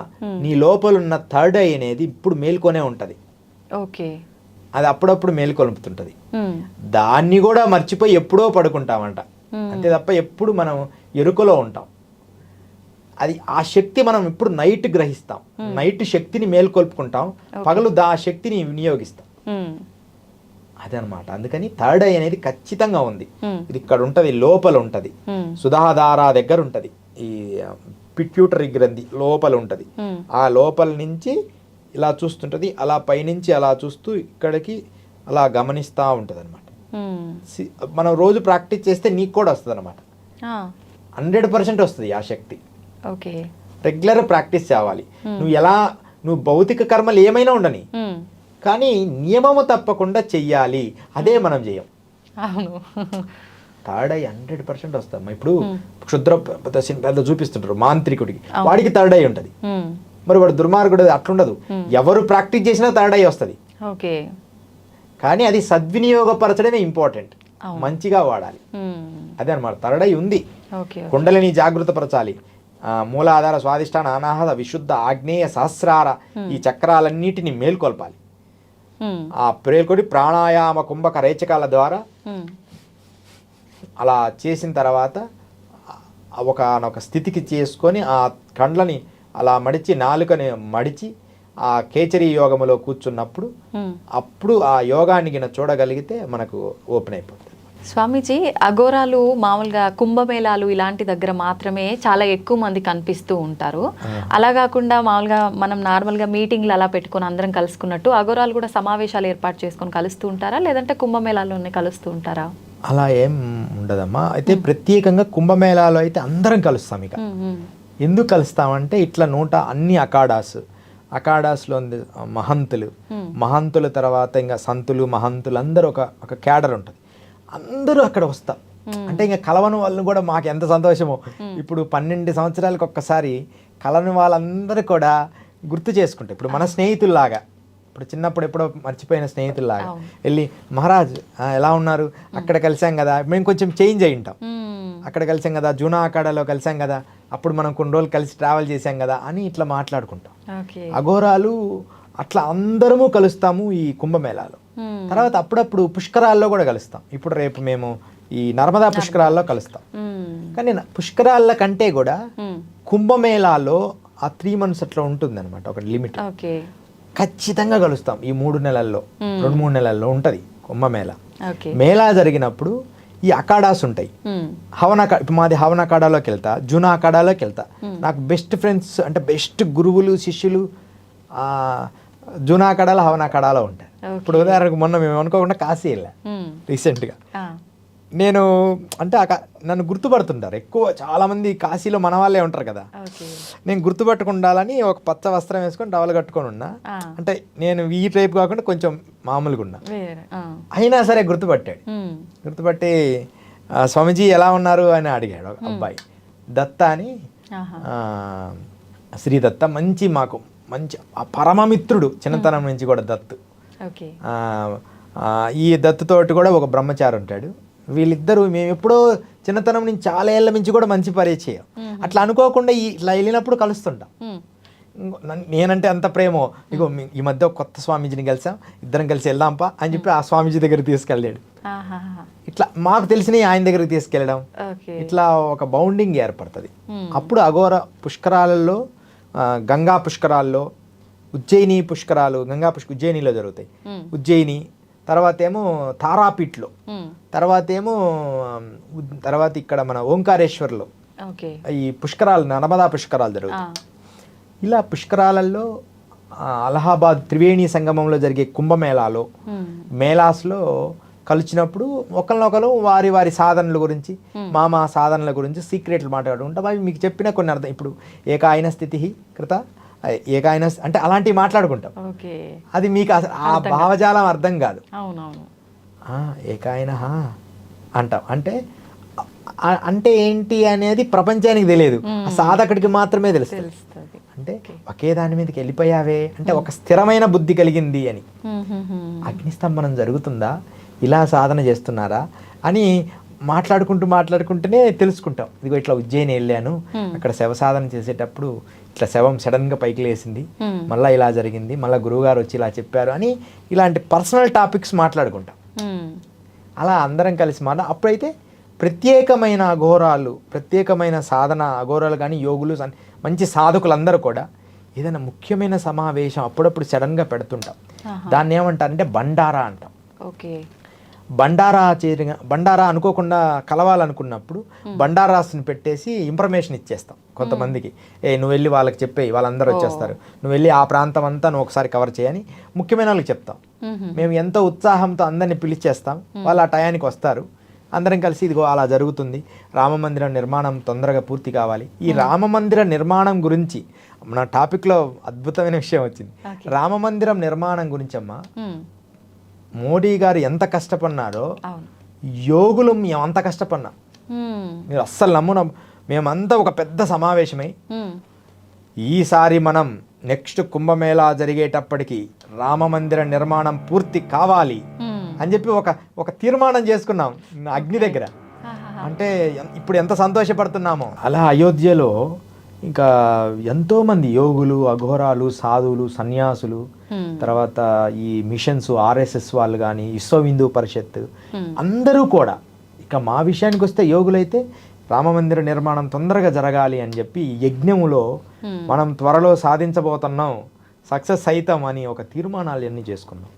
నీ లోపల ఉన్న థర్డ్ ఐ అనేది ఇప్పుడు మేల్కొనే ఉంటది. ఓకే, అది అప్పుడప్పుడు మేల్కొలుపుతుంటది. దాన్ని కూడా మర్చిపోయి ఎప్పుడో పడుకుంటామంట, అంతే తప్ప ఎప్పుడు మనం ఎరుకలో ఉంటాం. అది ఆ శక్తి మనం ఇప్పుడు నైట్ గ్రహిస్తాం, నైట్ శక్తిని మేల్కొల్పుకుంటాం, పగలు ఆ శక్తిని వినియోగిస్తాం. అదనమాట. అందుకని థర్డ్ ఐ అనేది ఖచ్చితంగా ఉంది. ఇది ఇక్కడ ఉంటది, లోపల ఉంటది, సుధాధార దగ్గర ఉంటది, ఈ పిట్యూటరీ గ్రంథి లోపల ఉంటది. ఆ లోపల నుంచి ఇలా చూస్తుంటది, అలా పైనుంచి అలా చూస్తూ ఇక్కడికి అలా గమనిస్తూ ఉంటుంది అనమాట. మనం రోజు ప్రాక్టీస్ చేస్తే నీకు కూడా వస్తుంది అనమాట. 100% వస్తుంది ఆ శక్తి. రెగ్యులర్ ప్రాక్టీస్ చేయాలి. నువ్వు భౌతిక కర్మలు ఏమైనా ఉండని, కానీ నియమము తప్పకుండా చెయ్యాలి. అదే మనం చేయం. థర్డ్ ఐ 100% వస్తాం. ఇప్పుడు క్షుద్ర పెద్ద చూపిస్తుంటారు మాంత్రికుడికి, వాడికి థర్డ్ ఐ ఉంటుంది. మరి వాడు దుర్మార్గుడు అట్లుండదు. ఎవరు ప్రాక్టీస్ చేసినా థర్డ్ ఐ వస్తుంది. కానీ అది సద్వినియోగపరచడమే ఇంపార్టెంట్. మంచిగా వాడాలి. అదే అనమాట. థర్డ్ ఐ ఉంది. కుండలిని జాగృతపరచాలి. మూలాధార, స్వాదిష్టాన, అనాహత, విశుద్ధ, ఆగ్నేయ, సహస్రార ఈ చక్రాలన్నిటిని మేల్కొల్పాలి. ఆ ప్రేల్కొని ప్రాణాయామ, కుంభక, రేచకాల ద్వారా అలా చేసిన తర్వాత ఒక స్థితికి చేసుకొని ఆ కండ్లని అలా మడిచి, నాలుకని మడిచి ఆ కేచరి యోగములో కూర్చున్నప్పుడు అప్పుడు ఆ యోగాన్ని గిన చూడగలిగితే మనకు ఓపెన్ అయిపోతుంది. స్వామీజీ, అఘోరాలు మామూలుగా కుంభమేళాలు ఇలాంటి దగ్గర మాత్రమే చాలా ఎక్కువ మంది కనిపిస్తూ ఉంటారు. అలా కాకుండా మామూలుగా మనం నార్మల్గా మీటింగ్లు అలా పెట్టుకొని అందరం కలుసుకున్నట్టు అఘోరాలు కూడా సమావేశాలు ఏర్పాటు చేసుకొని కలుస్తూ ఉంటారా, లేదంటే కుంభమేళాలోనే కలుస్తూ ఉంటారా? అలా ఏం ఉండదమ్మా. అయితే ప్రత్యేకంగా కుంభమేళాలో అయితే అందరం కలుస్తాం. ఇక ఎందుకు కలుస్తామంటే ఇట్లా అన్ని అఖాడాస్లో మహంతుల తర్వాత ఇంకా సంతులు, మహంతులు అందరూ ఒక క్యాడర్ ఉంటుంది. అందరూ అక్కడ వస్తాం. అంటే ఇంకా కలవని వాళ్ళు కూడా మాకు ఎంత సంతోషమో. ఇప్పుడు 12 సంవత్సరాలకు ఒక్కసారి కలని వాళ్ళందరూ కూడా గుర్తు చేసుకుంటారు. ఇప్పుడు మన స్నేహితుల్లాగా, ఇప్పుడు చిన్నప్పుడు ఎప్పుడో మర్చిపోయిన స్నేహితుల్లాగా వెళ్ళి, మహారాజ్ ఎలా ఉన్నారు, అక్కడ కలిసాం కదా, మేము కొంచెం చేంజ్ అయి ఉంటాం, అక్కడ కలిసాం కదా, జూనా అఖాడాలో కలిసాం కదా, అప్పుడు మనం కొన్ని రోజులు కలిసి ట్రావెల్ చేసాం కదా అని ఇట్లా మాట్లాడుకుంటాం. అఘోరాలు అట్లా అందరము కలుస్తాము ఈ కుంభమేళాలో. తర్వాత అప్పుడప్పుడు పుష్కరాల్లో కూడా కలుస్తాం. ఇప్పుడు రేపు మేము ఈ నర్మదా పుష్కరాల్లో కలుస్తాం. కానీ పుష్కరాల కంటే కూడా కుంభమేళాలో ఆ 3 months అట్లా ఉంటుంది అనమాట, ఒక లిమిట్. ఖచ్చితంగా కలుస్తాం. ఈ 3 నెలల్లో 2-3 నెలల్లో ఉంటుంది కుంభమేళా. మేళా జరిగినప్పుడు ఈ అఖాడాస్ ఉంటాయి. మాది హవన అఖాడాలోకి వెళ్తా, జూనా అఖాడాలోకి వెళ్తా. నాకు బెస్ట్ ఫ్రెండ్స్ అంటే బెస్ట్ గురువులు, శిష్యులు జూనా అఖాడాలో, హవన అఖాడాలో ఉంటాయి. ఇప్పుడు ఉదాహరణకు మొన్న మేము అనుకోకుండా కాశీ వెళ్ళా రీసెంట్గా. నేను అంటే నన్ను గుర్తుపడుతుంటారు ఎక్కువ, చాలా మంది కాశీలో మన వాళ్ళే ఉంటారు కదా. నేను గుర్తుపట్టుకుండాలని ఒక పచ్చ వస్త్రం వేసుకొని టవల్ కట్టుకొని ఉన్నా. అంటే నేను ఈ టైప్ కాకుండా కొంచెం మామూలుగా ఉన్నా. అయినా సరే గుర్తుపట్టి స్వామీజీ ఎలా ఉన్నారు అని అడిగాడు ఒక అబ్బాయి. దత్త అని, శ్రీ దత్త, మాకు మంచి పరమమిత్రుడు చిన్నతనం నుంచి కూడా దత్తు. ఈ దత్తుతోటి కూడా ఒక బ్రహ్మచారి ఉంటాడు. వీళ్ళిద్దరూ మేము ఎప్పుడో చిన్నతనం నుంచి చాలా ఏళ్ళ నుంచి కూడా మంచి పరిచయం. అట్లా అనుకోకుండా ఇట్లా వెళ్ళినప్పుడు కలుస్తుంటాం. నేనంటే అంత ప్రేమో, ఇగో ఈ మధ్య కొత్త స్వామీజీని కలిసాం, ఇద్దరం కలిసి వెళ్దాంపా అని చెప్పి ఆ స్వామీజీ దగ్గర తీసుకెళ్ళాడు. ఇట్లా మాకు తెలిసిన ఆయన దగ్గరికి తీసుకెళ్ళడం, ఇట్లా ఒక బౌండింగ్ ఏర్పడుతుంది. అప్పుడు అఘోర పుష్కరాలలో, గంగా పుష్కరాల్లో, ఉజ్జయిని పుష్కరాలు, ఉజ్జయినిలో జరుగుతాయి. ఉజ్జయిని తర్వాత ఏమో తారాపీఠ్లో, తర్వాత ఇక్కడ మన ఓంకారేశ్వర్లో ఈ పుష్కరాలు, నర్మదా పుష్కరాలు జరుగుతాయి. ఇలా పుష్కరాలలో అలహాబాద్ త్రివేణి సంగమంలో జరిగే కుంభమేళాలో, మేళాస్లో కలిసినప్పుడు ఒకరినొకరు వారి సాధనల గురించి, మా సాధనల గురించి సీక్రెట్లు మాట్లాడుకుంటాం. అవి మీకు చెప్పిన కొన్ని అర్థం. ఇప్పుడు ఏకాయన స్థితి కృత, ఏకాయన అంటే అలాంటివి మాట్లాడుకుంటాం. అది మీకు ఆ భావజాలం అర్థం కాదు. ఏకాయన అంటాం. అంటే ఏంటి అనేది ప్రపంచానికి తెలియదు, ఆ సాధకుడికి మాత్రమే తెలుస్తుంది. అంటే ఒకే దాని మీదకి వెళ్ళిపోయావే అంటే ఒక స్థిరమైన బుద్ధి కలిగింది అని. అగ్నిస్తంభనం జరుగుతుందా, ఇలా సాధన చేస్తున్నారా అని మాట్లాడుకుంటూనే తెలుసుకుంటాం. ఇదిగో ఇట్లా ఉజ్జయిని వెళ్ళాను, అక్కడ శవ సాధన చేసేటప్పుడు ఇట్లా శవం సడన్గా పైకి లేసింది, మళ్ళీ ఇలా జరిగింది, మళ్ళీ గురువుగారు వచ్చి ఇలా చెప్పారు అని ఇలాంటి పర్సనల్ టాపిక్స్ మాట్లాడుకుంటాం. అలా అందరం కలిసి అప్పుడైతే ప్రత్యేకమైన అఘోరాలు, ప్రత్యేకమైన సాధన అఘోరాలు కానీ యోగులు మంచి సాధకులందరూ కూడా ఏదైనా ముఖ్యమైన సమావేశం అప్పుడప్పుడు సడన్గా పెడుతుంటాం. దాన్ని ఏమంటారంటే బండారా అంటాం. ఓకే. బండారా అనుకోకుండా కలవాలనుకున్నప్పుడు బండారాస్ని పెట్టేసి ఇన్ఫర్మేషన్ ఇచ్చేస్తాం కొంతమందికి. నువ్వు వెళ్ళి వాళ్ళకి చెప్పేయి, వాళ్ళందరూ వచ్చేస్తారు, నువ్వు వెళ్ళి ఆ ప్రాంతం అంతా నువ్వు ఒకసారి కవర్ చేయని ముఖ్యమైన వాళ్ళకి చెప్తాం. మేము ఎంతో ఉత్సాహంతో అందరిని పిలిచేస్తాం, వాళ్ళు ఆ టయానికి వస్తారు, అందరం కలిసి ఇదిగో అలా జరుగుతుంది, రామమందిరం నిర్మాణం తొందరగా పూర్తి కావాలి. ఈ రామమందిర నిర్మాణం గురించి మన టాపిక్లో అద్భుతమైన విషయం వచ్చింది. రామమందిరం నిర్మాణం గురించి అమ్మా మోడీ గారు ఎంత కష్టపడినారో యోగులు మేము అంత కష్టపడినాం. మీరు అస్సలు నమ్మున, మేమంతా ఒక పెద్ద సమావేశమై ఈసారి మనం నెక్స్ట్ కుంభమేళా జరిగేటప్పటికి రామమందిర నిర్మాణం పూర్తి కావాలి అని చెప్పి ఒక తీర్మానం చేసుకున్నాం అగ్ని దగ్గర. అంటే ఇప్పుడు ఎంత సంతోషపడుతున్నామో. అలా అయోధ్యలో ఇంకా ఎంతోమంది యోగులు, అఘోరాలు, సాధువులు, సన్యాసులు, తర్వాత ఈ మిషన్స్, ఆర్ఎస్ఎస్ వాళ్ళు కానీ, విశ్వ హిందూ పరిషత్ అందరూ కూడా. ఇక మా విషయానికి వస్తే యోగులైతే రామమందిర నిర్మాణం తొందరగా జరగాలి అని చెప్పి యజ్ఞములో మనం త్వరలో సాధించబోతున్నాం, సక్సెస్ అవుతాం అని ఒక తీర్మానాలు అన్నీ చేసుకున్నాం.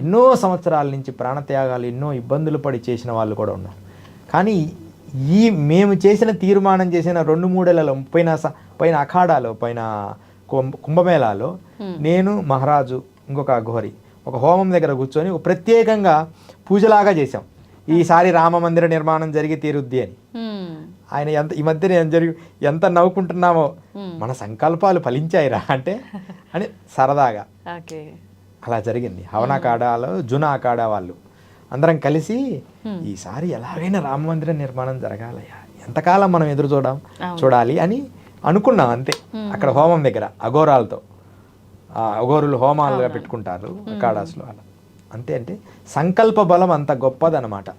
ఎన్నో సంవత్సరాల నుంచి ప్రాణత్యాగాలు, ఎన్నో ఇబ్బందులు పడి చేసిన వాళ్ళు కూడా ఉన్నారు. కానీ మేము చేసిన తీర్మానం చేసిన 2-3 ఏళ్లలో పైన అఖాడాలో, పైన కుంభమేళాలో నేను, మహారాజు, ఇంకొక అఘోరి ఒక హోమం దగ్గర కూర్చొని ఒక ప్రత్యేకంగా పూజలాగా చేశాం. ఈసారి రామమందిర నిర్మాణం జరిగి తీరుద్ది అని. ఆయన ఈ మధ్య ఎంత నవ్వుకుంటున్నామో, మన సంకల్పాలు ఫలించాయిరా అంటే అని సరదాగా అలా జరిగింది. హవన అఖాడాలో జునా అఖాడా వాళ్ళు అందరం కలిసి ఈసారి ఎలాగైనా రామమందిర నిర్మాణం జరగాలయ్యా, ఎంతకాలం మనం ఎదురు చూడాలి అని అనుకున్నాం. అంతే. అక్కడ హోమం దగ్గర అఘోరాలతో, అఘోరులు హోమాలుగా పెట్టుకుంటారు అఖాడాస్లో. అలా అంతే. అంటే సంకల్ప బలం అంత గొప్పదనమాట.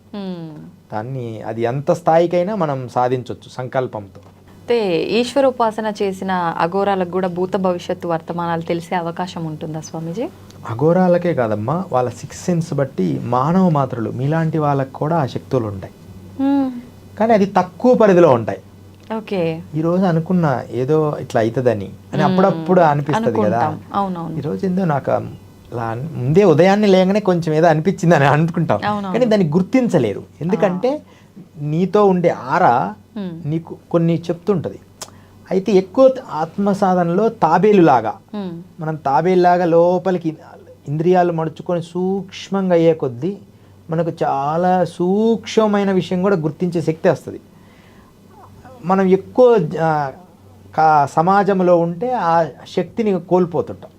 దాన్ని అది ఎంత స్థాయికైనా మనం సాధించవచ్చు సంకల్పంతో. అయితే ఈశ్వరోపాసన చేసిన అఘోరాలకు కూడా భూత భవిష్యత్తు వర్తమానాలు తెలిసే అవకాశం ఉంటుందా స్వామీజీ? అఘోరాలకే కాదమ్మా, వాళ్ళ 6 సెన్స్ బట్టి మానవ మాత్రులు మీలాంటి వాళ్ళకి కూడా ఆ శక్తులు ఉంటాయి. కానీ అది తక్కువ పరిధిలో ఉంటాయి. ఓకే. ఈరోజు అనుకున్న ఏదో ఇట్లా అవుతుందని అని అప్పుడప్పుడు అనిపిస్తుంది కదా. ఈరోజు ఏందో నాకు అలా ముందే ఉదయాన్నే లేగానే కొంచెం ఏదో అనిపించింది అని అనుకుంటాం, కానీ దాన్ని గుర్తించలేరు. ఎందుకంటే నీతో ఉండే ఆరా నీకు కొన్ని చెప్తుంటుంది. అయితే ఎక్కువ ఆత్మ సాధనలో తాబేలులాగా, మనం తాబేలులాగా లోపలికి ఇంద్రియాలు మడుచుకొని సూక్ష్మంగా అయ్యే కొద్దీ మనకు చాలా సూక్ష్మమైన విషయం కూడా గుర్తించే శక్తి వస్తుంది. మనం ఎక్కువ సమాజంలో ఉంటే ఆ శక్తిని కోల్పోతుంటాం.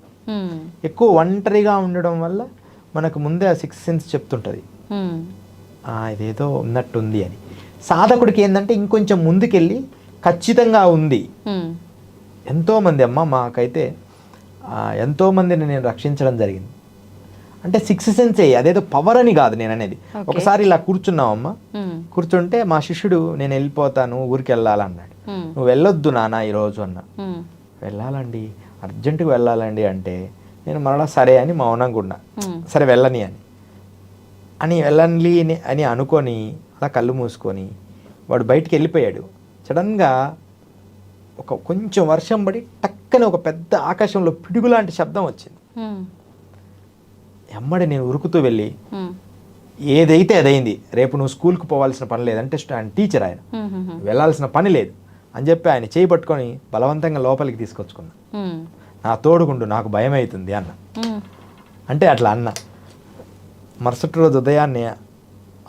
ఎక్కువ ఒంటరిగా ఉండడం వల్ల మనకు ముందే ఆ 6 సెన్స్ చెప్తుంటుంది ఇదేదో ఉన్నట్టుంది అని. సాధకుడికి ఏంటంటే ఇంకొంచెం ముందుకెళ్ళి ఖచ్చితంగా ఉంది. ఎంతోమంది అమ్మ మాకైతే ఎంతోమందిని నేను రక్షించడం జరిగింది. అంటే 6 సెన్సే, అదేదో పవర్ అని కాదు నేను అనేది. ఒకసారి ఇలా కూర్చున్నావమ్మ, కూర్చుంటే మా శిష్యుడు నేను వెళ్ళిపోతాను, ఊరికి వెళ్ళాలన్నాడు. నువ్వు వెళ్ళొద్దు నాన్న ఈరోజు అన్నా. వెళ్ళాలండి, అర్జెంటుగా వెళ్ళాలండి అంటే నేను మరలా సరే అని మౌనంగా ఉన్నా. సరే వెళ్ళని వెళ్ళని అని అనుకొని అలా కళ్ళు మూసుకొని వాడు బయటికి వెళ్ళిపోయాడు. సడన్గా కొంచెం వర్షం పడి టక్కన ఒక పెద్ద ఆకాశంలో పిడుగు లాంటి శబ్దం వచ్చింది. ఎమ్మడి నేను ఉరుకుతూ వెళ్ళి ఏదైతే అదైంది, రేపు నువ్వు స్కూల్కి పోవాల్సిన పని లేదంటే టీచర్ ఆయన వెళ్ళాల్సిన పని లేదు అని చెప్పి ఆయన చేయి పట్టుకొని బలవంతంగా లోపలికి తీసుకొచ్చుకున్నా. నా తోడుకుండు, నాకు భయం అవుతుంది అన్న. అంటే అట్లా అన్న. మరుసటి రోజు ఉదయాన్నే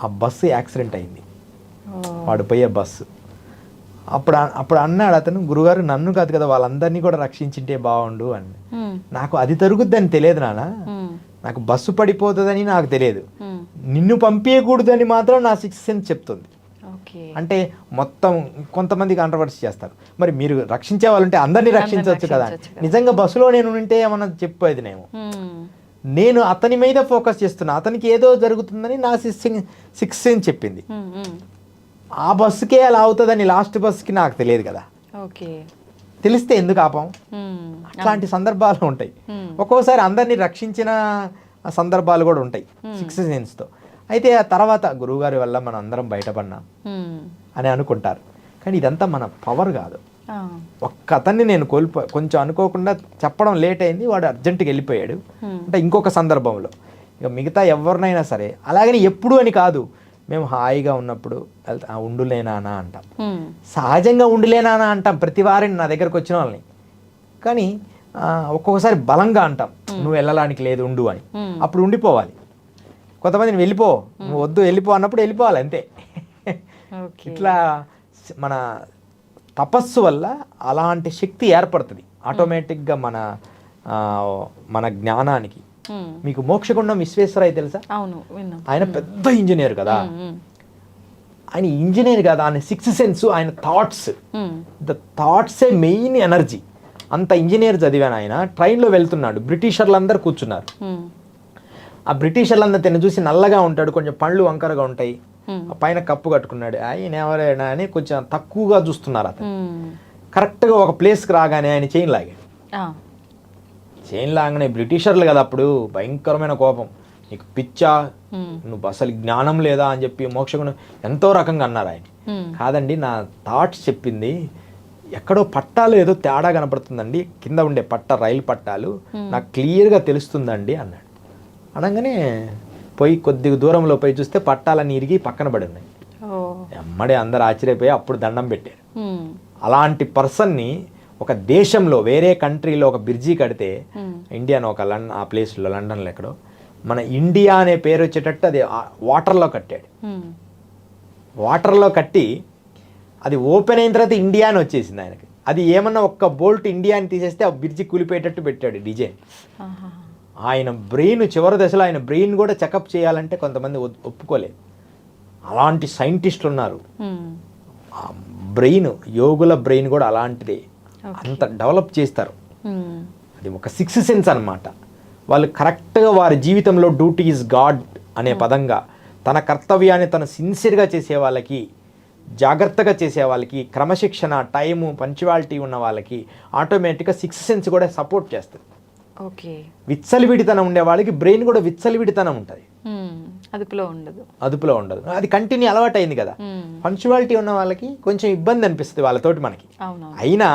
ఆ బస్సు యాక్సిడెంట్ అయింది, వాడు పోయే బస్సు. అప్పుడు అన్నాడు అతను, గురుగారు నన్ను కాదు కదా వాళ్ళందరినీ కూడా రక్షించింటే బాగుండు అని. నాకు అది జరుగుద్దని తెలియదు నాన్న, నాకు బస్సు పడిపోతుందని నాకు తెలియదు, నిన్ను పంపించకూడదని మాత్రం నా 6 సెన్స్ చెప్తుంది. అంటే మొత్తం కొంతమంది కాంట్రవర్సీ చేస్తారు, మరి మీరు రక్షించే వాళ్ళు ఉంటే అందరినీ రక్షించవచ్చు కదా. నిజంగా బస్సులో నేను ఉంటే ఏమన్నా చెప్పేది నేను అతని మీద ఫోకస్ చేస్తున్నా, అతనికి ఏదో జరుగుతుందని నా 6 సెన్స్ చెప్పింది. ఆ బస్సుకే అలా అవుతుందని లాస్ట్ బస్సుకి నాకు తెలియదు కదా. తెలిస్తే ఎందుకు ఆపం? అట్లాంటి సందర్భాలు ఉంటాయి. ఒక్కోసారి అందరినీ రక్షించిన సందర్భాలు కూడా ఉంటాయి 6 సెన్స్తో. అయితే ఆ తర్వాత గురువుగారి వల్ల మనం అందరం బయటపడినాం అని అనుకుంటారు. కానీ ఇదంతా మన పవర్ కాదు. ఒక్క అతన్ని నేను కొంచెం అనుకోకుండా చెప్పడం లేట్ అయింది, వాడు అర్జెంటుగా వెళ్ళిపోయాడు. అంటే ఇంకొక సందర్భంలో ఇక మిగతా ఎవరినైనా సరే అలాగని ఎప్పుడు అని కాదు, మేము హాయిగా ఉన్నప్పుడు ఉండులేనానా అంటాం, సహజంగా ఉండులేనానా అంటాం ప్రతి వారిని నా దగ్గరకు వచ్చిన వాళ్ళని. కానీ ఒక్కొక్కసారి బలంగా అంటాం, నువ్వు వెళ్ళడానికి లేదు ఉండు అని, అప్పుడు ఉండిపోవాలి. కొంతమంది నువ్వు వెళ్ళిపో, నువ్వు వద్దు వెళ్ళిపో అన్నప్పుడు వెళ్ళిపోవాలి అంతే. ఇట్లా మన తపస్సు వల్ల అలాంటి శక్తి ఏర్పడుతుంది ఆటోమేటిక్గా మన జ్ఞానానికి. మీకు మోక్షగుండం విశ్వేశ్వరయ్య తెలుసా? అవును, ఆయన పెద్ద ఇంజనీర్ కదా. ఆయన ఇంజనీర్ కదా, ఆయన సిక్స్త్ సెన్స్, ఆయన థాట్స్, ద థాట్సే మెయిన్ ఎనర్జీ. అంత ఇంజనీర్ చదివాను. ఆయన ట్రైన్లో వెళ్తున్నాడు, బ్రిటిషర్లందరూ కూర్చున్నారు. ఆ బ్రిటిషర్లందరూ తిని చూసి నల్లగా ఉంటాడు, కొంచెం పళ్ళు వంకరగా ఉంటాయి, పైన కప్పు కట్టుకున్నాడు, ఆయన ఎవరైనా అని కొంచెం తక్కువగా చూస్తున్నారు. అతను కరెక్ట్గా ఒక ప్లేస్కి రాగానే ఆయన చైన్ లాగాడు. చైన్ లాగానే బ్రిటిషర్లు కదా అప్పుడు భయంకరమైన కోపం, నీకు పిచ్చా, నువ్వు అసలు జ్ఞానం లేదా అని చెప్పి మోక్షగుణం ఎంతో రకంగా అన్నారు. ఆయన కాదండి, నా థాట్స్ చెప్పింది, ఎక్కడో పట్టాలు ఏదో తేడా కనపడుతుందండి, కింద ఉండే రైలు పట్టాలు నాకు క్లియర్గా తెలుస్తుందండి అన్నాడు. అనగానే పోయి కొద్దిగా దూరంలో పోయి చూస్తే పట్టాలన్నీ ఇరిగి పక్కన పడి ఉన్నాయి. ఎమ్మడే అందరు ఆశ్చర్యపోయి అప్పుడు దండం పెట్టారు. అలాంటి పర్సన్ని ఒక దేశంలో వేరే కంట్రీలో ఒక బ్రిడ్జి కడితే, ఇండియాను ఒక ఆ ప్లేస్లో లండన్లో ఎక్కడో మన ఇండియా అనే పేరు వచ్చేటట్టు అది వాటర్లో కట్టాడు. వాటర్లో కట్టి అది ఓపెన్ అయిన తర్వాత ఇండియా అని వచ్చేసింది ఆయనకి. అది ఏమన్నా ఒక్క బోల్ట్ ఇండియా అని తీసేస్తే ఆ బ్రిడ్జి కూలిపోయేటట్టు పెట్టాడు డిజైన్. ఆయన బ్రెయిన్ చివరి దశలో ఆయన బ్రెయిన్ కూడా చెకప్ చేయాలంటే కొంతమంది ఒప్పుకోలేదు. అలాంటి సైంటిస్టులు ఉన్నారు. ఆ బ్రెయిన్, యోగుల బ్రెయిన్ కూడా అలాంటిదే, అంత డెవలప్ చేస్తారు. అది ఒక సిక్స్త్ సెన్స్ అన్నమాట. వాళ్ళు కరెక్ట్గా వారి జీవితంలో డ్యూటీ ఈజ్ గాడ్ అనే పదంగా తన కర్తవ్యాన్ని తను సిన్సియర్గా చేసే వాళ్ళకి, జాగ్రత్తగా చేసే వాళ్ళకి, క్రమశిక్షణ, టైము, పంక్చువాలిటీ ఉన్న వాళ్ళకి ఆటోమేటిక్గా సిక్స్త్ సెన్స్ కూడా సపోర్ట్ చేస్తుంది. ఓకే, విచ్చలవిడితనం ఉండే వాళ్ళకి బ్రెయిన్ కూడా విచ్చలవిడితనం ఉంటుంది, అదుపులో ఉండదు. అది కంటిన్యూ అలవాటు అయింది కదా. పంక్చువాలిటీ ఉన్న వాళ్ళకి కొంచెం ఇబ్బంది అనిపిస్తుంది వాళ్ళతోటి మనకి, అయినా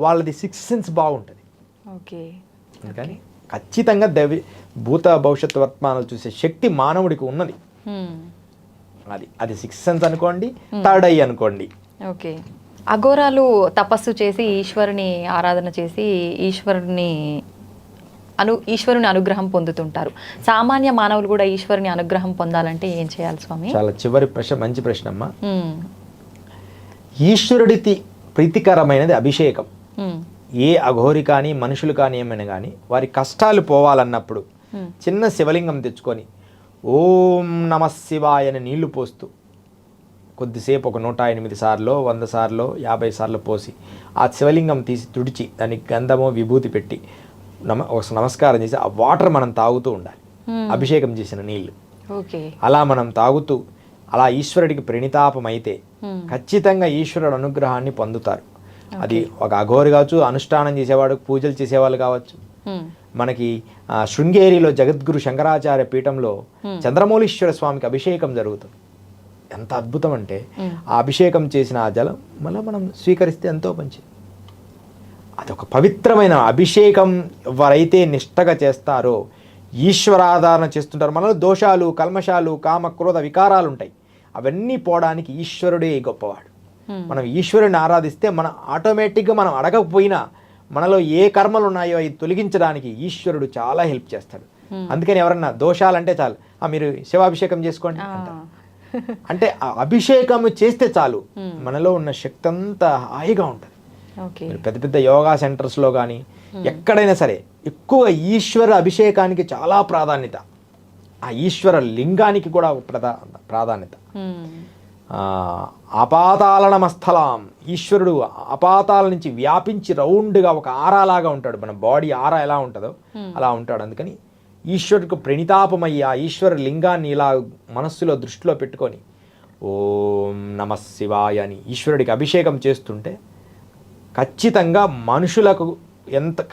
వాళ్ళది సిక్స్త్ సెన్స్ బాగుంటుంది. అందుకని ఖచ్చితంగా భూత భవిష్యత్తు వర్తమానాలు చూసే శక్తి మానవుడికి ఉన్నది. అది సిక్స్త్ సెన్స్ అనుకోండి, థర్డ్ ఐ అనుకోండి. ఓకే, అఘోరాలు తపస్సు చేసి ఈశ్వరుని ఆరాధన చేసి ఈశ్వరుని అనుగ్రహం పొందుతుంటారు. సామాన్య మానవులు కూడా ఈశ్వరుని అనుగ్రహం పొందాలంటే ఏం చేయాలి స్వామి? చాలా చివరి ప్రశ్న, మంచి ప్రశ్న అమ్మా. ఈశ్వరుడికి ప్రీతికరమైనది అభిషేకం. ఏ అఘోరి కానీ మనుషులు కానీ ఏమైనా కానీ వారి కష్టాలు పోవాలన్నప్పుడు చిన్న శివలింగం తెచ్చుకొని ఓం నమః శివాయ అని నీళ్లు పోస్తూ కొద్దిసేపు ఒక 108 సార్లు 100 సార్లు 50 సార్లు పోసి ఆ శివలింగం తీసి తుడిచి దానికి గంధమో విభూతి పెట్టి ఒక నమస్కారం చేసి ఆ వాటర్ మనం తాగుతూ ఉండాలి, అభిషేకం చేసిన నీళ్లు. అలా మనం తాగుతూ అలా ఈశ్వరుడికి ప్రణితాపం అయితే ఖచ్చితంగా ఈశ్వరుడు అనుగ్రహాన్ని పొందుతారు. అది ఒక అఘోరి కావచ్చు, అనుష్ఠానం చేసేవాడు, పూజలు చేసేవాళ్ళు కావచ్చు. మనకి శృంగేరిలో జగద్గురు శంకరాచార్య పీఠంలో చంద్రమౌళీశ్వర స్వామికి అభిషేకం జరుగుతుంది. ఎంత అద్భుతం అంటే ఆ అభిషేకం చేసిన ఆ జలం మళ్ళీ మనం స్వీకరిస్తే ఎంతో మంచిది. అదొక పవిత్రమైన అభిషేకం. ఎవరైతే నిష్టగా చేస్తారో, ఈశ్వరాధారణ చేస్తుంటారో, మనలో దోషాలు, కల్మషాలు, కామ, క్రోధ వికారాలు ఉంటాయి, అవన్నీ పోవడానికి ఈశ్వరుడే గొప్పవాడు. మనం ఈశ్వరుని ఆరాధిస్తే మన ఆటోమేటిక్గా మనం అడగకపోయినా మనలో ఏ కర్మలు ఉన్నాయో అవి తొలగించడానికి ఈశ్వరుడు చాలా హెల్ప్ చేస్తాడు. అందుకని ఎవరన్నా దోషాలంటే చాలు, మీరు శివాభిషేకం చేసుకోండి అంటారు. అంటే ఆ అభిషేకం చేస్తే చాలు మనలో ఉన్న శక్తి అంతా హాయిగా ఉంటుంది. పెద్ద పెద్ద యోగా సెంటర్స్లో కానీ ఎక్కడైనా సరే ఎక్కువ ఈశ్వర అభిషేకానికి చాలా ప్రాధాన్యత, ఆ ఈశ్వర లింగానికి కూడా ప్రాధాన్యత. అపాతాళనమస్థలాం, ఈశ్వరుడు అపాతాల నుంచి వ్యాపించి రౌండ్గా ఒక ఆరాలాగా ఉంటాడు. మన బాడీ ఆరా ఎలా ఉంటుందో అలా ఉంటాడు. అందుకని ఈశ్వరుడికి ప్రణితాపమయ్యి ఆ ఈశ్వర లింగాన్ని ఇలా మనస్సులో దృష్టిలో పెట్టుకొని ఓం నమః శివాయ అని ఈశ్వరుడికి అభిషేకం చేస్తుంటే ఖచ్చితంగా మనుషులకు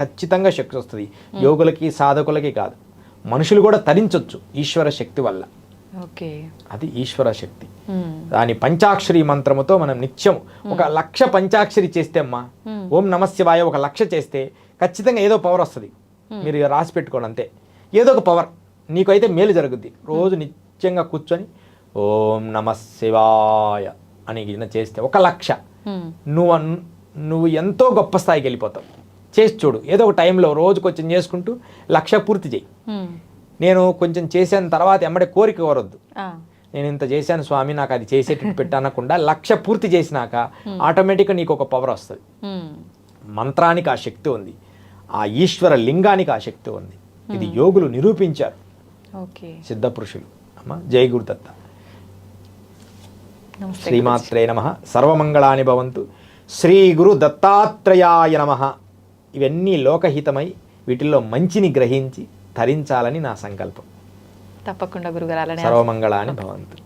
ఖచ్చితంగా శక్తి వస్తుంది. యోగులకి, సాధకులకి కాదు, మనుషులు కూడా తరించవచ్చు ఈశ్వర శక్తి వల్ల. ఓకే. అది ఈశ్వర శక్తి. దాని పంచాక్షరి మంత్రముతో మనం నిత్యం 1,00,000 పంచాక్షరి చేస్తే అమ్మా, ఓం నమశివాయ 1,00,000 చేస్తే ఖచ్చితంగా ఏదో పవర్ వస్తుంది. మీరు రాసి పెట్టుకోండి అంతే, ఏదో ఒక పవర్ నీకైతే మేలు జరుగుద్ది. రోజు నిత్యంగా కూర్చొని ఓం నమశివాయ అని చేస్తే 1,00,000 నువ్వు ఎంతో గొప్ప స్థాయికి వెళ్ళిపోతావు. చేసి చూడు, ఏదో ఒక టైంలో రోజు కొంచెం చేసుకుంటూ 1,00,000 పూర్తి చేయి. నేను కొంచెం చేసిన తర్వాత ఎమ్మడే కోరిక కోరొద్దు, నేను ఇంత చేశాను స్వామి నాకు అది చేసేటట్టు పెట్టనకుండా 1,00,000 పూర్తి చేసినాక ఆటోమేటిక్గా నీకు ఒక పవర్ వస్తుంది. మంత్రానికి ఆ శక్తి ఉంది, ఆ ఈశ్వర లింగానికి ఆ శక్తి ఉంది. ఇది యోగులు నిరూపించారు, సిద్ధ పురుషులు. అమ్మ జై గురుదత్త. శ్రీమాత్రే నమః. సర్వమంగళాని భవంతు. శ్రీ గురు దత్తాత్రేయాయ నమః. ఇవన్నీ లోకహితమై వీటిల్లో మంచిని గ్రహించి ధరించాలని నా సంకల్పం. తప్పకుండా గురుగారు. సర్వమంగళాని భవంతు.